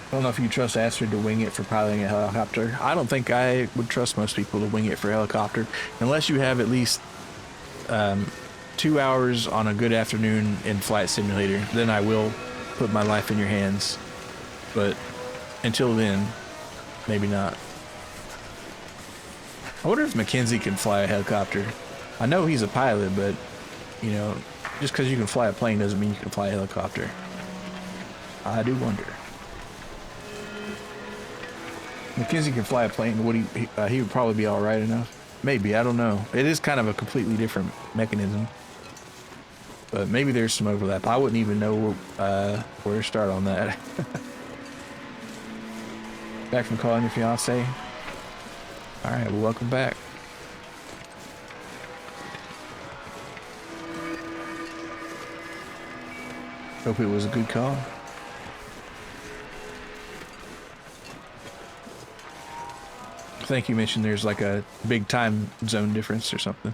I don't know if you trust Astrid to wing it for piloting a helicopter. I don't think I would trust most people to wing it for a helicopter, unless you have at least 2 hours on a good afternoon in Flight Simulator. Then I will put my life in your hands. But until then, maybe not. I wonder if Mackenzie can fly a helicopter. I know he's a pilot, but, you know, just because you can fly a plane doesn't mean you can fly a helicopter. I do wonder. Mackenzie can fly a plane. Would he would probably be all right enough. Maybe, I don't know. It is kind of a completely different mechanism. But maybe there's some overlap. I wouldn't even know where to start on that. Back from calling your fiance? Alright, well, welcome back. Hope it was a good call. I think you mentioned there's like a big time zone difference or something.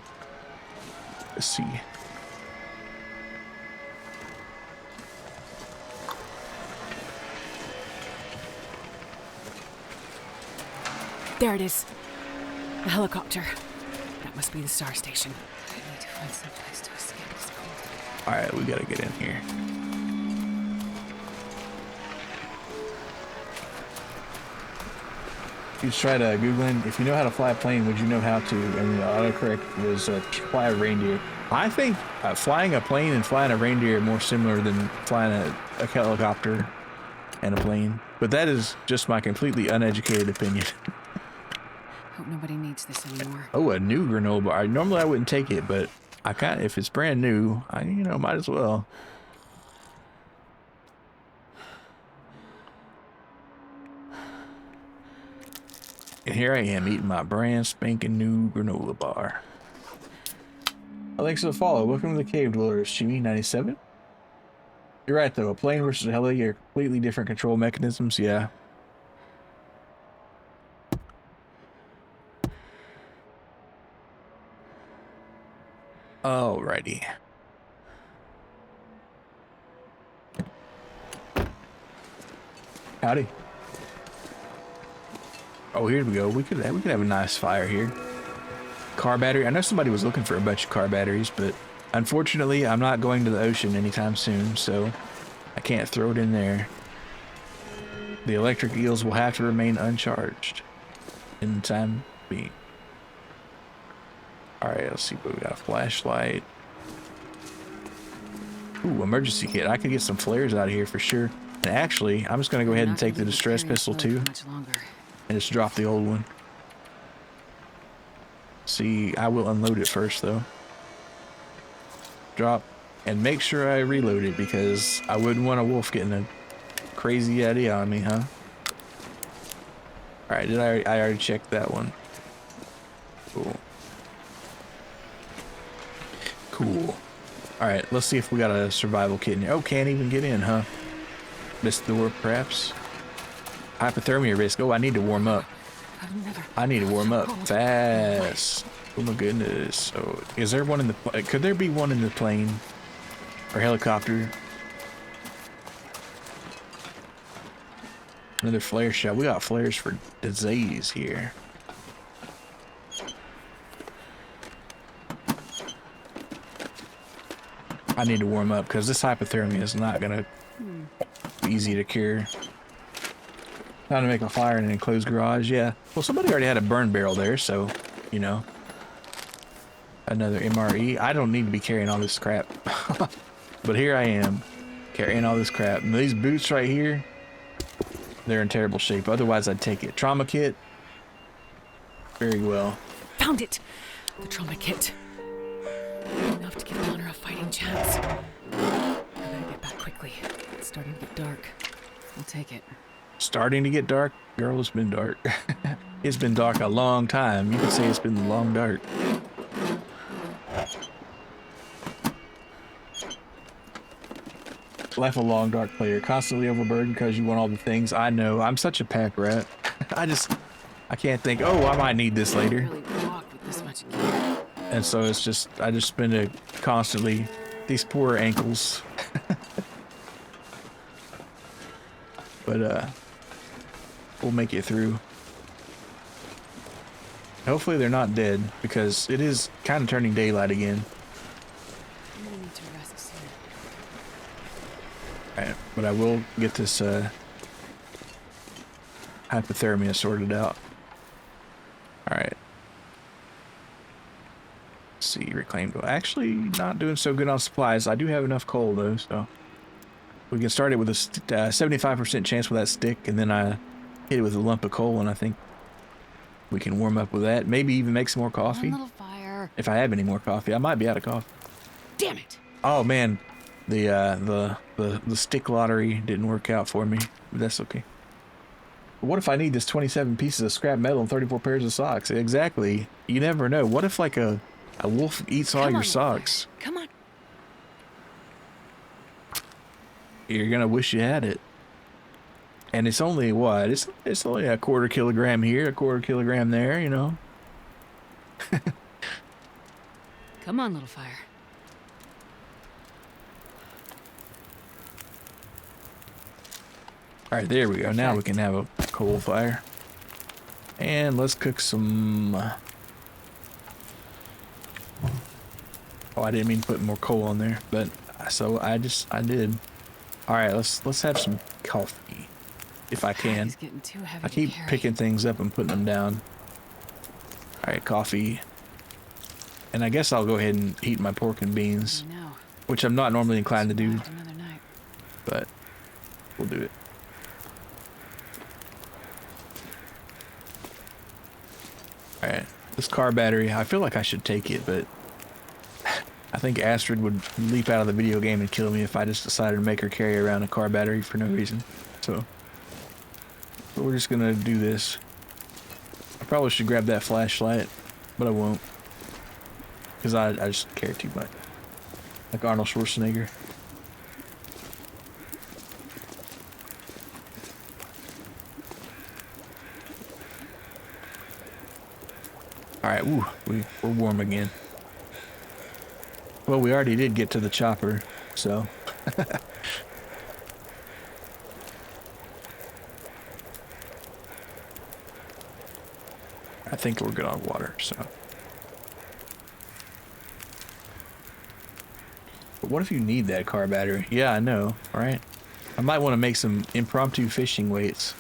Let's see.
There it is. The helicopter. That must be the star station. I need to find some place to escape this cold.
Alright, we gotta get in here. You try to Googling, if you know how to fly a plane, would you know how to, and the autocorrect was fly a reindeer. I think flying a plane and flying a reindeer are more similar than flying a helicopter and a plane. But that is just my completely uneducated opinion.
Hope nobody needs this anymore.
Oh, a new granola bar. Normally I wouldn't take it, but I can't, if it's brand new, I, you know, might as well. And here I am eating my brand spanking new granola bar. Thanks for the follow. Welcome to the Cave Dwellers, Shimi97. You're right though, a plane versus a heli are completely different control mechanisms, yeah. Alrighty. Howdy. Oh, here we go. We could have a nice fire here. Car battery. I know somebody was looking for a bunch of car batteries, but unfortunately, I'm not going to the ocean anytime soon, so I can't throw it in there. The electric eels will have to remain uncharged in the time being. Alright, let's see what we got. Flashlight. Ooh, emergency kit. I could get some flares out of here for sure. And actually, I'm just going to go ahead and take the distress pistol too. And just drop the old one. See, I will unload it first though. Drop. And make sure I reload it because I wouldn't want a wolf getting a crazy idea on me, huh? Alright, I already checked that one. Cool. Cool. Alright, let's see if we got a survival kit in here. Oh, can't even get in, huh? Missed the door, perhaps. Hypothermia risk. Oh, I need to warm up. I need to warm up fast. Oh my goodness. Oh, is there one in the... Could there be one in the plane? Or helicopter? Another flare shot. We got flares for disease here. I need to warm up because this hypothermia is not gonna be easy to cure. Time to make a fire in an enclosed garage. Yeah. Well, somebody already had a burn barrel there, so you know. Another MRE. I don't need to be carrying all this crap, but here I am carrying all this crap. And these boots right here, they're in terrible shape. Otherwise, I'd take it. Trauma kit. Very well.
Found it. The trauma kit. Enough to give Connor a fighting chance. I better get back quickly. It's starting to get dark. I'll take it.
Starting to get dark? Girl, it's been dark. It's been dark a long time. You could say it's been long dark. Life a long dark player, constantly overburdened because you want all the things. I know, I'm such a pack rat. I can't think, oh, I might need this later.
Really walk with this much gear.
And so it's just, I just spend it constantly, these poor ankles. But, we'll make it through. Hopefully they're not dead, because it is kind of turning daylight again.
I'm gonna need to rest soon.
Alright, but I will get this, hypothermia sorted out. Alright. Let's see, reclaimed. Actually, not doing so good on supplies. I do have enough coal, though, so... We can start it with a 75% chance with that stick, and then I hit it with a lump of coal, and I think we can warm up with that. Maybe even make some more coffee.
One little fire.
If I have any more coffee. I might be out of coffee.
Damn it!
Oh, man. The stick lottery didn't work out for me, but that's okay. What if I need this 27 pieces of scrap metal and 34 pairs of socks? Exactly. You never know. What if, like, a wolf eats all your socks?
Come on.
You're gonna wish you had it. And it's only what? It's only a quarter kilogram here, a quarter kilogram there, you know.
Come on, little fire.
All right, there we go. Now we can have a coal fire. And let's cook some... Oh, I didn't mean to put more coal on there, but so I did. All right, let's have some coffee, if I can.
He's getting too heavy
I keep
to carry.
picking things up and putting them down. All right, coffee. And I guess I'll go ahead and heat my pork and beans, which I'm not normally inclined to do,
Another night.
but we'll do it. All right, this car battery, I feel like I should take it, but I think Astrid would leap out of the video game and kill me if I just decided to make her carry around a car battery for no reason. So we're just gonna do this. I probably should grab that flashlight, but I won't, because I just care too much. Like Arnold Schwarzenegger. Alright, ooh, we're warm again. Well, we already did get to the chopper, so... I think we're good on water, so... But what if you need that car battery? Yeah, I know, right? I might want to make some impromptu fishing weights.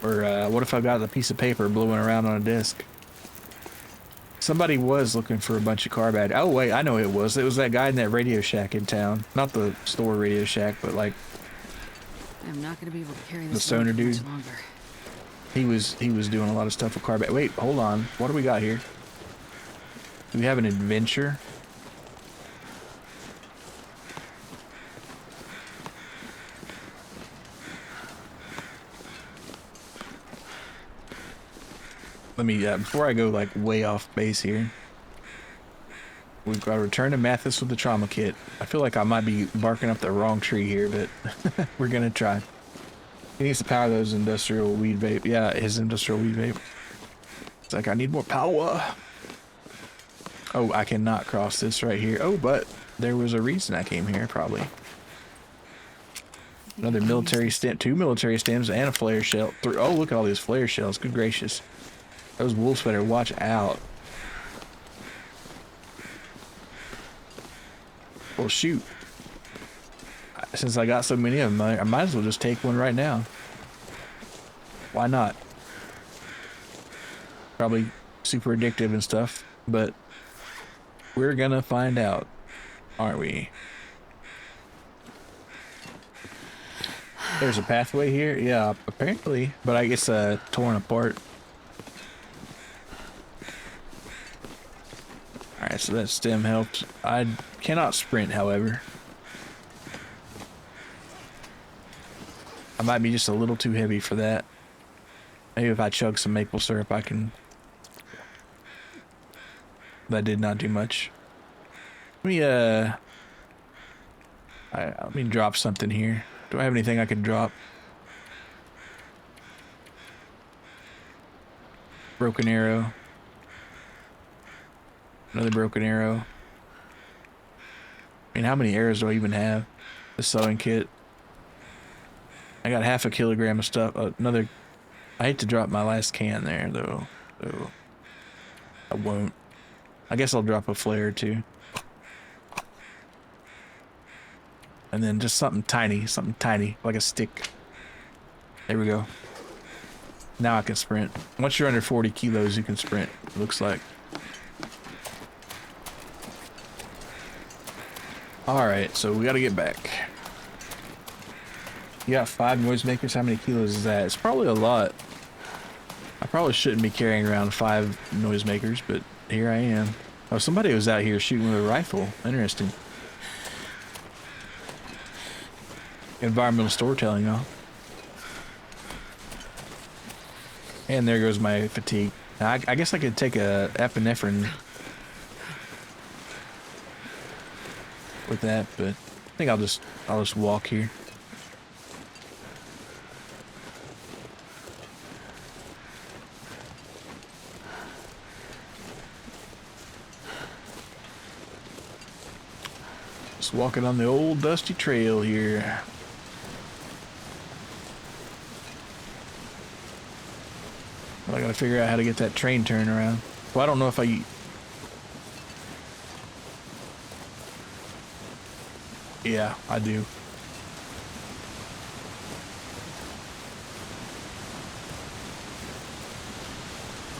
Or, what if I got a piece of paper blowing around on a disc? Somebody was looking for a bunch of car batteries. Oh, wait, I know who it was. It was that guy in that Radio Shack in town. Not the store Radio Shack, but, like...
I'm not gonna be able to carry this
the stoner dude.
much longer.
He was doing a lot of stuff with car batteries. Wait, hold on. What do we got here? Do we have an adventure? Let me, before I go like way off base here, we've got to return to Mathis with the trauma kit. I feel like I might be barking up the wrong tree here, but we're gonna try. He needs to power those industrial weed vape. Yeah, his industrial weed vape. It's like, I need more power. Oh, I cannot cross this right here. Oh, but there was a reason I came here, probably. Another military stem, 2 military stems, and a flare shell. Oh, look at all these flare shells. Good gracious. Those wolves better watch out. Well, shoot. Since I got so many of them, I might as well just take one right now. Why not? Probably super addictive and stuff, but we're gonna find out, aren't we? There's a pathway here? Yeah, apparently, but I guess torn apart. Alright, so that stem helped. I cannot sprint, however. I might be just a little too heavy for that. Maybe if I chug some maple syrup, I can... That did not do much. Let me, Let me drop something here. Do I have anything I can drop? Broken arrow. Another broken arrow. I mean, how many arrows do I even have? The sewing kit. I got half a kilogram of stuff. Another. I hate to drop my last can there, though. So I won't. I guess I'll drop a flare or two. And then just something tiny, like a stick. There we go. Now I can sprint. Once you're under 40 kilos, you can sprint, it looks like. Alright, so we gotta get back. You got 5 noisemakers? How many kilos is that? It's probably a lot. I probably shouldn't be carrying around 5 noisemakers, but here I am. Oh, somebody was out here shooting with a rifle. Interesting. Environmental storytelling, y'all. And there goes my fatigue. Now, I guess I could take a epinephrine with that, but I think I'll just walk here. Just walking on the old dusty trail here. Well, I gotta figure out how to get that train turned around. Well, I don't know if I... Yeah, I do.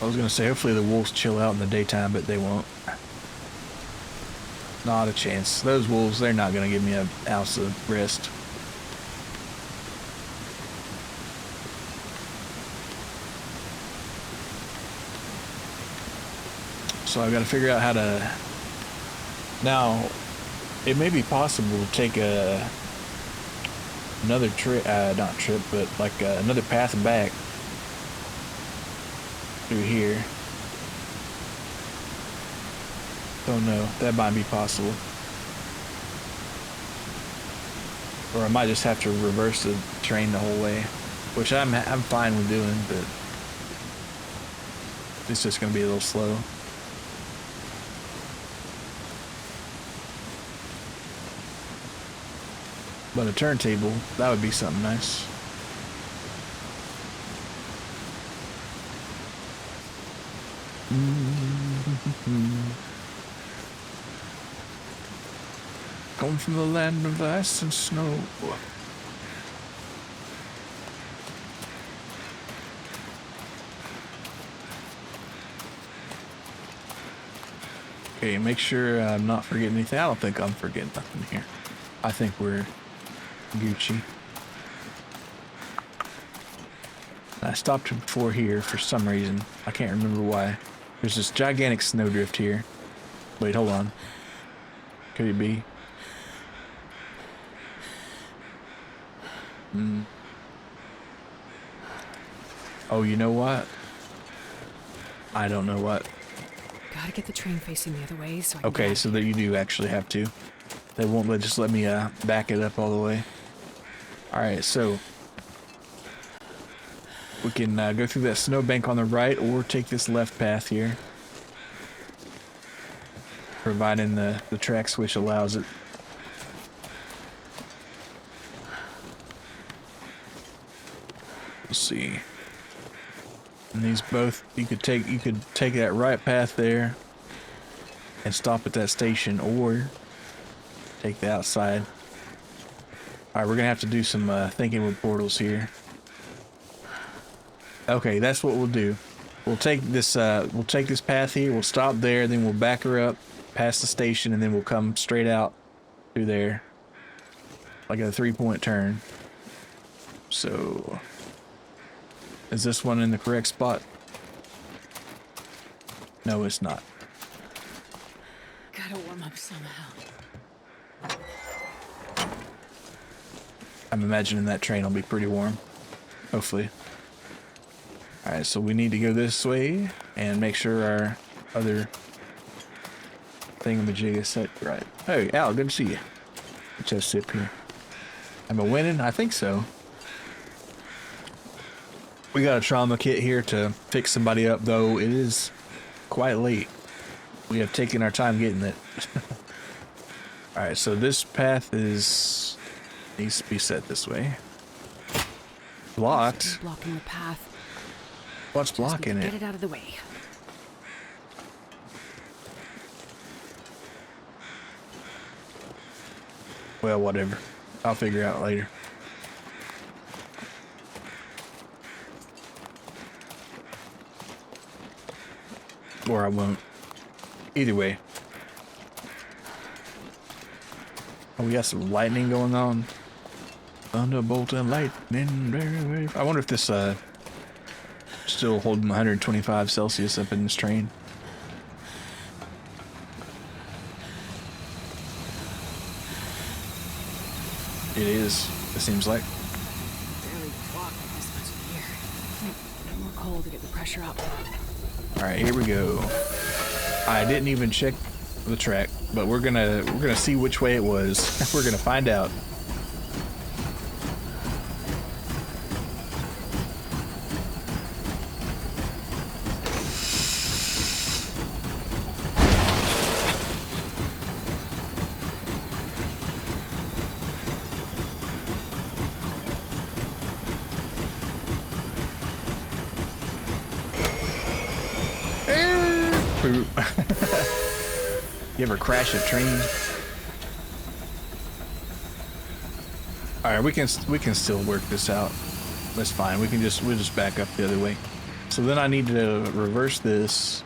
I was gonna say, hopefully the wolves chill out in the daytime, but they won't. Not a chance. Those wolves, they're not gonna give me an ounce of rest. So I've got to figure out how to... Now, it may be possible to take another trip, not trip, but like another path back through here. Don't know. That might be possible. Or I might just have to reverse the train the whole way, which I'm fine with doing, but it's just going to be a little slow. But a turntable, that would be something nice. Come from the land of ice and snow. Okay, make sure I'm not forgetting anything. I don't think I'm forgetting nothing here. I think we're Gucci. I stopped before here for some reason. I can't remember why. There's this gigantic snowdrift here. Wait, hold on. Could it be? Oh, you know what? I don't know what.
Gotta get the train facing the other way so I can
Okay, so that you do actually have to. They won't just let me back it up all the way. Alright, so we can go through that snowbank on the right or take this left path here, providing the track switch allows it. Let's see. And these both, you could take that right path there and stop at that station, or take the outside. Alright, we're gonna have to do some thinking with portals here. Okay, that's what we'll do. We'll take this path here, we'll stop there, then we'll back her up past the station, and then we'll come straight out through there. Like a 3-point turn. So is this one in the correct spot? No, it's not.
Gotta warm up somehow.
I'm imagining that train will be pretty warm. Hopefully. Alright, so we need to go this way and make sure our other thingamajig is set right. Hey, Al, good to see you. Just sip here. Am I winning? I think so. We got a trauma kit here to fix somebody up, though it is quite late. We have taken our time getting it. Alright, so this path needs to be set this way. Blocked?
Blocking the path.
What's blocking it?
Get it out of the way.
Well, whatever. I'll figure it out later. Or I won't. Either way. Oh, we got some lightning going on. Thunderbolt and lightning. I wonder if this still holding 125 Celsius up in this train. It is. It seems like.
Barely walked this much in here. More coal to get the pressure up.
All right, here we go. I didn't even check the track, but we're gonna see which way it was. We're gonna find out. You ever crash a train? All right, we can still work this out. That's fine. We'll just back up the other way. So then I need to reverse this.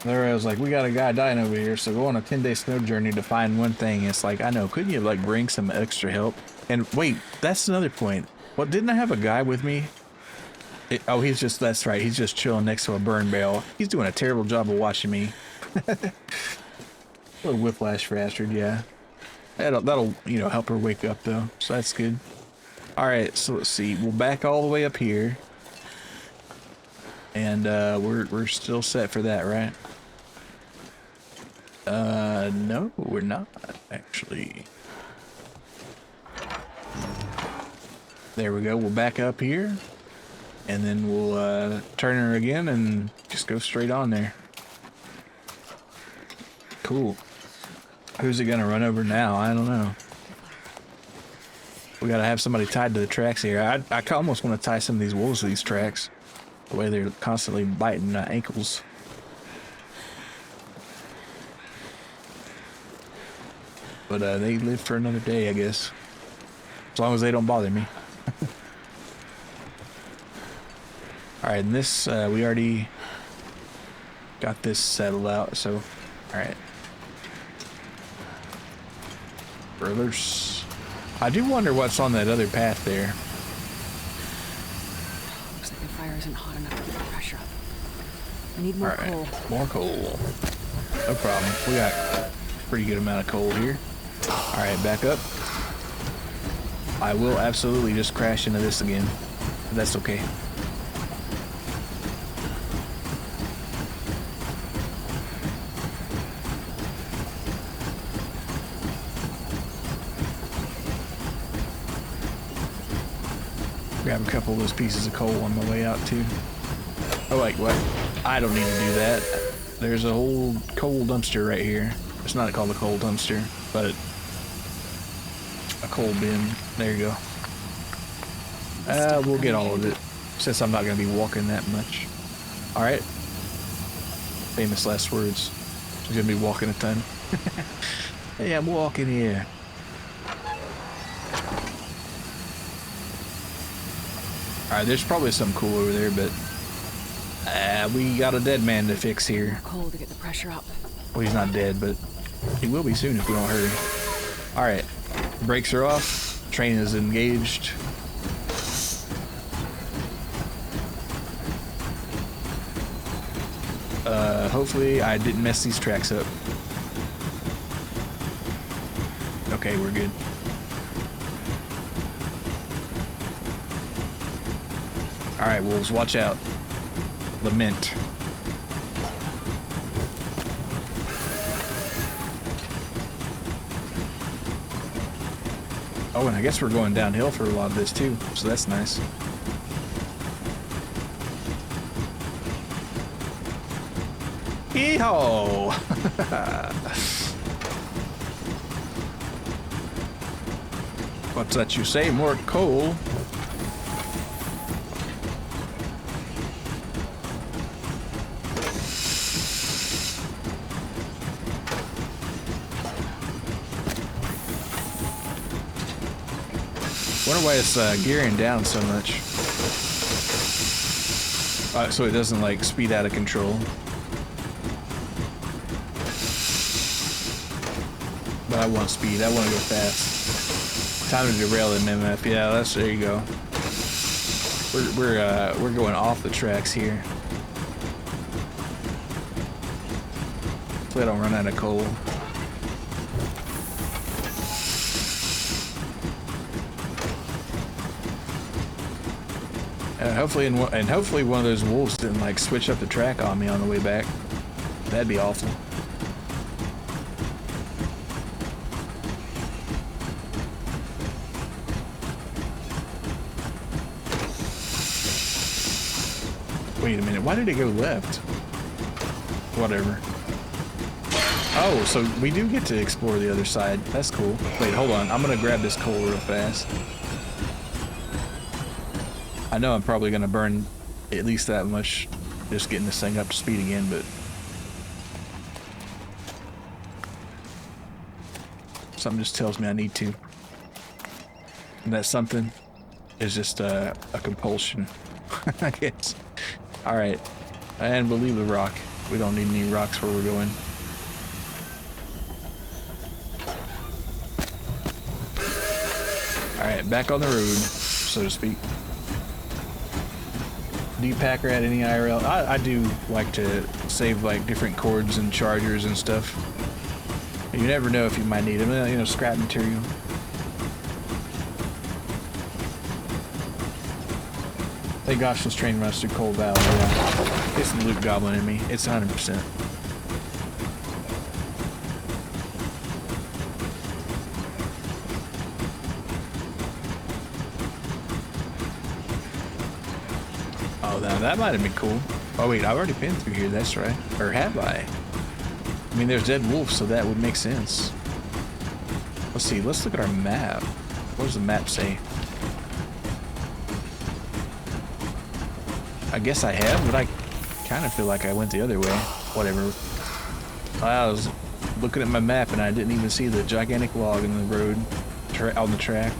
There I was like, we got a guy dying over here, so go on a 10-day snow journey to find one thing. It's like, I know, couldn't you like bring some extra help? And wait, that's another point. What, didn't I have a guy with me? Oh, that's right. He's just chilling next to a burn barrel. He's doing a terrible job of watching me. Little whiplash bastard, yeah. That'll help her wake up though, so that's good. All right, so let's see. We'll back all the way up here, and we're still set for that, right? No, we're not actually. There we go. We'll back up here, and then we'll turn her again and just go straight on there. Cool. Who's it gonna run over now? I don't know. We gotta have somebody tied to the tracks here. I almost want to tie some of these wolves to these tracks. The way they're constantly biting ankles. But they live for another day, I guess. As long as they don't bother me. Alright, and this, we already got this settled out, so, alright. Brothers. I do wonder what's on that other path there.
Looks like the fire isn't hot enough to get the pressure up. I need more coal.
More coal. No problem. We got a pretty good amount of coal here. Alright, back up. I will absolutely just crash into this again. But that's okay. Grab a couple of those pieces of coal on my way out too. Oh wait, what? I don't need to do that. There's a whole coal dumpster right here. It's not called a coal dumpster, but a coal bin. There you go. We'll get all of it, since I'm not going to be walking that much. Alright. Famous last words. I'm going to be walking a ton. Hey, I'm walking here. Alright, there's probably some cool over there, but we got a dead man to fix here.
Coal to get the pressure up.
Well, he's not dead, but he will be soon if we don't hurry. Alright, brakes are off. Train is engaged. Hopefully I didn't mess these tracks up. Okay, we're good. Alright, wolves, watch out. Lament. Oh, and I guess we're going downhill for a lot of this too, so that's nice. Yeehaw! What's that you say? More coal? Wonder why it's gearing down so much. So it doesn't like speed out of control. But I want speed. I want to go fast. Time to derail the MMF. Yeah, there you go. We're going off the tracks here. Hopefully I don't run out of coal. Hopefully one of those wolves didn't like switch up the track on me on the way back. That'd be awful. Wait a minute, why did it go left? Whatever. Oh, so we do get to explore the other side. That's cool. Wait, hold on. I'm gonna grab this coal real fast. I know I'm probably gonna burn at least that much just getting this thing up to speed again, but something just tells me I need to. And that something is just a compulsion, I guess. Alright, and we'll leave the rock. We don't need any rocks where we're going. Alright, back on the road, so to speak. Do you pack rat any IRL? I do like to save like different cords and chargers and stuff. You never know if you might need them, you know, scrap material. Thank gosh this train runs through Cold Valley. Yeah. It's the Loot Goblin in me. It's 100%. Oh, now that might have been cool. Oh wait, I've already been through here. That's right. Or have I? I mean, there's dead wolves, so that would make sense. Let's see. Let's look at our map. What does the map say? I guess I have, but I kind of feel like I went the other way. Whatever. I was looking at my map and I didn't even see the gigantic log in the road on the track.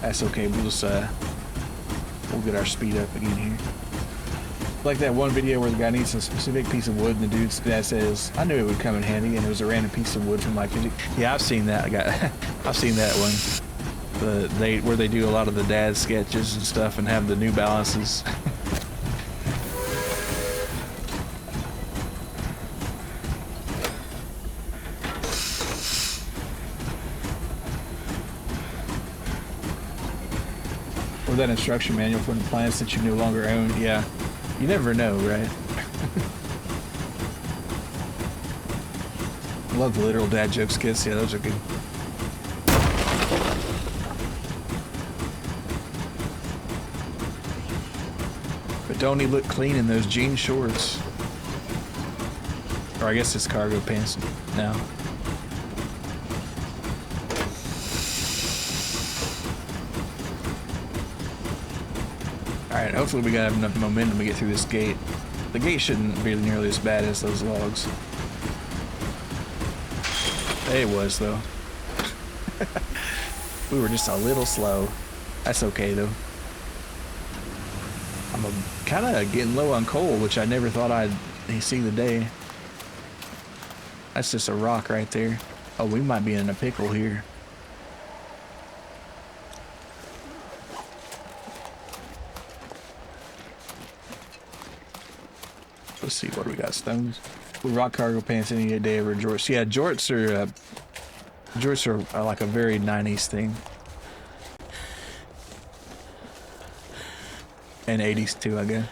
That's okay. We'll just we'll get our speed up again here. Like that one video where the guy needs a specific piece of wood and the dude's dad says, "I knew it would come in handy," and it was a random piece of wood from like, yeah, I've seen that. I've seen that one. Where they do a lot of the dad sketches and stuff and have the New Balances. Or that instruction manual for an appliance that you no longer own. Yeah, you never know, right? I love the literal dad joke skits. Yeah, those are good. But don't he look clean in those jean shorts? Or I guess it's cargo pants now. Alright, hopefully we got enough momentum to get through this gate. The gate shouldn't be nearly as bad as those logs. It was, though. We were just a little slow. That's okay, though. I'm kind of getting low on coal, which I never thought I'd see the day. That's just a rock right there. Oh, we might be in a pickle here. Let's see, what do we got? Stones? We rock cargo pants any day over jorts. Yeah, jorts are like a very 90s thing. And 80s too, I guess.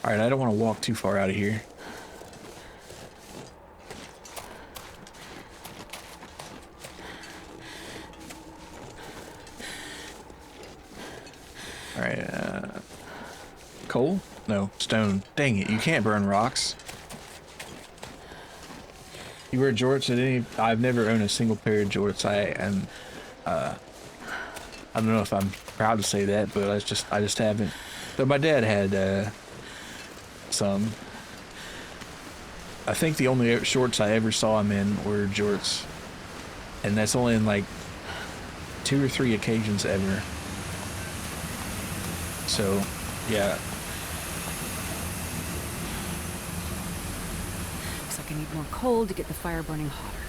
Alright, I don't want to walk too far out of here. All right. Coal? No, stone. Dang it! You can't burn rocks. You wear jorts at any? I've never owned a single pair of jorts. I don't know if I'm proud to say that, but I just haven't. But my dad had some. I think the only shorts I ever saw him in were jorts, and that's only in like 2 or 3 occasions ever. So, yeah.
Looks like I need more coal to get the fire burning hotter.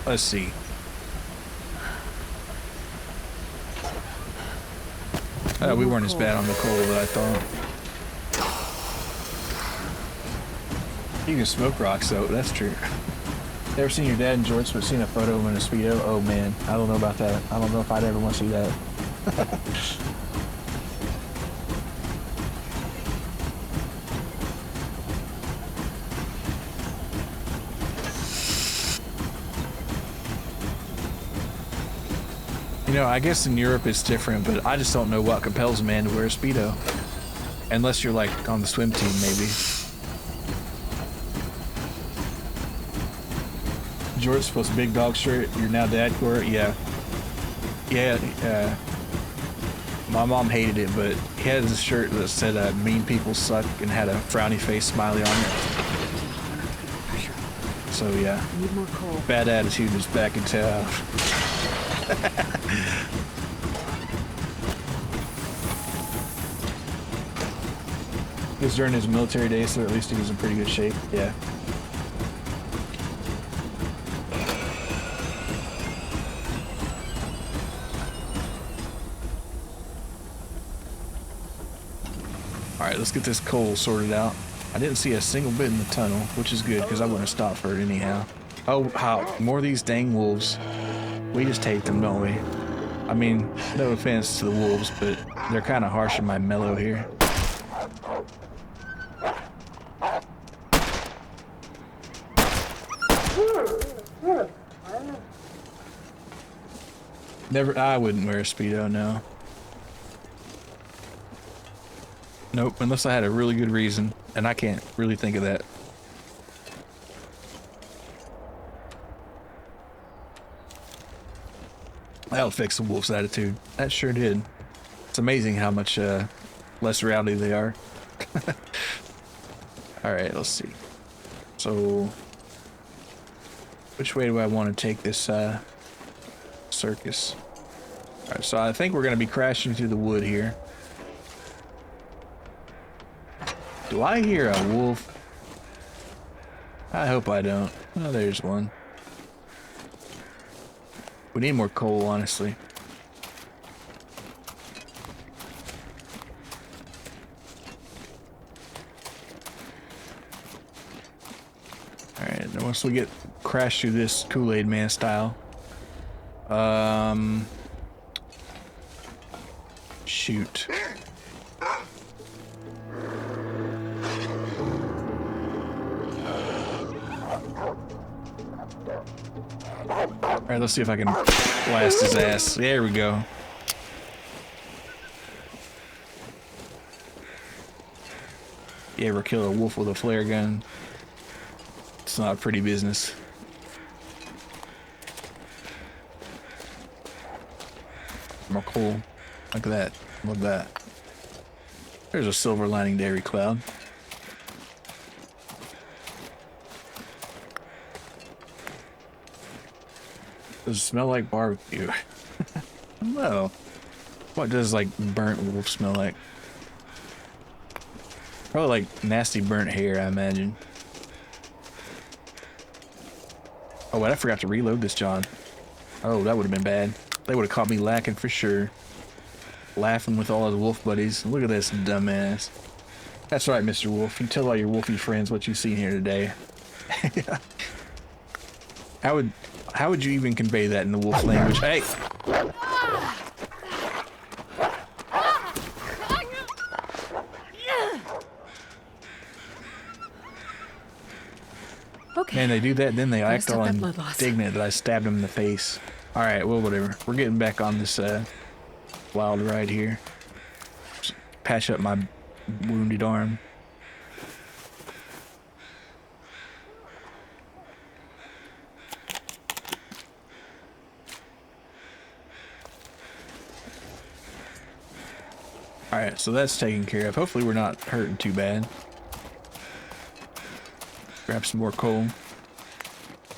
Let's see. We weren't as bad on the coal as I thought. You can smoke rocks though, that's true. Never seen your dad in jorts, but seen a photo of him in a Speedo? Oh man, I don't know about that. I don't know if I'd ever want to see that. You know, I guess in Europe it's different, but I just don't know what compels a man to wear a Speedo. Unless you're like on the swim team, maybe. Jorts plus big dog shirt, you're now dad core, yeah. Yeah, my mom hated it, but he had this shirt that said mean people suck and had a frowny face smiley on it. So yeah,
Need more coal.
bad attitude is back in town. It was during his military days, so at least he was in pretty good shape. Yeah. Alright, let's get this coal sorted out. I didn't see a single bit in the tunnel, which is good because I wouldn't have stopped for it anyhow. Oh, how more of these dang wolves. We just hate them, don't we? I mean, no offense to the wolves, but they're kind of harsh in my mellow here. Never, I wouldn't wear a Speedo, no. Nope, unless I had a really good reason, and I can't really think of that. That'll fix the wolf's attitude. That sure did. It's amazing how much less rowdy they are. Alright, let's see. So, which way do I want to take this circus? Alright, so I think we're going to be crashing through the wood here. Do I hear a wolf? I hope I don't. Oh, there's one. We need more coal, honestly. Alright, and once we get crashed through this Kool-Aid Man style. Shoot. Alright, let's see if I can blast his ass. There we go. You ever kill a wolf with a flare gun? It's not a pretty business. More cool. Look at that. Love that. There's a silver lining to every cloud. Does it smell like barbecue? No. What does like burnt wolf smell like? Probably like nasty burnt hair, I imagine. Oh wait, I forgot to reload this, John. Oh, that would have been bad. They would have caught me lacking for sure. Laughing with all his wolf buddies. Look at this dumbass. That's right, Mr. Wolf. You tell all your wolfy friends what you've seen here today. How would you even convey that in the wolf language? Hey!
Okay.
Man, they do that, then they
Gotta
act
stop
all
that blood loss.
indignant that I stabbed him in the face. Alright, well, whatever. We're getting back on this wild ride here. Just patch up my wounded arm. Alright, so that's taken care of. Hopefully we're not hurting too bad. Grab some more coal.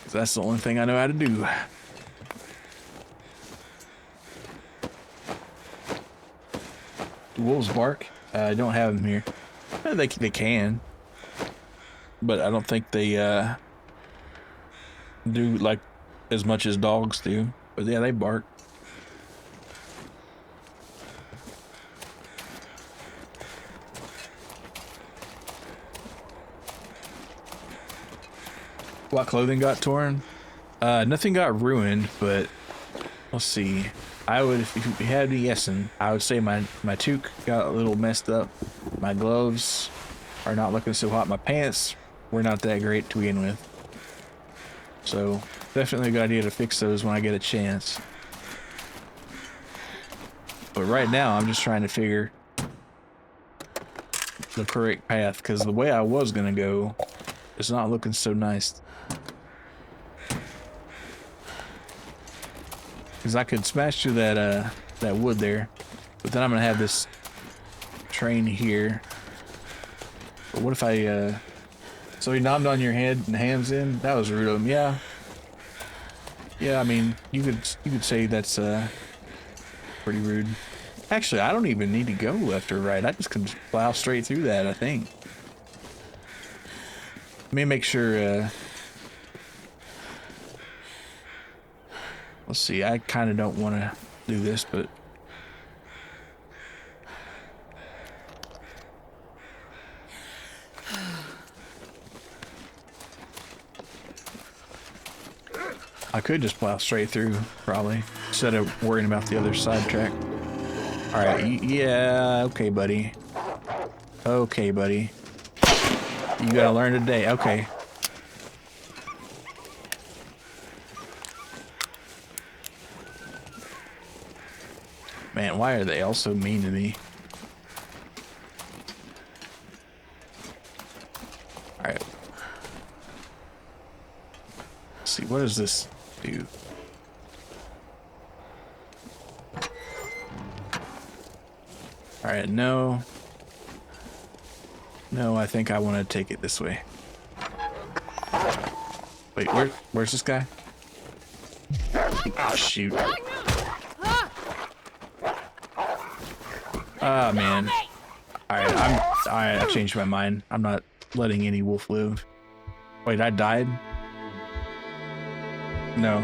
'Cause that's the only thing I know how to do. Do wolves bark? I don't have them here. They can. But I don't think they do like as much as dogs do. But yeah, they bark. What clothing got torn? Nothing got ruined, but let's see. I would, if you had me guessing, I would say my toque got a little messed up. My gloves are not looking so hot. My pants were not that great to begin with. So definitely a good idea to fix those when I get a chance. But right now I'm just trying to figure the correct path, because the way I was gonna go is not looking so nice. Because I could smash through that that wood there, but then I'm gonna have this train here. But what if I so he nommed on your head and hands in? That was rude of him. Yeah, I mean, you could say that's pretty rude. Actually, I don't even need to go left or right. I just can plow straight through that, I think. Let me make sure let's see, I kind of don't want to do this, but I could just plow straight through, probably, instead of worrying about the other side track. Alright, yeah, okay, buddy. Okay, buddy. You gotta learn today, okay. Man, why are they all so mean to me? Alright. Let's see, what does this do? Alright, no. No, I think I want to take it this way. Wait, where's this guy? Oh, shoot. Ah, man. Alright, I changed my mind. I'm not letting any wolf live. Wait, I died? No.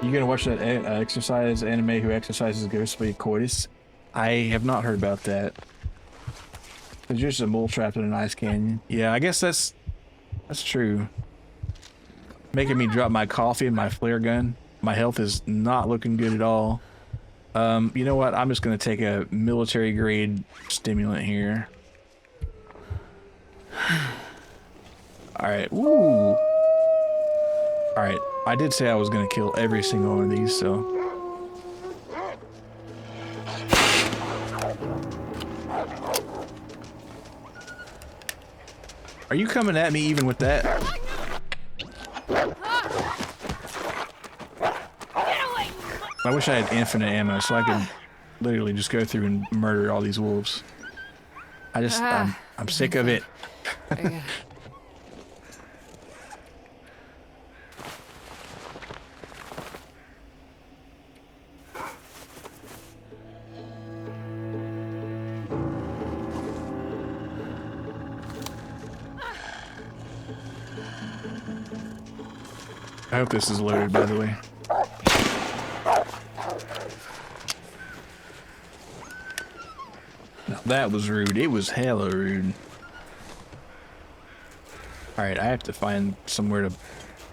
You gonna watch that exercise anime who exercises ghostly coitus? I have not heard about that. There's just a mole trapped in an ice canyon. Yeah, I guess that's true. Making me drop my coffee and my flare gun. My health is not looking good at all. You know what? I'm just gonna take a military grade stimulant here. Alright, woo! Alright, I did say I was gonna kill every single one of these, so. Are you coming at me even with that? I wish I had infinite ammo so I could literally just go through and murder all these wolves. I'm sick of it. I hope this is loaded, by the way. Now that was rude. It was hella rude. Alright, I have to find somewhere to...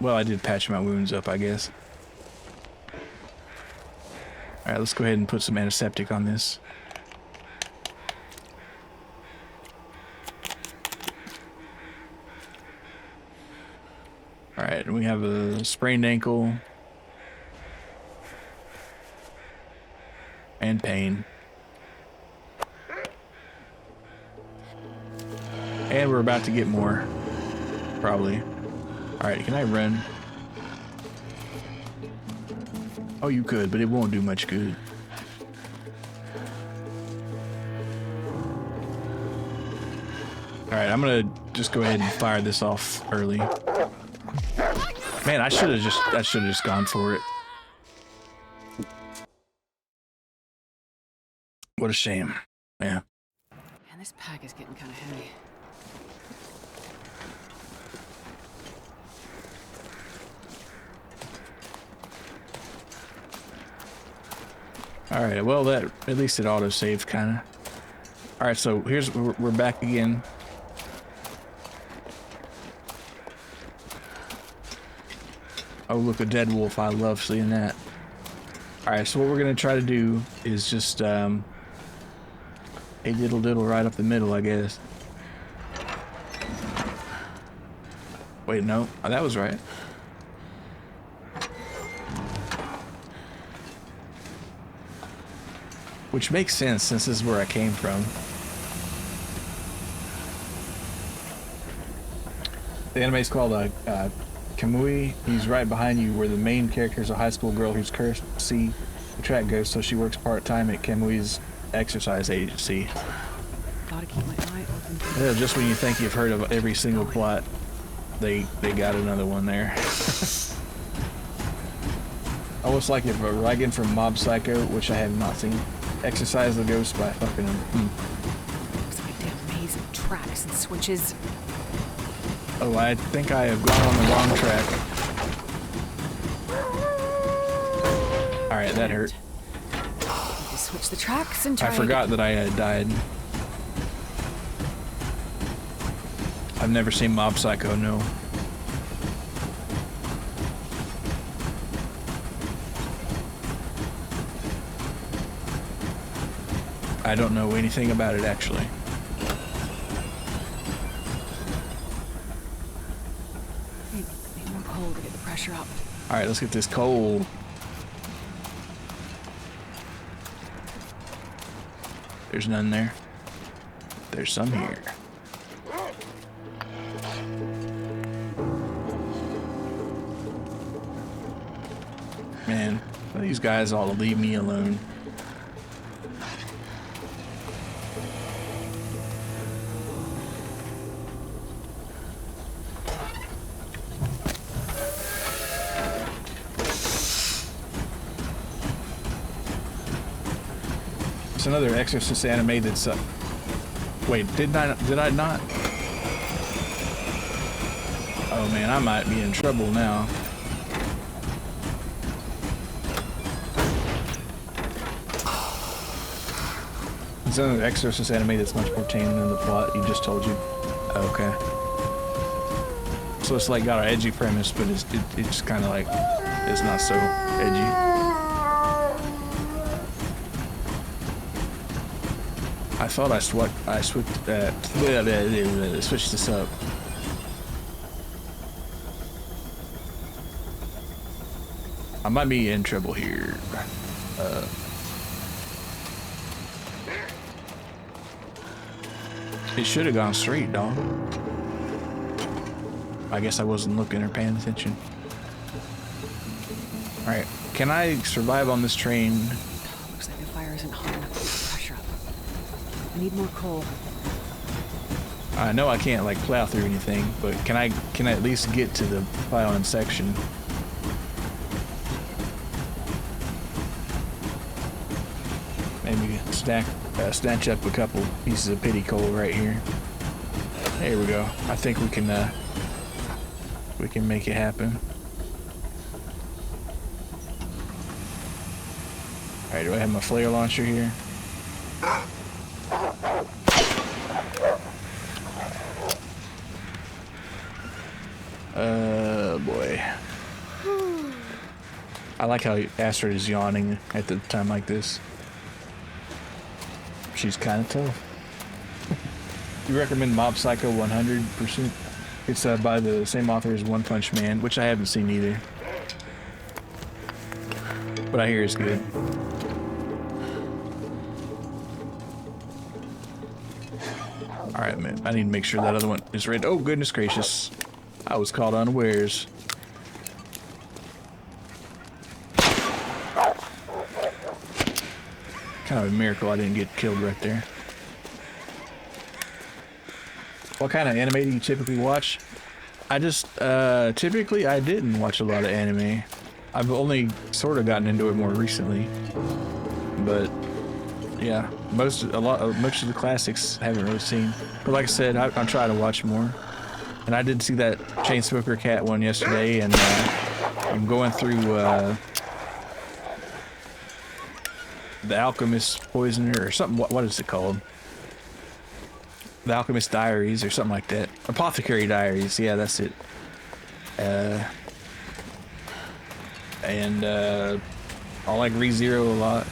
Well, I did patch my wounds up, I guess. Alright, let's go ahead and put some antiseptic on this. Alright, and we have a sprained ankle. And pain. And we're about to get more. Probably. Alright, can I run? Oh, you could, but it won't do much good. Alright, I'm gonna just go ahead and fire this off early. Man, I should have just gone for it. What a shame. Yeah.
Man, this pack is getting kind of heavy.
Alright, well that at least it auto-saved kinda. Alright, so we're back again. Oh look, a dead wolf. I love seeing that. Alright, so what we're gonna try to do is just a diddle right up the middle, I guess. Wait, no, oh, that was right. Which makes sense since this is where I came from. The anime is called Kamui. He's right behind you, where the main character is a high school girl who's cursed to see the track goes, so she works part-time at Kamui's exercise agency.
Gotta keep my eye open.
Yeah, just when you think you've heard of every single plot, they got another one there. Almost like if a Reigen from Mob Psycho, which I have not seen, exercise the ghost by fucking him.
Looks like a damn maze of tracks and switches.
Oh, I think I have gone on the wrong track. Alright, that hurt.
Need to switch the tracks and try.
I forgot that I had died. I've never seen Mob Psycho, no. I don't know anything about it, actually.
Need more coal to get the pressure up.
Alright, let's get this coal. There's none there. There's some here. Man, these guys all leave me alone. It's another Exorcist anime that's wait, did I not? Oh man, I might be in trouble now. It's another Exorcist anime that's much more tame than the plot you just told you. Okay. So it's like got an edgy premise, but it's kind of like it's not so edgy. I thought I switched this up. I might be in trouble here. It should have gone straight, dog. I guess I wasn't looking or paying attention. Alright, can I survive on this train?
Looks like the fire isn't hot enough to get the pressure up. I need more coal.
I know I can't like plow through anything, but can I at least get to the plowing section? Maybe snatch up a couple pieces of pity coal right here. There we go. I think we can make it happen. Alright, do I have my flare launcher here? Boy. I like how Astrid is yawning at the time like this. She's kind of tough. You recommend Mob Psycho 100%? It's by the same author as One Punch Man, which I haven't seen either. But I hear it's good. All right, man. I need to make sure that other one is ready. Oh, goodness gracious. I was caught unawares. Kind of a miracle I didn't get killed right there. What kind of anime do you typically watch? I just, typically I didn't watch a lot of anime. I've only sort of gotten into it more recently. But, yeah, most of the classics I haven't really seen. But like I said, I'm trying to watch more. And I did see that Chainsmoker Cat one yesterday, and I'm going through, The Alchemist Poisoner, or something, what is it called? The Alchemist Diaries, or something like that. Apothecary Diaries, yeah, that's it. And I like ReZero a lot.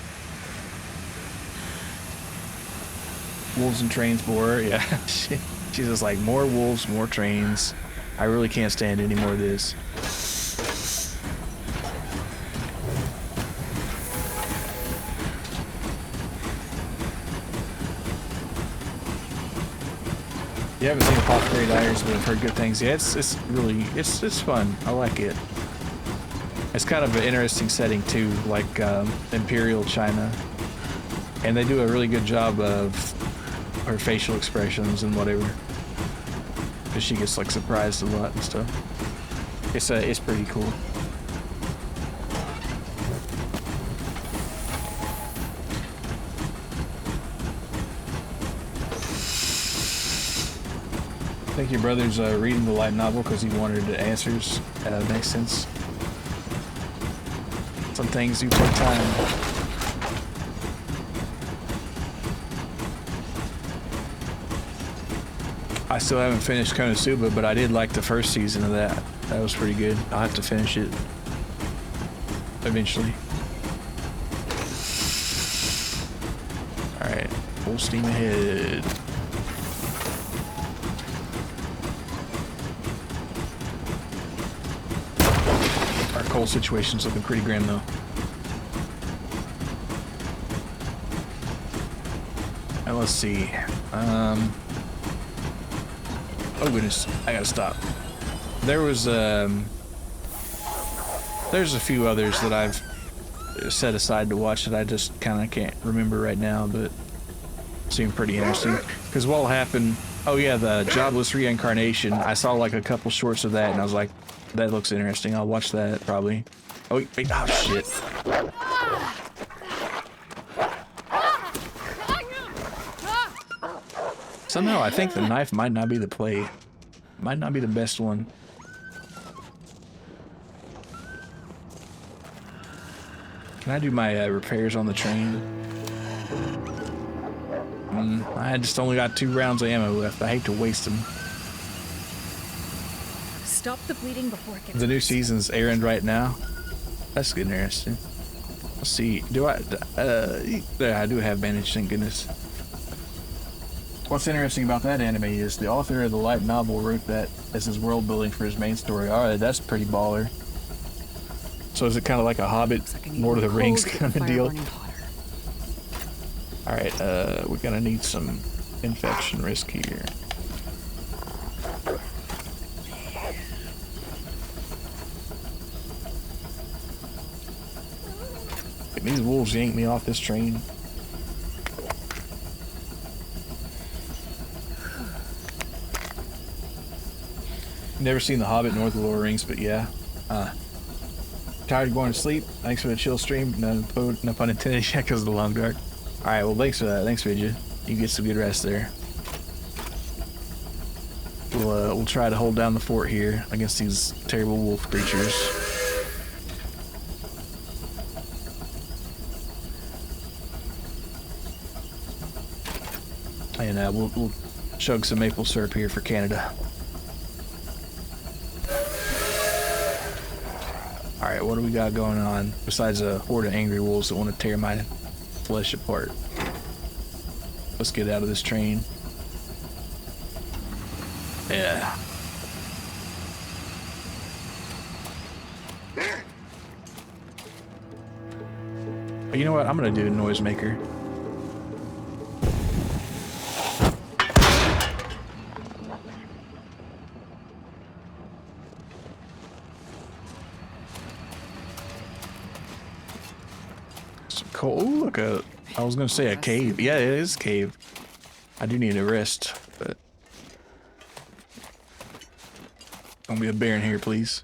Wolves and Trains more, yeah. She's just like, more wolves, more trains. I really can't stand any more of this. You haven't seen Apothecary Diaries, but I've heard good things. Yeah, it's really, it's fun. I like it. It's kind of an interesting setting too, like Imperial China. And they do a really good job of her facial expressions and whatever. Because she gets like surprised a lot and stuff. It's pretty cool. I think your brother's reading the light novel because he wanted the answers. Makes sense. Some things do take time. I still haven't finished Konosuba, but I did like the first season of that. That was pretty good. I'll have to finish it eventually. Alright, full steam ahead. Coal situation's looking pretty grim though. And let's see. Oh goodness, I gotta stop. There was there's a few others that I've set aside to watch that I just kind of can't remember right now, but seem pretty interesting. Because what'll happen? Oh yeah, the Jobless Reincarnation. I saw like a couple shorts of that, and I was like, that looks interesting. I'll watch that probably. Oh wait, oh shit. Somehow I think the knife might not be the play. Might not be the best one. Can I do my repairs on the train? I just only got 2 rounds of ammo left. I hate to waste them.
Stop the bleeding before it gets
The new
worse.
season's airing right now. That's good, interesting. Let's see. Do I? Yeah, I do have bandage. Thank goodness. What's interesting about that anime is the author of the light novel wrote that as his world building for his main story. All right, that's pretty baller. So is it kind of like a Hobbit, Lord of the Rings kind of deal? All right, we're gonna need some infection risk here. These wolves yanked me off this train. Never seen The Hobbit nor The Lord of the Rings, but yeah. Tired of going to sleep? Thanks for the chill stream. No pun intended, yeah, because of the long dark. Alright, well thanks for that. Thanks, Vidya. You get some good rest there. We'll try to hold down the fort here against these terrible wolf creatures. And we'll chug some maple syrup here for Canada. Alright, what do we got going on besides a horde of angry wolves that want to tear my flesh apart? Let's get out of this train. Yeah. You know what? I'm gonna do a noisemaker. like a, I was gonna say a cave. Yeah, it is a cave. I do need a rest, but don't be a bear in here, please.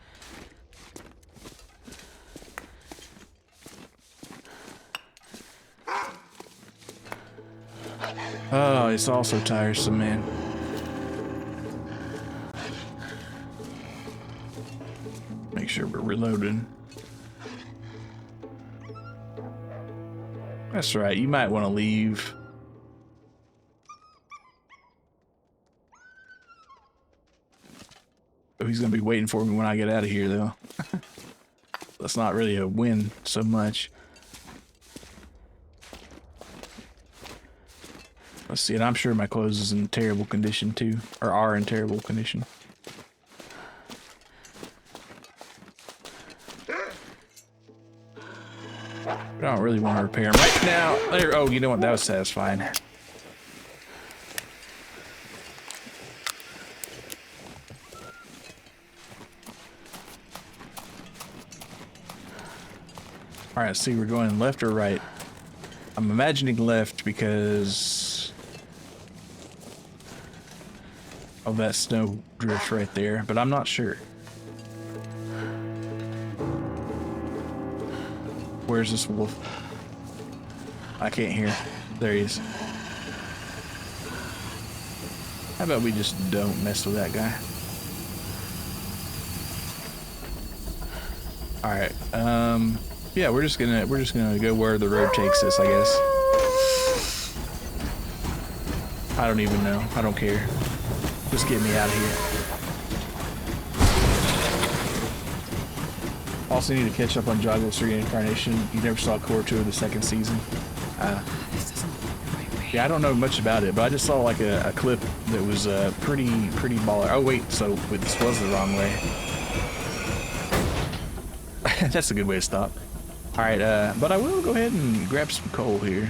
Oh, it's also tiresome, man. Make sure we're reloading. That's right, you might want to leave. Oh, he's gonna be waiting for me when I get out of here, though. That's not really a win so much. Let's see, and I'm sure my clothes is in terrible condition too, or are in terrible condition. I don't really want to repair them right now. There, oh, you know what? That was satisfying. All right, see, we're going left or right. I'm imagining left because of that snow drift right there, but I'm not sure. Where's this wolf? I can't hear. There he is. How about we just don't mess with that guy? All right. Yeah, we're just gonna go where the road takes us, I guess. I don't even know. I don't care. Just get me out of here. Also need to catch up on Joggles Reincarnation. You never saw Core 2 of the second season. Yeah, I don't know much about it, but I just saw like a clip that was pretty baller. Oh wait, so this was the wrong way. That's a good way to stop. All right, but I will go ahead and grab some coal here.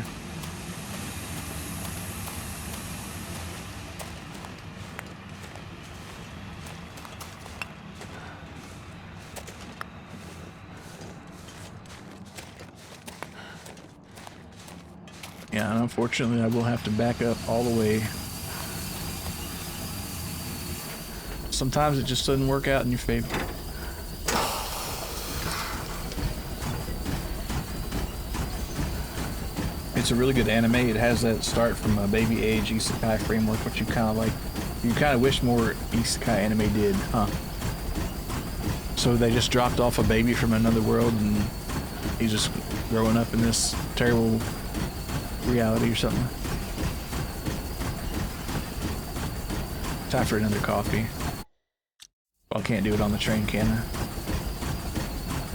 Yeah, and unfortunately, I will have to back up all the way. Sometimes it just doesn't work out in your favor. It's a really good anime. It has that start from a baby age isekai framework, which you kind of wish more isekai anime did, huh? So they just dropped off a baby from another world and he's just growing up in this terrible reality or something. Time for another coffee. Well, I can't do it on the train, can I?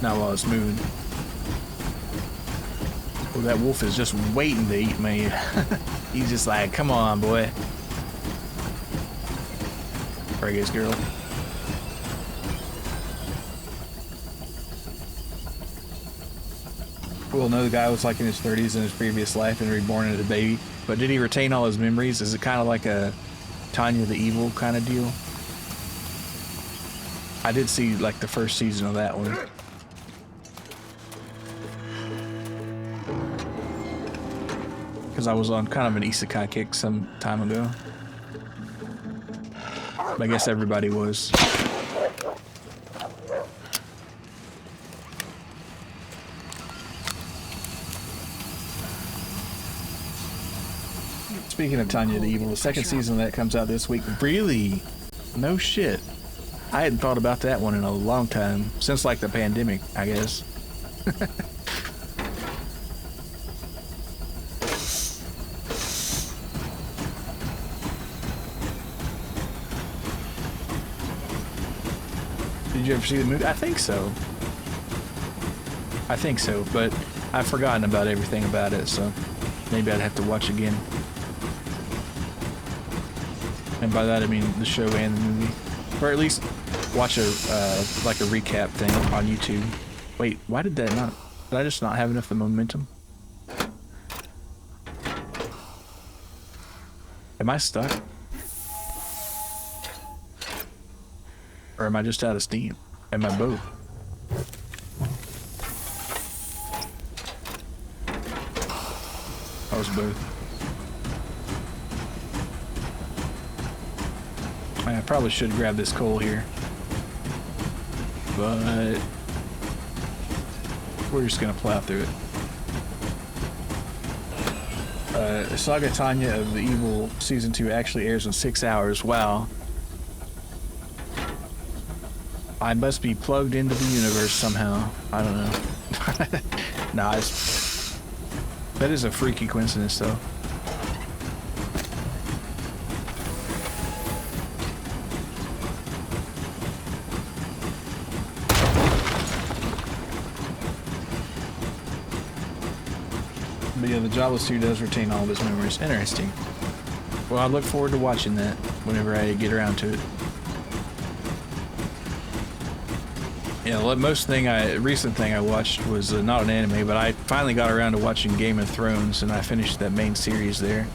Not while it's moving. Oh, that wolf is just waiting to eat me. He's just like, come on, boy. Reggae's girl. We'll know the guy was like in his 30s in his previous life and reborn as a baby, but did he retain all his memories? Is it kind of like a Tanya the Evil kind of deal? I did see like the first season of that one. Because I was on kind of an isekai kick some time ago. But I guess everybody was. Speaking of Tanya the Evil, the second season of that comes out this week. Really? No shit. I hadn't thought about that one in a long time. Since like the pandemic, I guess. Did you ever see the movie? I think so. But I've forgotten about everything about it, so maybe I'd have to watch again. And by that I mean the show and the movie, or at least watch a like a recap thing on YouTube. Wait, why did that not? Did I just not have enough of momentum? Am I stuck? Or am I just out of steam? Am I both? was both. I probably should grab this coal here, but we're just gonna plow through it. Saga Tanya of the Evil Season 2 actually airs in 6 hours. Wow. I must be plugged into the universe somehow. I don't know. Nah, that is a freaky coincidence, though. But yeah, the Jobless 2 does retain all of his memories. Interesting. Well, I look forward to watching that whenever I get around to it. Yeah, recent thing I watched was not an anime, but I finally got around to watching Game of Thrones, and I finished that main series there.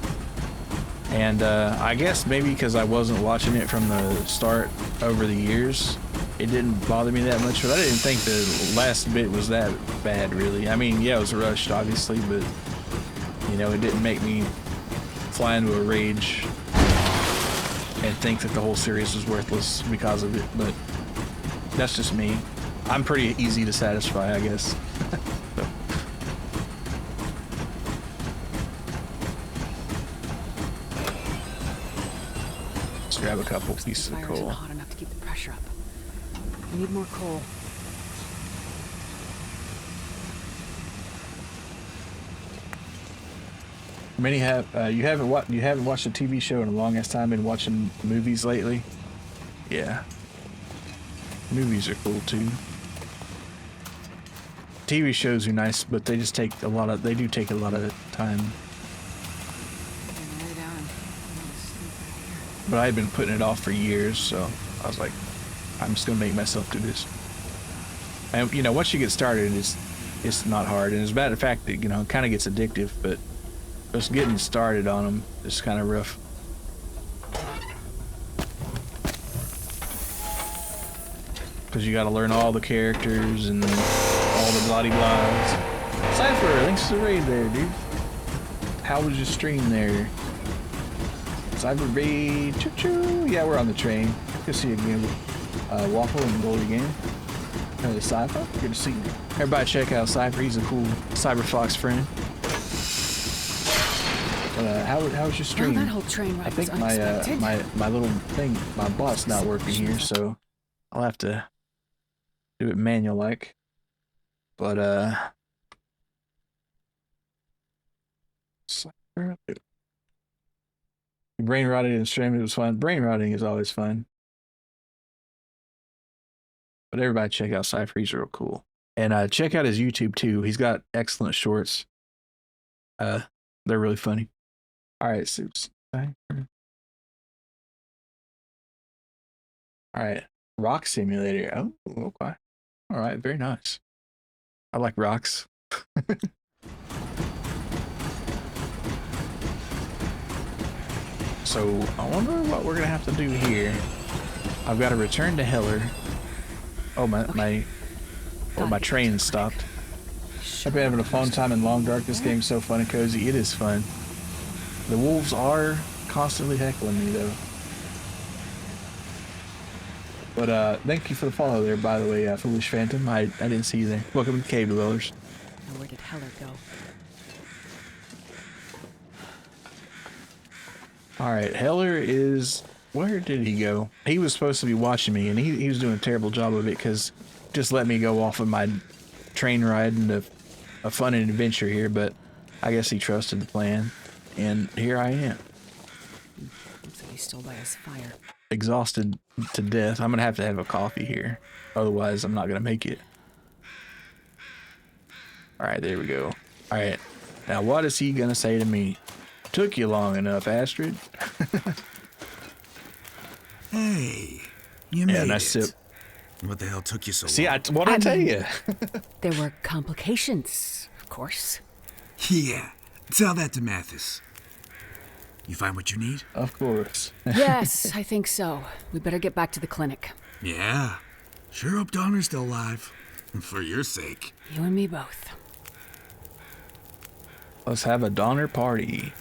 And I guess maybe because I wasn't watching it from the start over the years, it didn't bother me that much, but I didn't think the last bit was that bad, really. I mean, yeah, it was rushed, obviously, but, you know, it didn't make me fly into a rage and think that the whole series was worthless because of it, but that's just me. I'm pretty easy to satisfy, I guess. Let's grab a couple pieces of coal.
Hot enough to keep the pressure up. We need more coal.
Many have you haven't watched a TV show in a long ass time. Been watching movies lately. Yeah, movies are cool too. TV shows are nice, but they just take a lot of time. But I've been putting it off for years, so I was like, I'm just gonna make myself do this. And you know, once you get started, it's not hard. And as a matter of fact, you know, it kind of gets addictive, but just getting started on them is kind of rough. Because you got to learn all the characters and all the bloody blahs. Cypher, thanks to the raid there, dude. How was your stream there? Cypher raid, choo choo. Yeah, we're on the train. Good to see you again. Waffle and Gold again. Cypher, good to see you. Everybody check out Cypher. He's a cool Cyberfox friend. How was your stream?
Well, that whole train ride
I think
was unexpected.
my little thing, my bot's not working here, so I'll have to do it manual like. But brain rotting and streaming, it was fun. Brain rotting is always fun. But everybody check out Cypher, he's real cool. And check out his YouTube too. He's got excellent shorts. They're really funny. All right, Suits. All right, Rock Simulator. Oh, okay. All right, very nice. I like rocks. So I wonder what we're gonna have to do here. I've got to return to Heller. Oh my train stopped. I've been having a fun time in Long Dark. This game's so fun and cozy. It is fun. The wolves are constantly heckling me though. But thank you for the follow there, by the way, Foolish Phantom. I didn't see you there. Welcome to Cave Dwellers.
Now where did Heller go?
Alright, Heller is... Where did he go? He was supposed to be watching me, and he was doing a terrible job of it, because just let me go off of my train ride into a fun adventure here, but I guess he trusted the plan, and here I am.
Looks like he's still by his fire.
Exhausted to death. I'm gonna have a coffee here, otherwise I'm not gonna make it. Alright, there we go. Alright, now what is he gonna say to me? Took you long enough, Astrid.
Hey, you made
nice
it.
sip.
What the hell took you so long?
See, what'd I tell you?
There were complications, of course.
Yeah, tell that to Mathis. You find what you need?
Of course.
Yes, I think so. We better get back to the clinic.
Yeah. Sure hope Donner's still alive. For your sake.
You and me both.
Let's have a Donner party.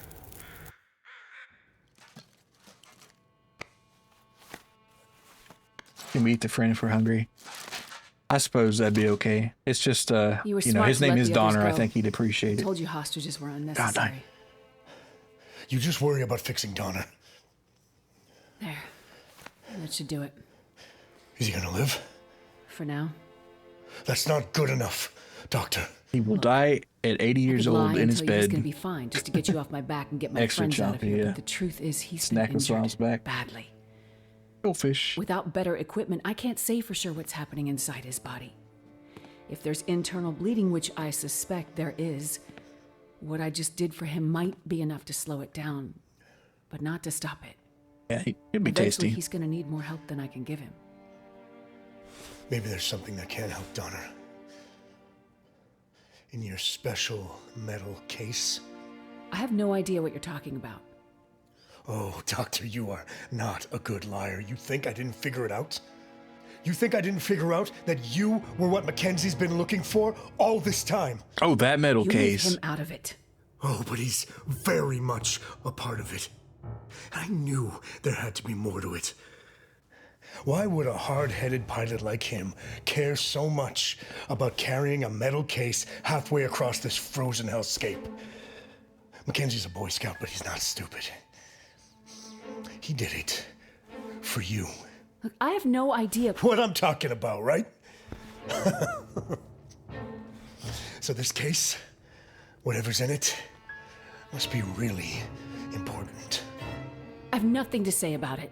Can we eat the friend if we're hungry? I suppose that'd be okay. It's just,
You were
you know,
smart
his
to
name
let
is
the others
Donner. I
go.
think he'd appreciate
I
it.
told you hostages were
God
unnecessary.
dang.
You just worry about fixing Donner.
There. That should do it.
Is he gonna live?
For now.
That's not good enough, Doctor.
He will die at 80 years
I could lie
old in his
and tell you he's
bed.
gonna be fine, just to get you off my back and get my
Extra
friends out of
choppy,
here.
yeah.
But the truth is, he's
Snack
been
us while
injured
it's back.
badly.
Goldfish.
Without better equipment, I can't say for sure what's happening inside his body. If there's internal bleeding, which I suspect there is, what I just did for him might be enough to slow it down, but not to stop it.
Yeah, it'd be
Eventually,
tasty.
he's gonna need more help than I can give him.
Maybe there's something that can help Donner. In your special metal case?
I have no idea what you're talking about.
Oh, Doctor, you are not a good liar. You think I didn't figure it out? You think I didn't figure out that you were what Mackenzie's been looking for all this time?
Oh, that metal
You
case.
leave him out of it.
Oh, but he's very much a part of it. I knew there had to be more to it. Why would a hard-headed pilot like him care so much about carrying a metal case halfway across this frozen hellscape? Mackenzie's a Boy Scout, but he's not stupid. He did it for you.
Look, I have no idea.
What I'm talking about, right? So this case, whatever's in it, must be really important.
I have nothing to say about it.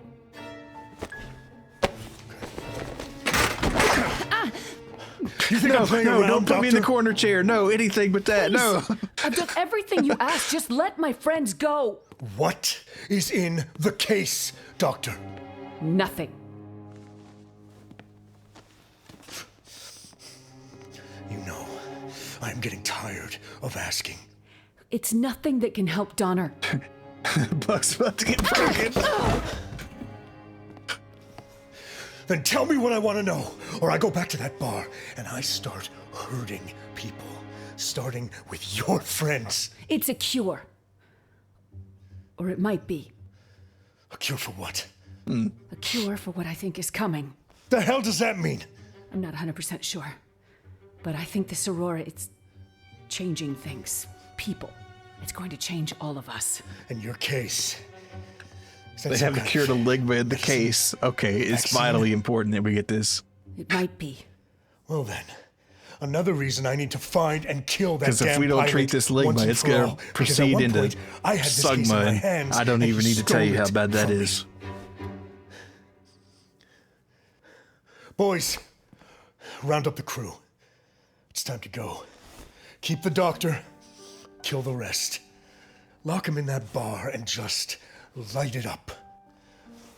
You think I'm playing
No,
around,
don't put me in the
Doctor?
corner chair. No, anything but that. No.
I've done everything you asked. Just let my friends go.
What is in the case, Doctor?
Nothing.
You know, I'm getting tired of asking.
It's nothing that can help Donner.
Buck's about to get broken.
Then tell me what I want to know, or I go back to that bar and I start hurting people, starting with your friends.
It's a cure. Or it might be.
A cure for what?
A cure for what I think is coming.
The hell does that mean?
I'm not 100% sure. But I think this Aurora, it's changing things. People. It's going to change all of us.
And your case.
They have a cure to ligma in the case. Okay, it's
Vaccine?
vitally important that we get this.
It might be.
Well then, another reason I need to find and kill that damn
Because if we don't
pilot
treat this
once
ligma,
and
it's
for
going
all.
to
Because at
proceed
one
into
point, I had this case in my
Sugma,
hands,
and I don't
and
even
he
need to tell you
stole
how
it
bad that
from me.
is.
Boys, round up the crew. It's time to go. Keep the doctor, kill the rest. Lock him in that bar and just light it up.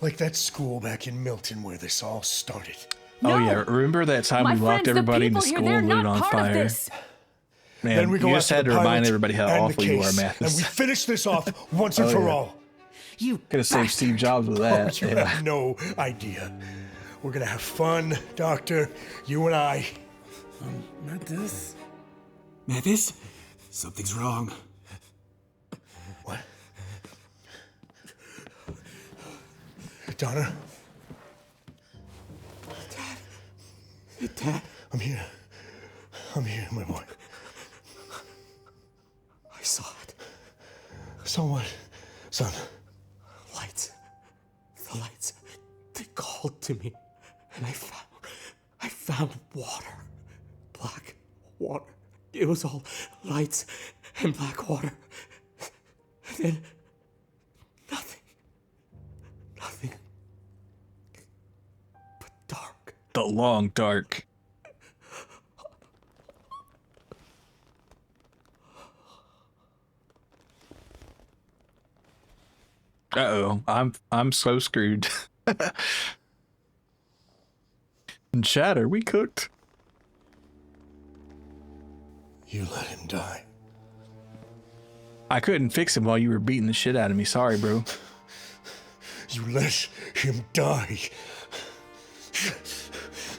Like that school back in Milton where this all started.
Oh
No!
yeah, remember that time
My
we locked
friends, the
everybody in the
people here,
school
they're
and lit it
not
on
part of
fire?
this.
Man,
Then we go
you just
after
had
the
to remind
pilot
everybody how
and the
awful you are,
case,
Mathis.
and we finish this off once and
Oh,
for
yeah.
all.
You
Could have saved Steve Jobs with
Oh,
that.
you
Yeah.
have no idea. We're gonna have fun, Doctor. You and I.
Mathis? Mathis? Something's wrong.
What? Donner?
Dad?
I'm here. I'm here, my boy.
I saw it.
So what, son?
Lights. The lights. They called to me. And I found water. Black water. It was all lights and black water. And then nothing. Nothing. But dark.
The long dark. Uh-oh, I'm so screwed. And Shatter, we cooked.
You let him die.
I couldn't fix him while you were beating the shit out of me. Sorry, bro.
You let him die.
He's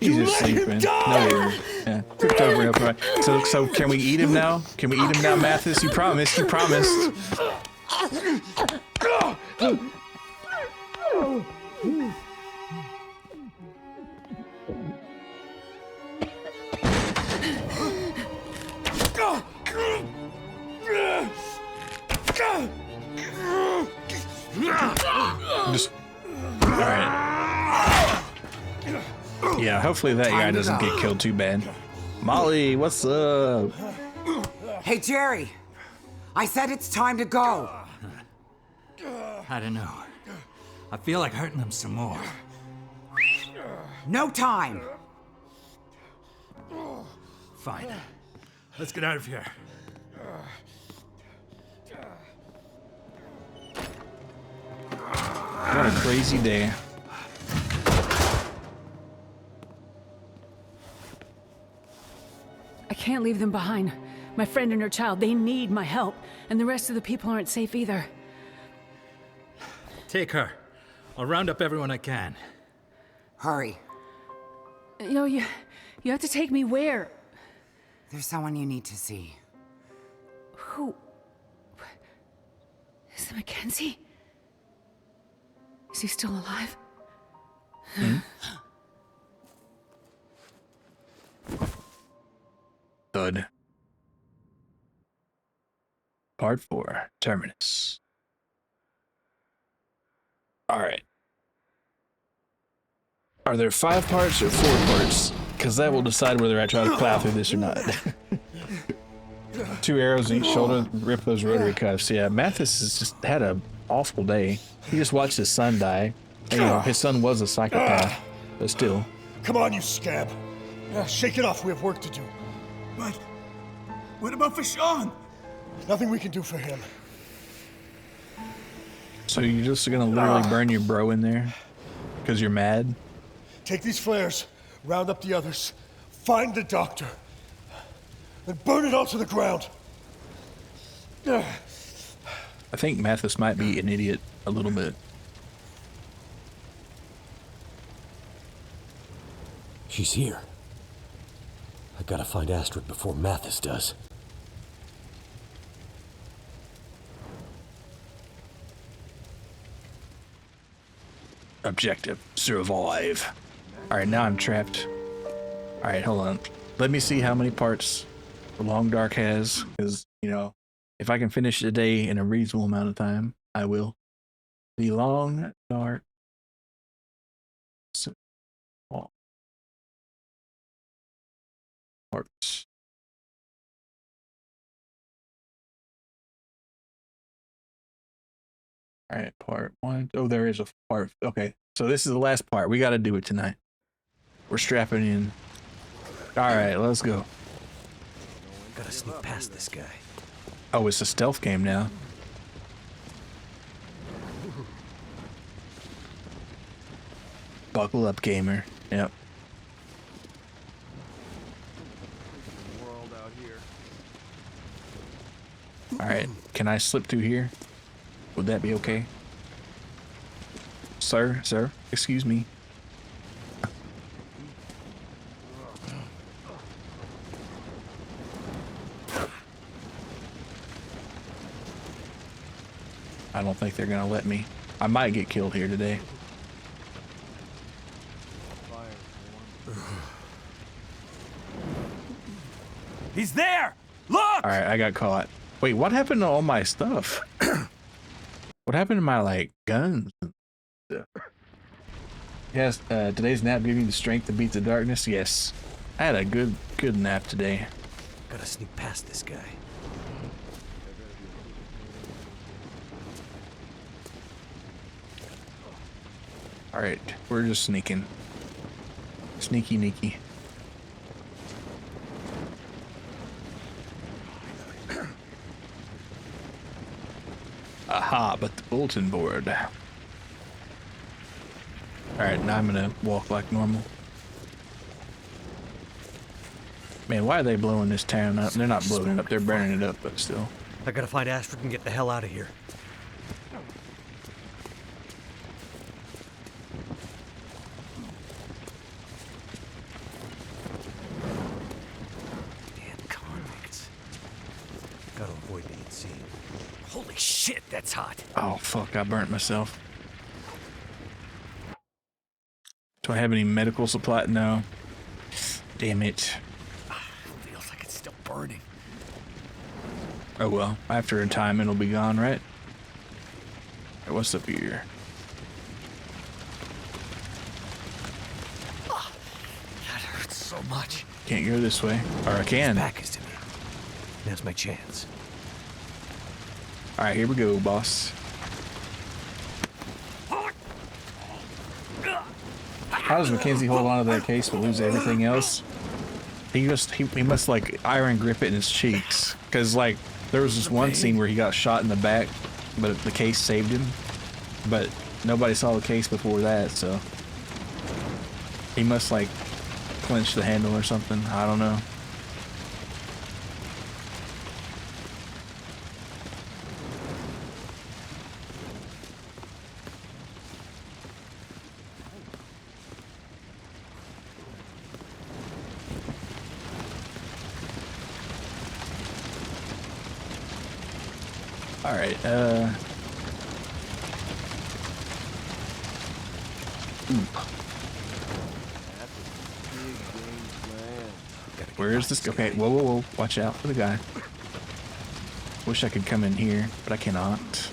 You
just
let him
sleeping.
die!
No, you're- Yeah, tripped over and upright. So can we eat him now? Can we eat him now, Mathis? You promised. You promised. Just all right. Yeah, hopefully that guy doesn't get killed too bad. Molly, what's up?
Hey, Jerry. I said it's time to go.
I don't know. I feel like hurting them some more.
No time.
Fine. Let's get out of here.
What a crazy day.
I can't leave them behind. My friend and her child, they need my help. And the rest of the people aren't safe either.
Take her. I'll round up everyone I can.
Hurry.
You have to take me where?
There's someone you need to see.
Who? Is it Mackenzie? Is he still alive?
Thud. Part 4, Terminus. Alright. Are there 5 parts or 4 parts? Because that will decide whether I try to plow through this or not. 2 arrows in each shoulder, rip those rotary cuffs. Yeah, Mathis has just had an awful day. He just watched his son die. And, you know, his son was a psychopath, but still.
Come on, you scab. Shake it off. We have work to do.
But what about Fashawn?
Nothing we can do for him.
So you're just gonna literally burn your bro in there? Because you're mad?
Take these flares, round up the others, find the doctor, and burn it all to the ground.
I think Mathis might be an idiot a little bit.
She's here. I gotta find Astrid before Mathis does.
Objective, survive. Alright, now I'm trapped. Alright, hold on. Let me see how many parts the Long Dark has, because, you know, if I can finish the day in a reasonable amount of time, I will. The Long Dark parts. All right, part 1. Oh, there is a part. Okay, so this is the last part. We got to do it tonight. We're strapping in. All right, let's go.
Gotta sneak past this guy.
Oh, it's a stealth game now. Buckle up, gamer. Yep. All right, can I slip through here? Would that be okay? Sir, excuse me. I don't think they're gonna let me. I might get killed here today.
He's there! Look!
Alright, I got caught. Wait, what happened to all my stuff? What happened to my, like, guns and stuff? Yes, today's nap gave you the strength to beat the darkness? Yes. I had a good nap today.
Gotta sneak past this guy.
Alright, we're just sneaking. Sneaky neaky. Aha, but the bulletin board. Alright, now I'm gonna walk like normal. Man, why are they blowing this town up? They're not blowing it up, they're burning it up, but still.
I gotta find Astrid and get the hell out of here.
Holy shit, that's hot.
Oh, fuck, I burnt myself. Do I have any medical supply? No. Damn it.
Feels like it's still burning.
Oh well, after a time it'll be gone, right? What's up here?
That hurts so much.
Can't go this way. Or I can.
Back is to me. Now's my chance.
Alright, here we go, boss. How does Mackenzie hold on to that case but lose everything else? He must like iron grip it in his cheeks. Cause like there was this one scene where he got shot in the back, but the case saved him. But nobody saw the case before that, so he must like clench the handle or something. I don't know. All right, where is this? Okay, whoa, whoa, whoa. Watch out for the guy. Wish I could come in here, but I cannot.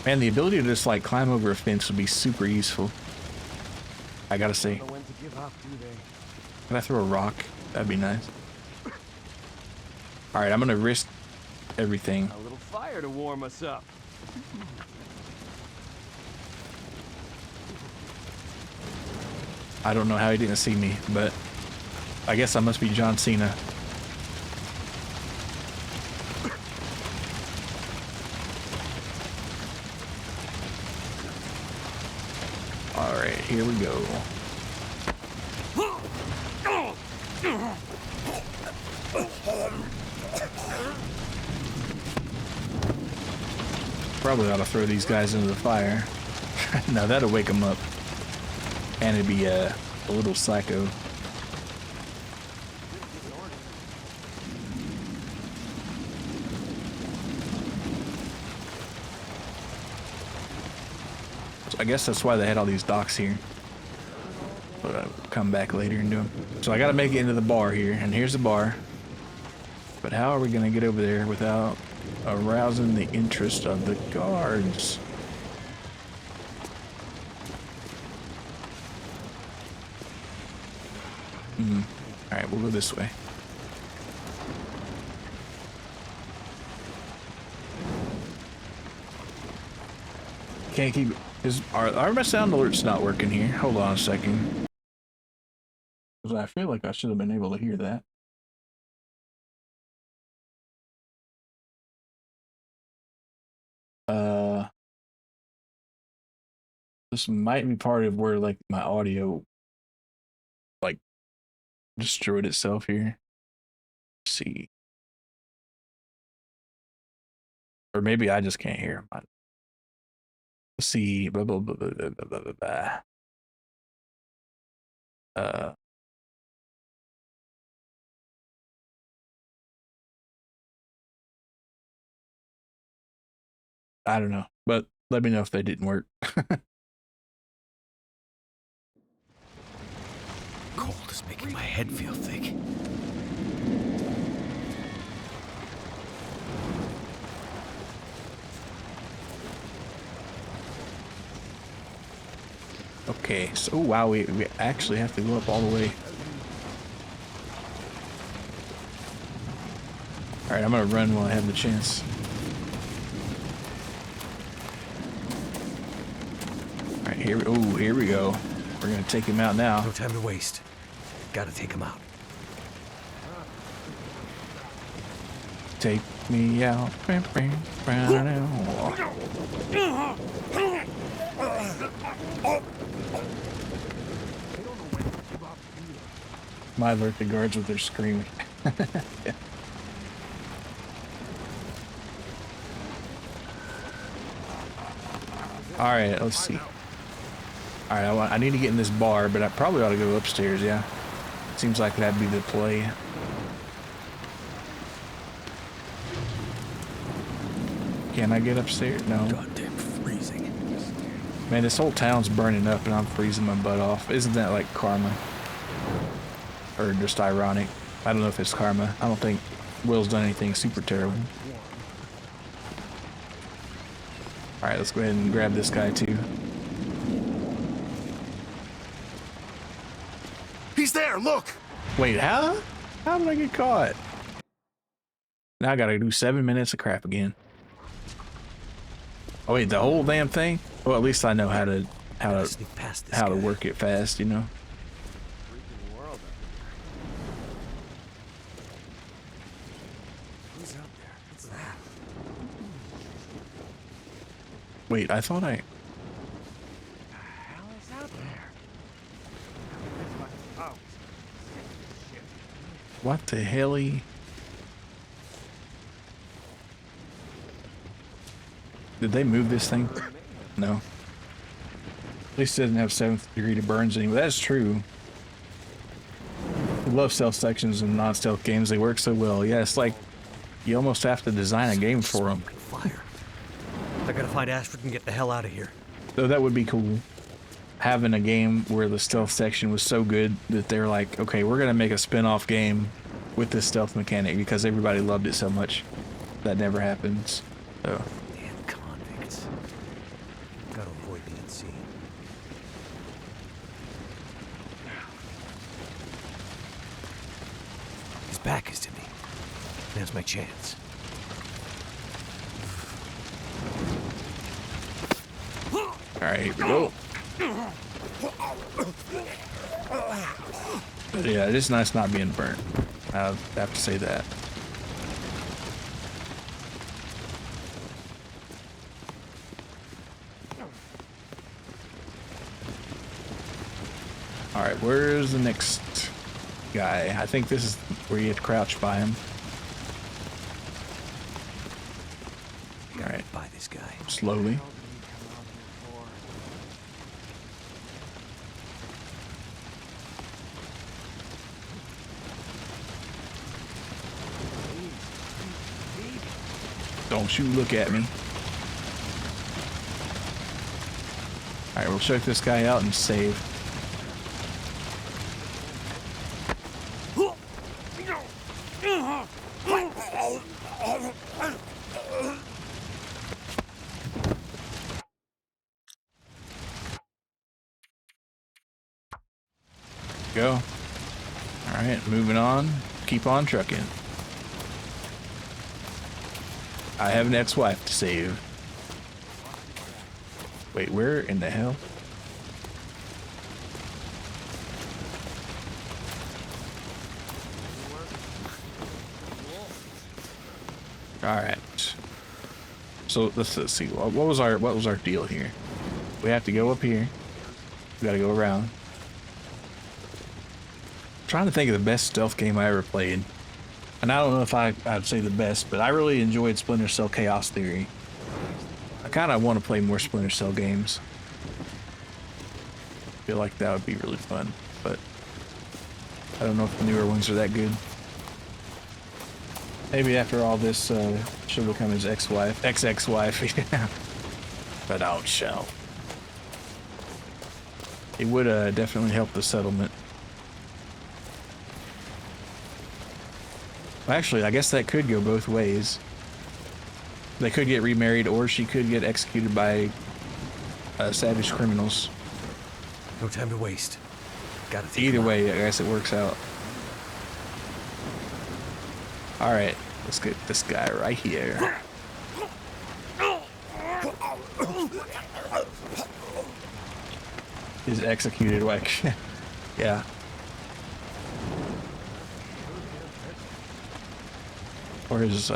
Man, the ability to just like climb over a fence would be super useful. I gotta say. Can I throw a rock? That'd be nice. All right, I'm gonna risk everything.
A little fire to warm us up.
I don't know how he didn't see me, but I guess I must be John Cena. All right, here we go. Probably ought to throw these guys into the fire. Now that'll wake them up. And it'd be a little psycho. So I guess that's why they had all these docks here. But I'll come back later and do them. So I gotta make it into the bar here, and here's the bar. But how are we gonna get over there without arousing the interest of the guards? Alright, we'll go this way. Can't keep... Are my sound alerts not working here? Hold on a second. Because I feel like I should have been able to hear that. This might be part of where like my audio like destroyed itself here. Let's see. Or maybe I just can't hear. Let's see. Blah, blah, blah, blah, blah, blah, blah, blah. I don't know, but let me know if they didn't work.
Cold is making my head feel thick.
Okay, so wow, we actually have to go up all the way. All right, I'm gonna run while I have the chance. All right, here we go. We're gonna take him out now.
No time to waste. Gotta take him out.
Take me out. Might alert the guards with their screaming. Yeah. All right, let's see. All right, I need to get in this bar, but I probably ought to go upstairs. Yeah, seems like that'd be the play. Can I get upstairs? No.
Goddamn freezing.
Man, this whole town's burning up and I'm freezing my butt off. Isn't that like karma? Or just ironic? I don't know if it's karma. I don't think Will's done anything super terrible. Alright, let's go ahead and grab this guy too.
He's there, look!
Wait, how? How did I get caught? Now I gotta do 7 minutes of crap again. Oh wait, the whole damn thing? Well, at least I know how to work it fast, you know?
Who's out there? What's that?
Wait, I thought I...
What the hell is out there? Oh, shit.
What the hell-y? Did they move this thing? No. At least it doesn't have 7th degree to burns anymore. That's true. I love stealth sections and non-stealth games. They work so well. Yeah, it's like you almost have to design a game for them.
Fire. I gotta find Ashford and get the hell out of here.
So that would be cool. Having a game where the stealth section was so good that they're like, okay, we're gonna make a spin-off game with this stealth mechanic because everybody loved it so much. That never happens. So.
Damn convicts. Gotta avoid being seen. His back is to me. Now's my chance.
Alright, here we go. But yeah, it is nice not being burnt. I have to say that. Alright, where's the next guy? I think this is where you have to crouch by him. Alright.
By this guy.
Slowly. Don't you look at me. Alright, we'll check this guy out and save. Go. Alright, moving on. Keep on trucking. I have an ex-wife to save. Wait, where in the hell? Alright. So let's see. What was our deal here? We have to go up here. We gotta go around. I'm trying to think of the best stealth game I ever played. And I don't know if I'd say the best, but I really enjoyed Splinter Cell Chaos Theory. I kind of want to play more Splinter Cell games. I feel like that would be really fun, but I don't know if the newer ones are that good. Maybe after all this, she'll become his ex-wife. Ex-ex-wife, yeah. But out shall. It would definitely help the settlement. Actually, I guess that could go both ways. They could get remarried, or she could get executed by savage criminals.
No time to waste. Gotta take
Either way, I guess it works out. Alright, let's get this guy right here. He's executed, like, yeah. Or his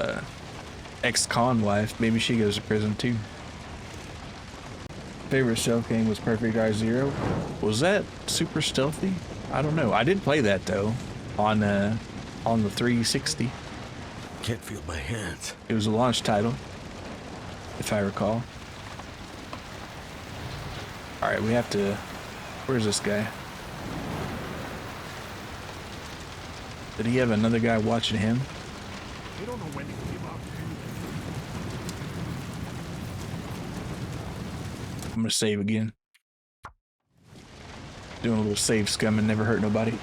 ex-con wife. Maybe she goes to prison too. Favorite stealth game was Perfect Dark Zero. Was that super stealthy? I don't know. I did play that though on the 360.
Can't feel my hands.
It was a launch title, if I recall. All right, we have to. Where's this guy? Did he have another guy watching him?
They don't know when to give up.
I'm gonna save again. Doing a little save scumming, never hurt nobody.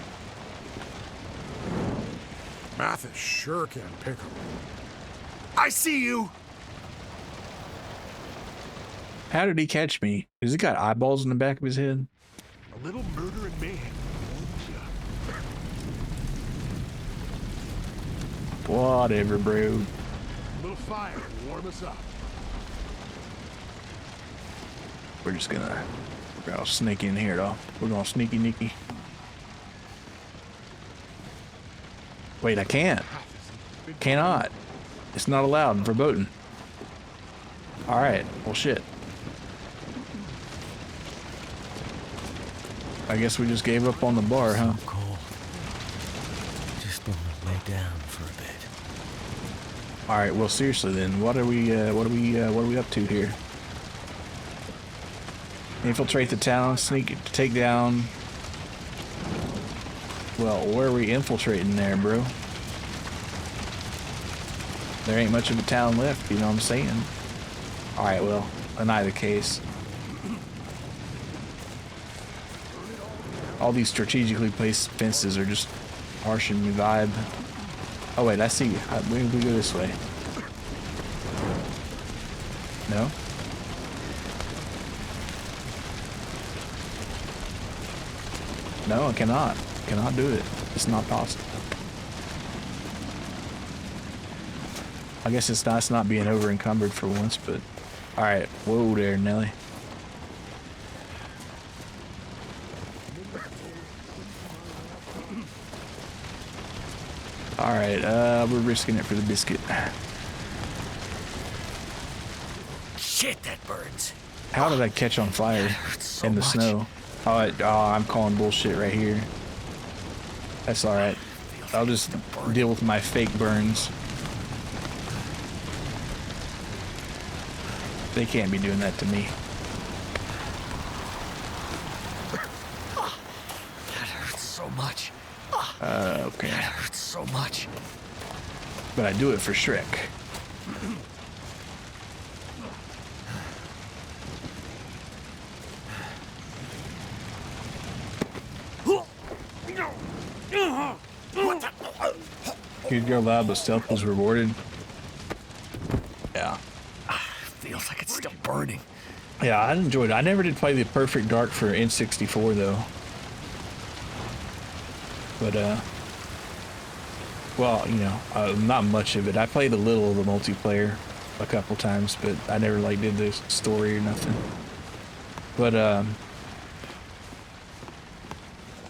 Mathis sure can pick 'em. I see you!
How did he catch me? Has he got eyeballs in the back of his head?
A little murder and mayhem.
Whatever, bro.
A little fire to warm us up.
We're gonna sneak in here, though. We're gonna sneaky Nicky. Wait, I can't. Cannot. It's not allowed. Verboten. Alright, well shit. I guess we just gave up on the bar, huh?
So cold. Just want to lay down for a bit.
Alright, well seriously then, what are we up to here? Infiltrate the town, take down. Well, where are we infiltrating there, bro? There ain't much of a town left, you know what I'm saying? Alright, well, in either case. All these strategically placed fences are just harshing the vibe. Oh wait, I see. We go this way. No? No, I cannot. Cannot do it. It's not possible. I guess it's nice not being over encumbered for once, but alright. Whoa there, Nelly. Alright, we're risking it for the biscuit.
Shit, that burns.
How did I catch on fire in the snow? Oh, I'm calling bullshit right here. That's alright. I'll just deal with my fake burns. They can't be doing that to me.
That hurts so much.
Okay.
That hurts so much.
But I do it for Shrek. Good girl loud, but stealth was rewarded. Yeah.
Feels like it's still burning.
Yeah, I enjoyed it. I never did play the Perfect Dark for N64 though. But well, you know, not much of it. I played a little of the multiplayer a couple times, but I never like did the story or nothing. But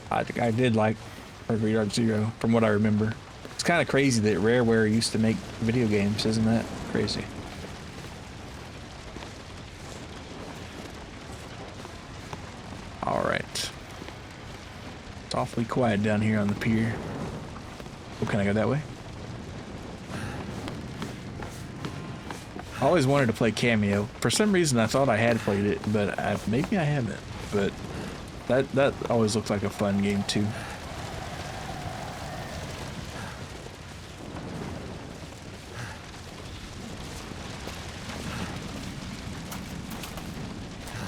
I did like Perfect Dark Zero from what I remember. It's kind of crazy that Rareware used to make video games, isn't that crazy? All right. It's awfully quiet down here on the pier. Oh, can I go that way? I always wanted to play Cameo. For some reason, I thought I had played it, but maybe I haven't. But that always looked like a fun game too.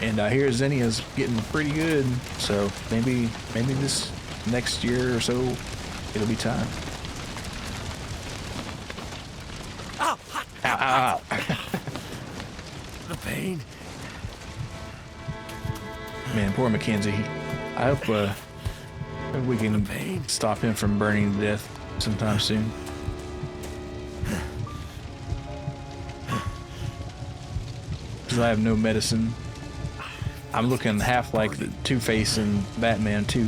And I hear Zinnia's getting pretty good, so maybe this next year or so, it'll be time.
Ow!
Ow, ow, ow.
The pain.
Man, poor Mackenzie. I hope we can stop him from burning to death sometime soon. Because I have no medicine. I'm looking half like the Two-Face in Batman 2.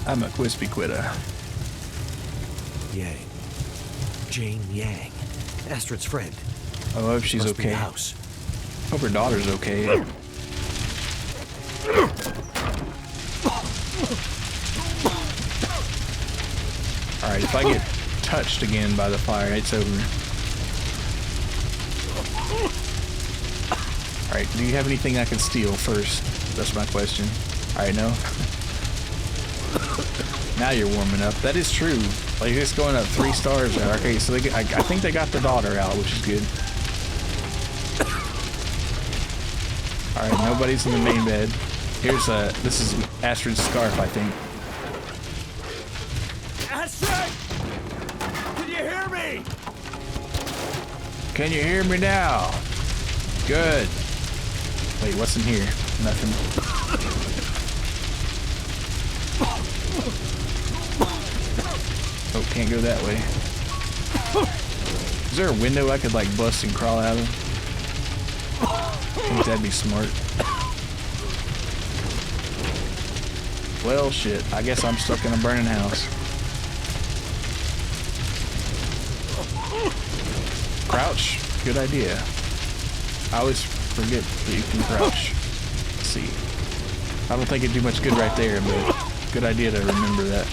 I'm a Quispy Quitter.
Yang. Jane Yang. Astrid's friend.
Oh, I hope she's
Must be
okay.
the house.
Hope her daughter's okay. Alright, if I get touched again by the fire, it's over. Alright, do you have anything I can steal first? That's my question. Alright, no. Now you're warming up. That is true. Like, it's going up 3 stars there. Okay, so I think they got the daughter out, which is good. Alright, nobody's in the main bed. Here's this is Astrid's scarf, I think.
Astrid! Can you hear me?
Can you hear me now? Good. Wait, what's in here? Nothing. Oh, can't go that way. Is there a window I could like bust and crawl out of? I think that'd be smart. Well, shit. I guess I'm stuck in a burning house. Crouch. Good idea. I always forget that you can crouch. Let's see. I don't think it'd do much good right there, but good idea to remember that.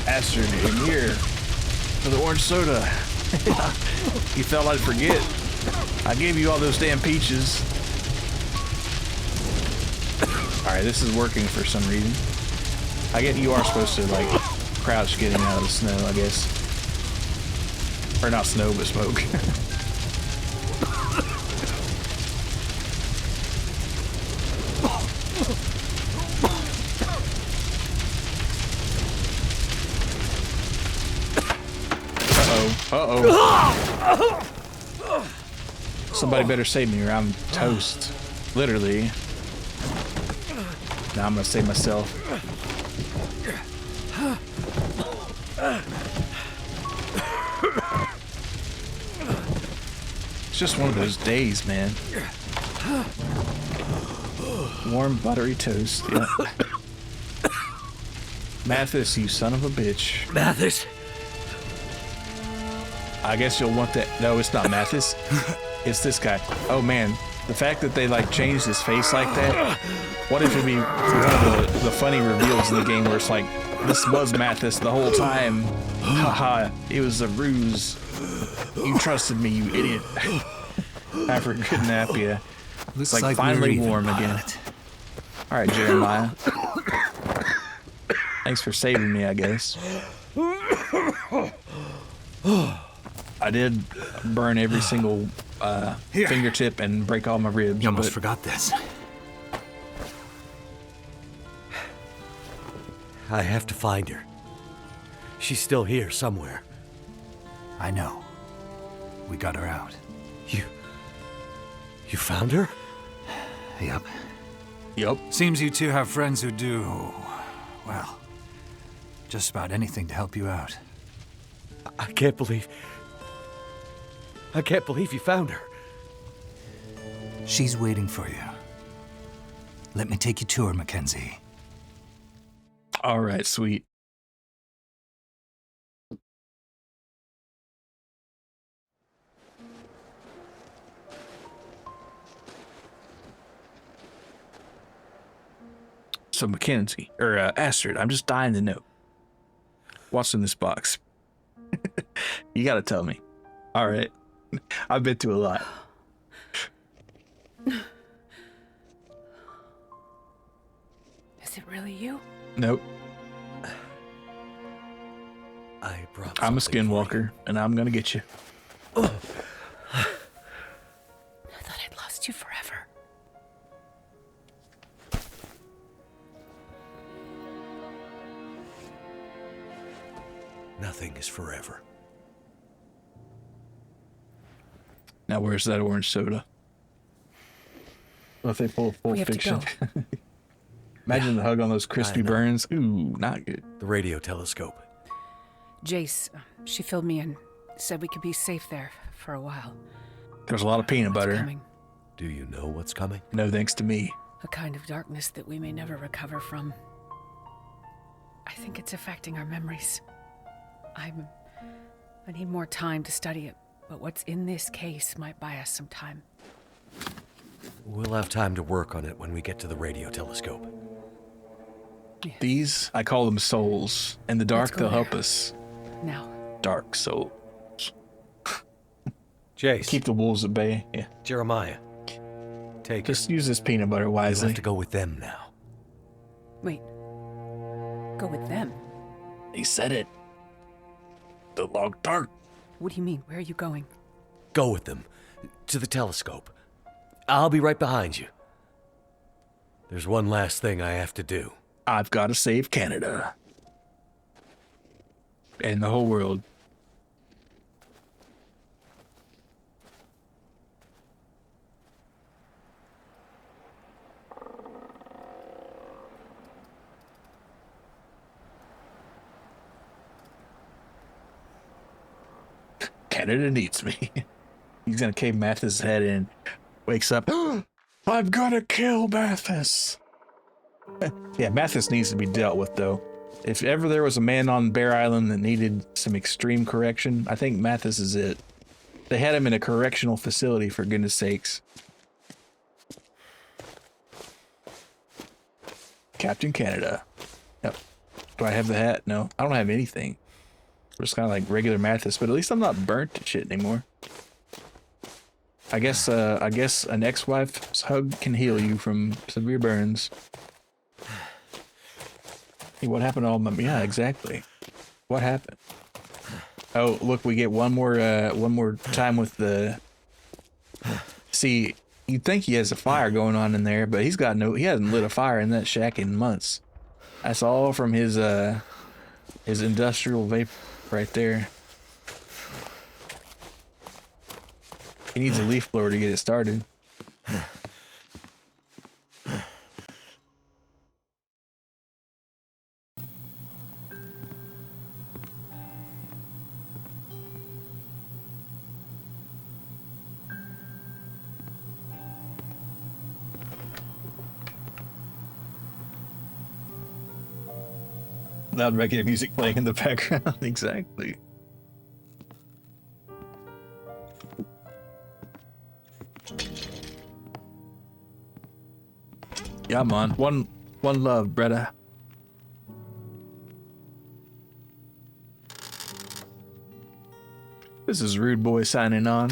Astrid, in here for the orange soda. You thought I'd forget. I gave you all those damn peaches. Alright, this is working for some reason. I get you are supposed to like crouch getting out of the snow, I guess. Or not snow, but smoke. Uh-oh. Somebody better save me or I'm toast. Literally. Now I'm gonna save myself. It's just one of those days, man. Warm buttery toast, yeah. Mathis, you son of a bitch.
Mathis?
I guess you'll want that. No, it's not Mathis. It's this guy. Oh man, the fact that they like changed his face like that. What if it'd be one of the funny reveals in the game where it's like, this was Mathis the whole time. Haha, it was a ruse. You trusted me, you idiot. After kidnap you. It's like finally warm again. All right, Jeremiah. Thanks for saving me, I guess. I did burn every single fingertip and break all my ribs.
You almost forgot this.
I have to find her. She's still here somewhere.
I know. We got her out.
You found her?
Yep.
Yup.
Seems you two have friends who do, well, just about anything to help you out.
I can't believe you found her.
She's waiting for you. Let me take you to her, Mackenzie.
All right, sweet. So Mackenzie, or Astrid, I'm just dying to know. What's in this box? You gotta tell me. All right. I've been through a lot.
Is it really you?
Nope. I'm a skinwalker, and I'm gonna get you.
I thought I'd lost you forever.
Nothing is forever.
Now where's that orange soda? What if they pull Full Fiction? Imagine the hug on those crispy burns. Ooh, not good.
The radio telescope.
Jace, she filled me in. Said we could be safe there for a while.
There's a lot of peanut butter.
Coming?
Do you know what's coming?
No thanks to me.
A kind of darkness that we may never recover from. I think it's affecting our memories. I need more time to study it, but what's in this case might buy us some time.
We'll have time to work on it when we get to the radio telescope.
Yes.
These, I call them souls. In the dark, they'll help us.
Now.
Dark souls.
Jace.
Keep the wolves at bay. Yeah.
Jeremiah.
Just use this peanut butter wisely.
You'll have to go with them now.
Wait. Go with them?
He said it. The Long Dark.
What do you mean? Where are you going?
Go with them. To the telescope. I'll be right behind you. There's one last thing I have to do.
I've got to save Canada. And the whole world. Canada needs me. He's gonna cave Mathis' head in. Wakes up. I've gotta kill Mathis. Yeah, Mathis needs to be dealt with, though. If ever there was a man on Bear Island that needed some extreme correction, I think Mathis is it. They had him in a correctional facility, for goodness sakes. Captain Canada. Yep. Do I have the hat? No, I don't have anything. Just kind of like regular Mathis, but at least I'm not burnt to shit anymore. I guess an ex-wife's hug can heal you from severe burns. Hey, what happened to all my... Yeah, exactly. What happened? Oh, look, we get one more time with the... See, you'd think he has a fire going on in there, but he hasn't lit a fire in that shack in months. That's all from his industrial vape right there. He needs a leaf blower to get it started. Loud regular music playing in the background. Exactly. Yeah, man. One love, brother. This is Rude Boy signing on.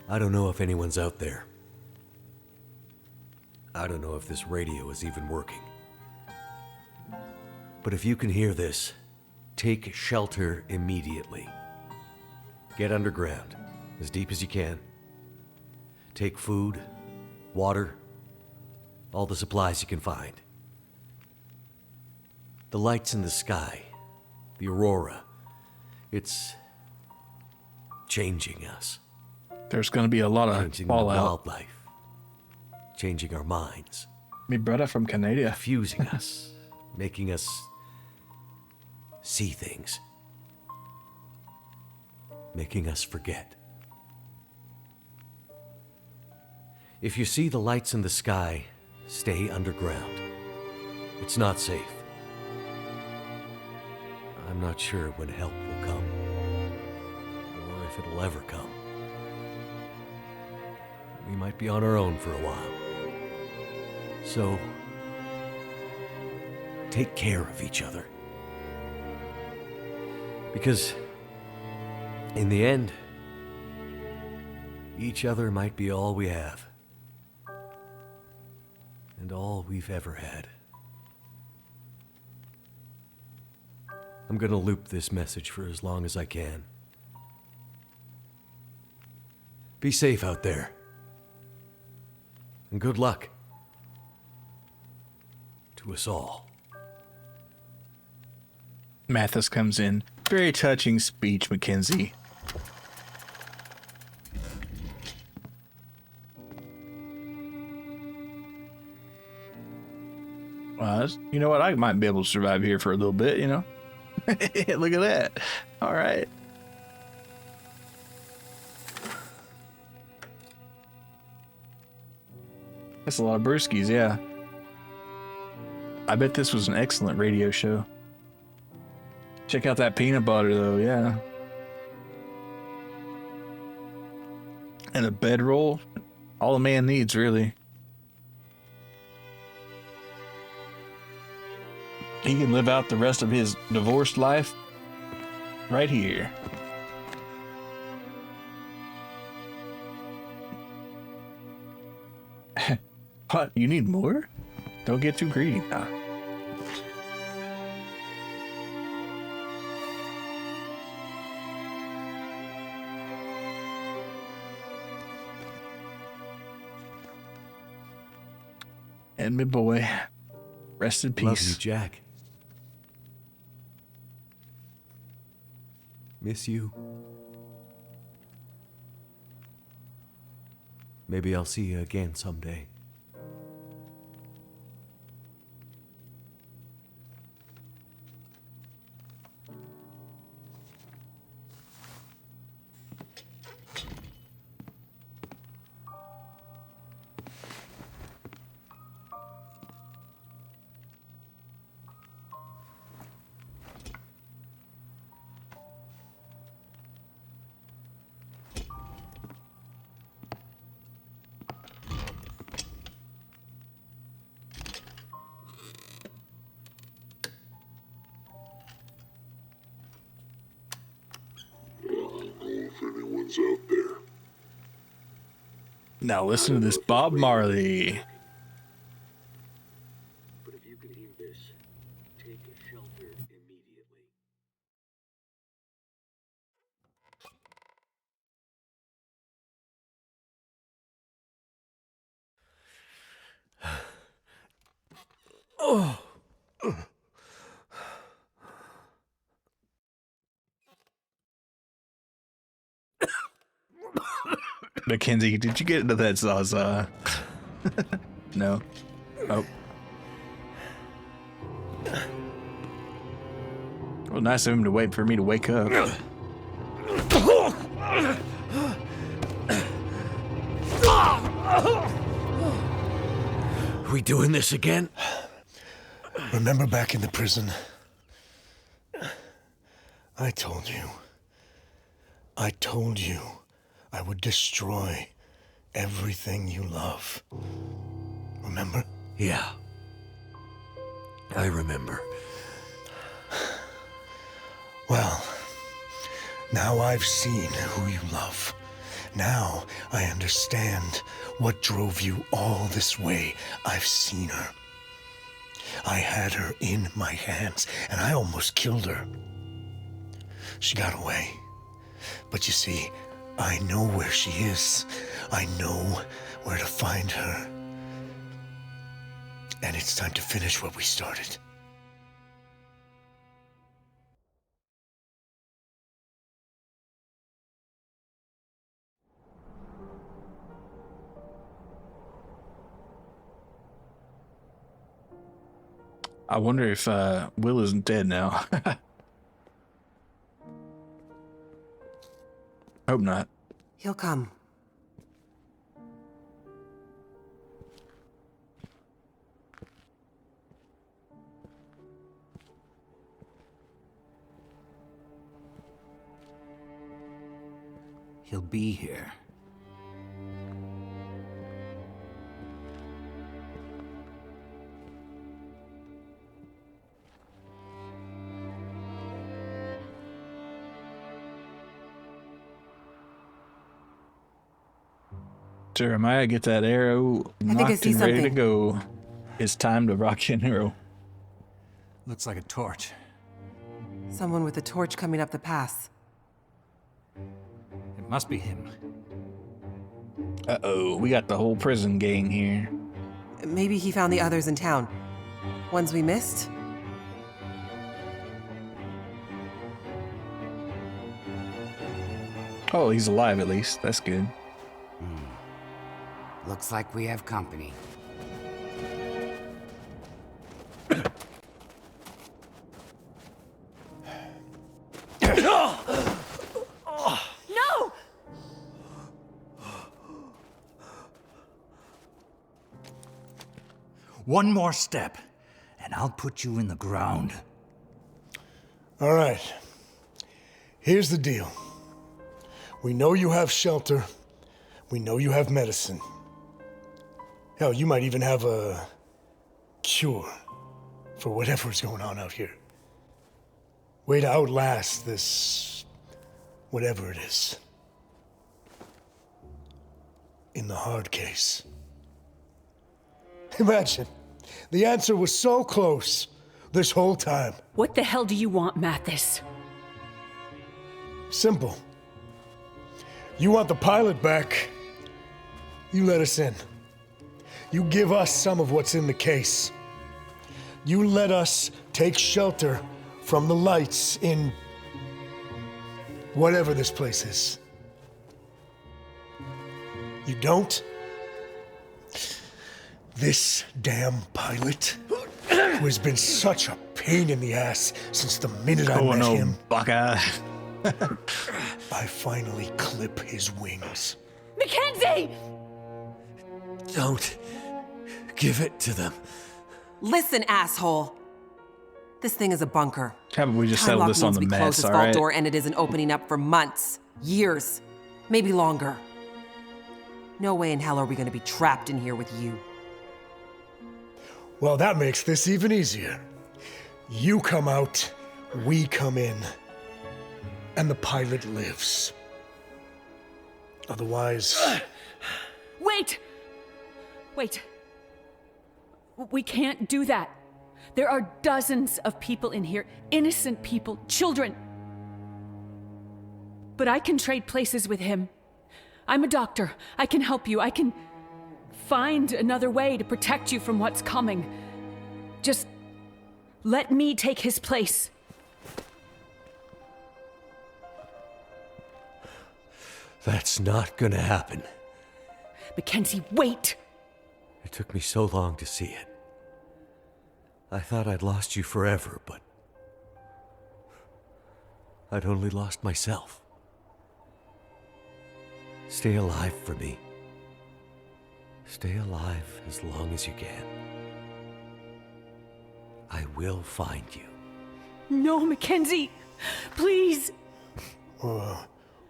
I don't know if anyone's out there. I don't know if this radio is even working. But if you can hear this, take shelter immediately. Get underground, as deep as you can. Take food, water, all the supplies you can find. The lights in the sky, the aurora, it's changing us.
There's going to be a lot of
changing
fallout.
The wildlife. Changing our minds.
Me brother from Canada.
Confusing us. Making us see things. Making us forget. If you see the lights in the sky, stay underground. It's not safe. I'm not sure when help will come. Or if it'll ever come. We might be on our own for a while. So, take care of each other. Because, in the end, each other might be all we have. And all we've ever had. I'm gonna loop this message for as long as I can. Be safe out there. And good luck. To us all.
Mathis comes in. Very touching speech, Mackenzie. You know what? I might be able to survive here for a little bit, you know? Look at that. All right. That's a lot of brewskis, yeah. I bet this was an excellent radio show. Check out that peanut butter, though, yeah. And a bedroll. All a man needs, really. He can live out the rest of his divorced life right here. What? You need more? Don't get too greedy now. And my boy, rest in peace.
Love you, Jack. Miss you. Maybe I'll see you again someday.
Anyone's out there.
Now listen to this Bob Marley.
But if you can hear this, take shelter immediately.
Oh.
Mackenzie, did you get into that Zaza? No. Oh. Well, nice of him to wait for me to wake up.
We doing this again?
Remember back in the prison? I told you I would destroy everything you love. Remember?
Yeah. I remember.
Well, now I've seen who you love. Now I understand what drove you all this way. I've seen her. I had her in my hands, and I almost killed her. She got away. But you see, I know where she is. I know where to find her. And it's time to finish what we started.
I wonder if Will isn't dead now. Hope not.
He'll come.
He'll be here.
Jeremiah, get that arrow knocked and ready to go. It's time to rock and roll.
Looks like a torch.
Someone with a torch coming up the pass.
It must be him.
Uh-oh, we got the whole prison gang here.
Maybe he found the others in town. Ones we missed?
Oh, he's alive at least. That's good.
Looks like we have company.
No!
One more step, and I'll put you in the ground.
All right. Here's the deal. We know you have shelter. We know you have medicine. Hell, you might even have a cure for whatever's going on out here. Way to outlast this, whatever it is. In the hard case. Imagine, The answer was so close this whole time.
What the hell do you want, Mathis?
Simple. You want the pilot back, you let us in. You give us some of what's in the case. You let us take shelter from the lights in whatever this place is. You don't? This damn pilot, who has been such a pain in the ass since the minute I met him.
Baka.
I finally clip his wings.
Mackenzie!
Don't give it to them.
Listen, asshole. This thing is a bunker.
How about we just
Time
settle
lock
this on
means
the
we close
mess,
this
all
vault
right?
door and it isn't opening up for months, years, maybe longer. No way in hell are we gonna be trapped in here with you.
Well, that makes this even easier. You come out, we come in, and the pilot lives. Otherwise...
Wait! Wait. We can't do that. There are dozens of people in here, innocent people, children. But I can trade places with him. I'm a doctor. I can help you. I can find another way to protect you from what's coming. Just let me take his place.
That's not gonna happen.
Mackenzie, wait!
It took me so long to see it. I thought I'd lost you forever, but I'd only lost myself. Stay alive for me. Stay alive as long as you can. I will find you.
No, Mackenzie! Please!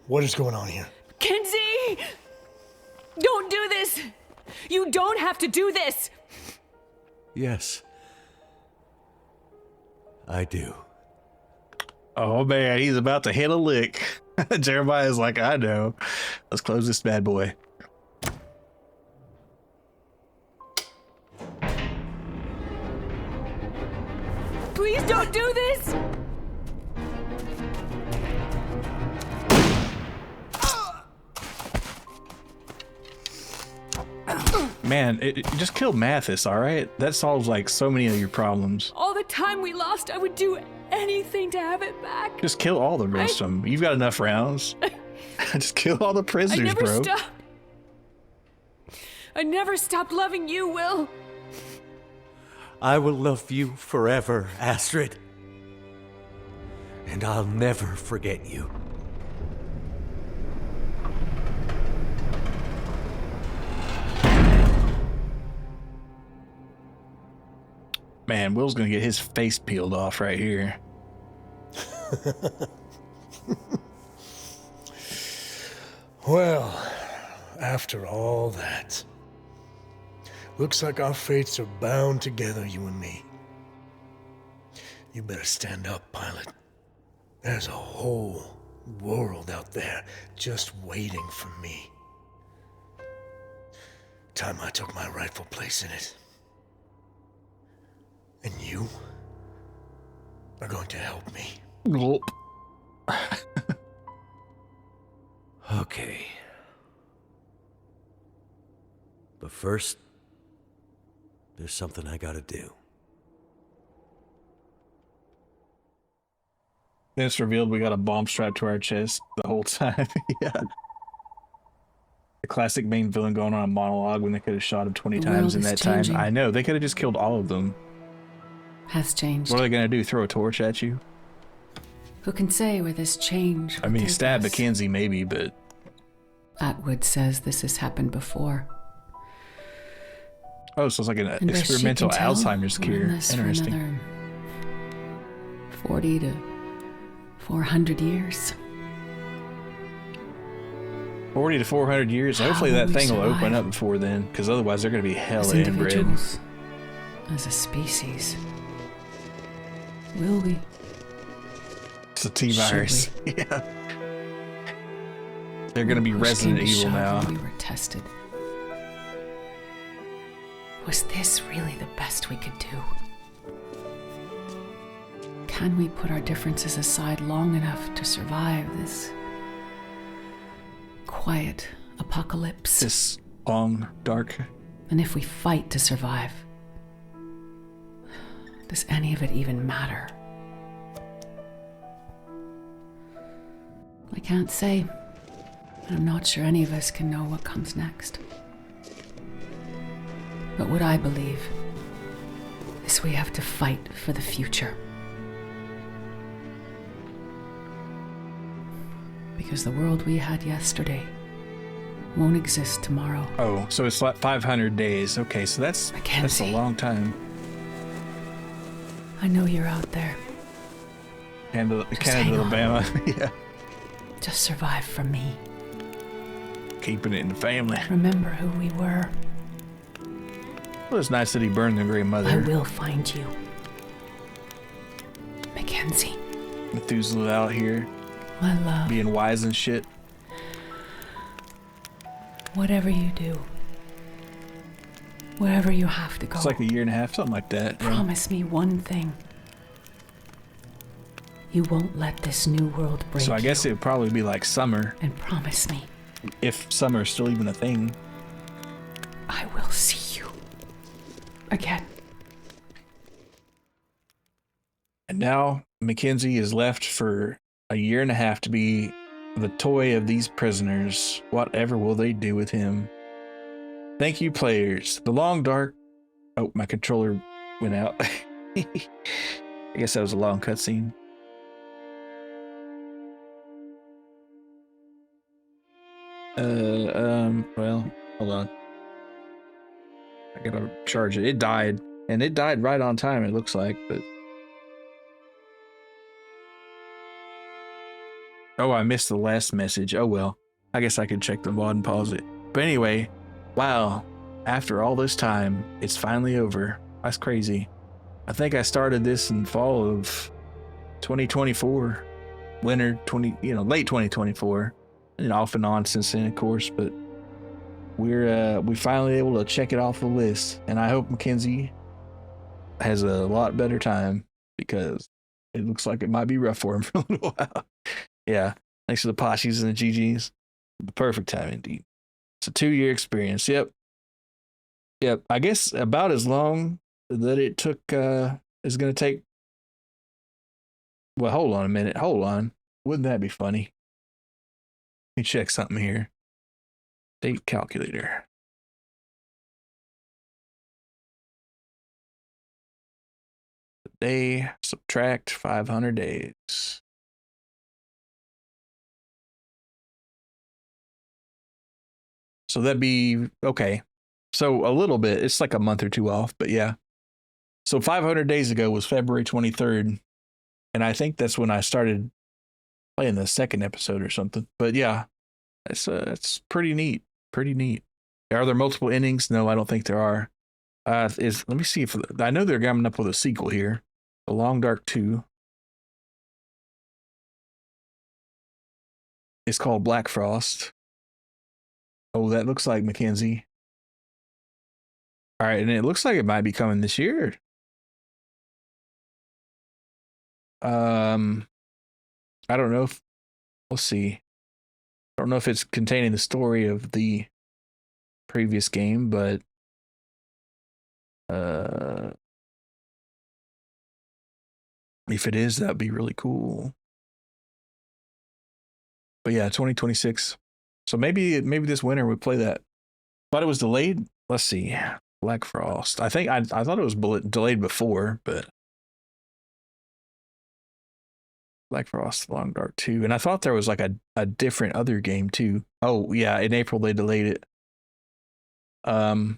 What is going on here?
Mackenzie! Don't do this! You don't have to do this!
Yes. I do.
Oh man, he's about to hit a lick. Jeremiah's like, I know. Let's close this bad boy.
Please don't do this!
Man, just kill Mathis, all right? That solves like so many of your problems.
All the time we lost, I would do anything to have it back.
Just kill all the rest of them. You've got enough rounds. Just kill all the prisoners, bro.
I never stopped loving you, Will.
I will love you forever, Astrid. And I'll never forget you.
Man, Will's gonna get his face peeled off right here.
Well, after all that, looks like our fates are bound together, you and me. You better stand up, pilot. There's a whole world out there just waiting for me. Time I took my rightful place in it. And you are going to help me.
Gulp.
Okay. But first, there's something I gotta do.
Then it's revealed we got a bomb strapped to our chest the whole time. Yeah. The classic main villain going on a monologue when they could have shot him 20 times in that time. I know, they could have just killed all of them.
Has changed.
What are they gonna do? Throw a torch at you?
Who can say where this change
I
will
mean,
take
stab
us?
Mackenzie maybe, but
Atwood says this has happened before.
oh, so it's like an
And best she
experimental
can tell,
Alzheimer's
we're in
cure.
this for
Interesting.
another 40 to 400 years.
40 to 400 years.
How
Hopefully
will
that
we
thing will open
survive?
up before then, because otherwise they're going to be hella
As
inbred.
individuals, as a species. Will we?
It's a T-virus. Yeah. They're going to be
Push came
Resident
to
Evil
shove
now.
and we were tested. Was this really the best we could do? Can we put our differences aside long enough to survive this quiet apocalypse?
This long, dark.
And if we fight to survive, does any of it even matter? I can't say. I'm not sure any of us can know what comes next. But what I believe is we have to fight for the future. Because the world we had yesterday won't exist tomorrow.
Oh, so it's like 500 days. Okay, so that's a long time.
I know you're out there.
Canada,
hang on.
Alabama. Yeah.
Just survive for me.
Keeping it in the family.
Remember who we were.
Well, it's nice that he burned the Grey Mother.
I will find you. Mackenzie.
Methuselah out here.
My love.
Being wise and shit.
Whatever you do. Wherever you have to go.
It's like a year and a half, something like that.
Promise me one thing. You won't let this new world break you.
So I guess it would probably be like summer.
And promise me.
If summer is still even a thing.
I will see you again.
And now Mackenzie is left for a year and a half to be the toy of these prisoners. Whatever will they do with him? Thank you, players. The long dark... Oh, my controller went out. I guess that was a long cutscene. Well, hold on. I gotta charge it. It died. And it died right on time, it looks like, but... Oh, I missed the last message. Oh well. I guess I could check the mod and pause it. But anyway, wow. After all this time, it's finally over. That's crazy. I think I started this in fall of 2024. Winter late 2024. And off and on since then, of course, but we finally able to check it off the list. And I hope Mackenzie has a lot better time because it looks like it might be rough for him for a little while. Yeah, thanks to the Poshes and the GGs. The perfect time indeed. It's a 2-year experience. Yep. I guess about as long that it took is going to take. Well, hold on a minute. Hold on. Wouldn't that be funny? Let me check something here. Date calculator. Day subtract 500 days. So that'd be okay. So a little bit. It's like a month or two off, but yeah. So 500 days ago was February 23rd. And I think that's when I started playing the second episode or something. But yeah, it's pretty neat. Pretty neat. Are there multiple endings? No, I don't think there are. Let me see if I know they're coming up with a sequel here. The Long Dark 2. It's called Black Frost. Oh, that looks like Mackenzie. All right, and it looks like it might be coming this year. I don't know if we'll see. I don't know if it's containing the story of the previous game, but if it is, that'd be really cool. But yeah, 2026. So maybe this winter we play that. Thought it was delayed. Let's see. Black Frost. I think I thought it was delayed before, but Black Frost, Long Dark 2. And I thought there was like a different other game too. Oh yeah, in April they delayed it. Oh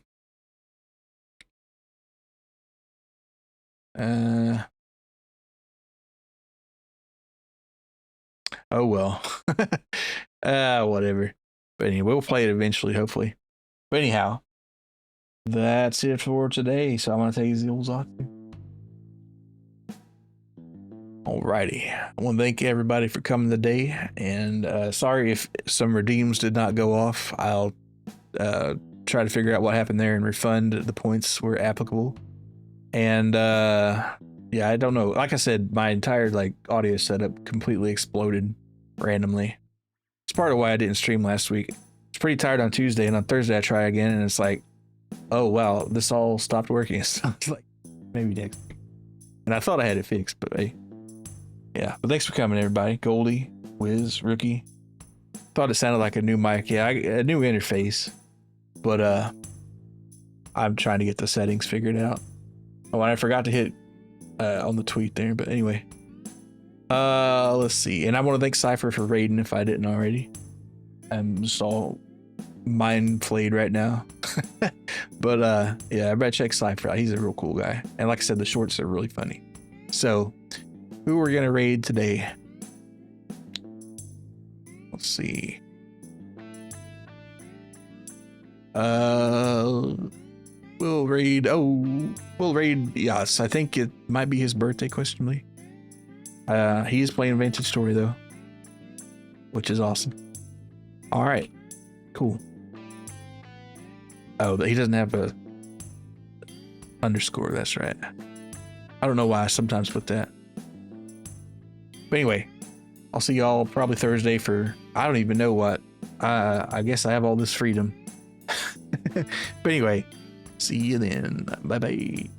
well. Whatever. But anyway, we'll play it eventually, hopefully. But anyhow, that's it for today. So I'm gonna take the old Zatu. Alrighty. I want to thank everybody for coming today. And sorry if some redeems did not go off. I'll try to figure out what happened there and refund the points where applicable. And yeah, I don't know. Like I said, my entire like audio setup completely exploded randomly. It's part of why I didn't stream last week. I was pretty tired on Tuesday, and on Thursday I try again, and it's like, oh wow, this all stopped working. So it's like, maybe next week. And I thought I had it fixed, but hey, yeah. But thanks for coming, everybody. Goldie, Wiz, Rookie. Thought it sounded like a new mic. Yeah, a new interface. But I'm trying to get the settings figured out. Oh, and I forgot to hit on the tweet there, but anyway. Let's see. And I want to thank Cypher for raiding if I didn't already. I'm just all mind flayed right now. But yeah, everybody check Cypher out. He's a real cool guy. And like I said, the shorts are really funny. So, who we're gonna raid today? Let's see. We'll raid Yas. I think it might be his birthday, questionably. He is playing Vintage Story though, which is awesome. All right, cool. Oh, he doesn't have a underscore. That's right. I don't know why I sometimes put that. But anyway, I'll see y'all probably Thursday for I don't even know what. I guess I have all this freedom. But anyway, see you then. Bye bye.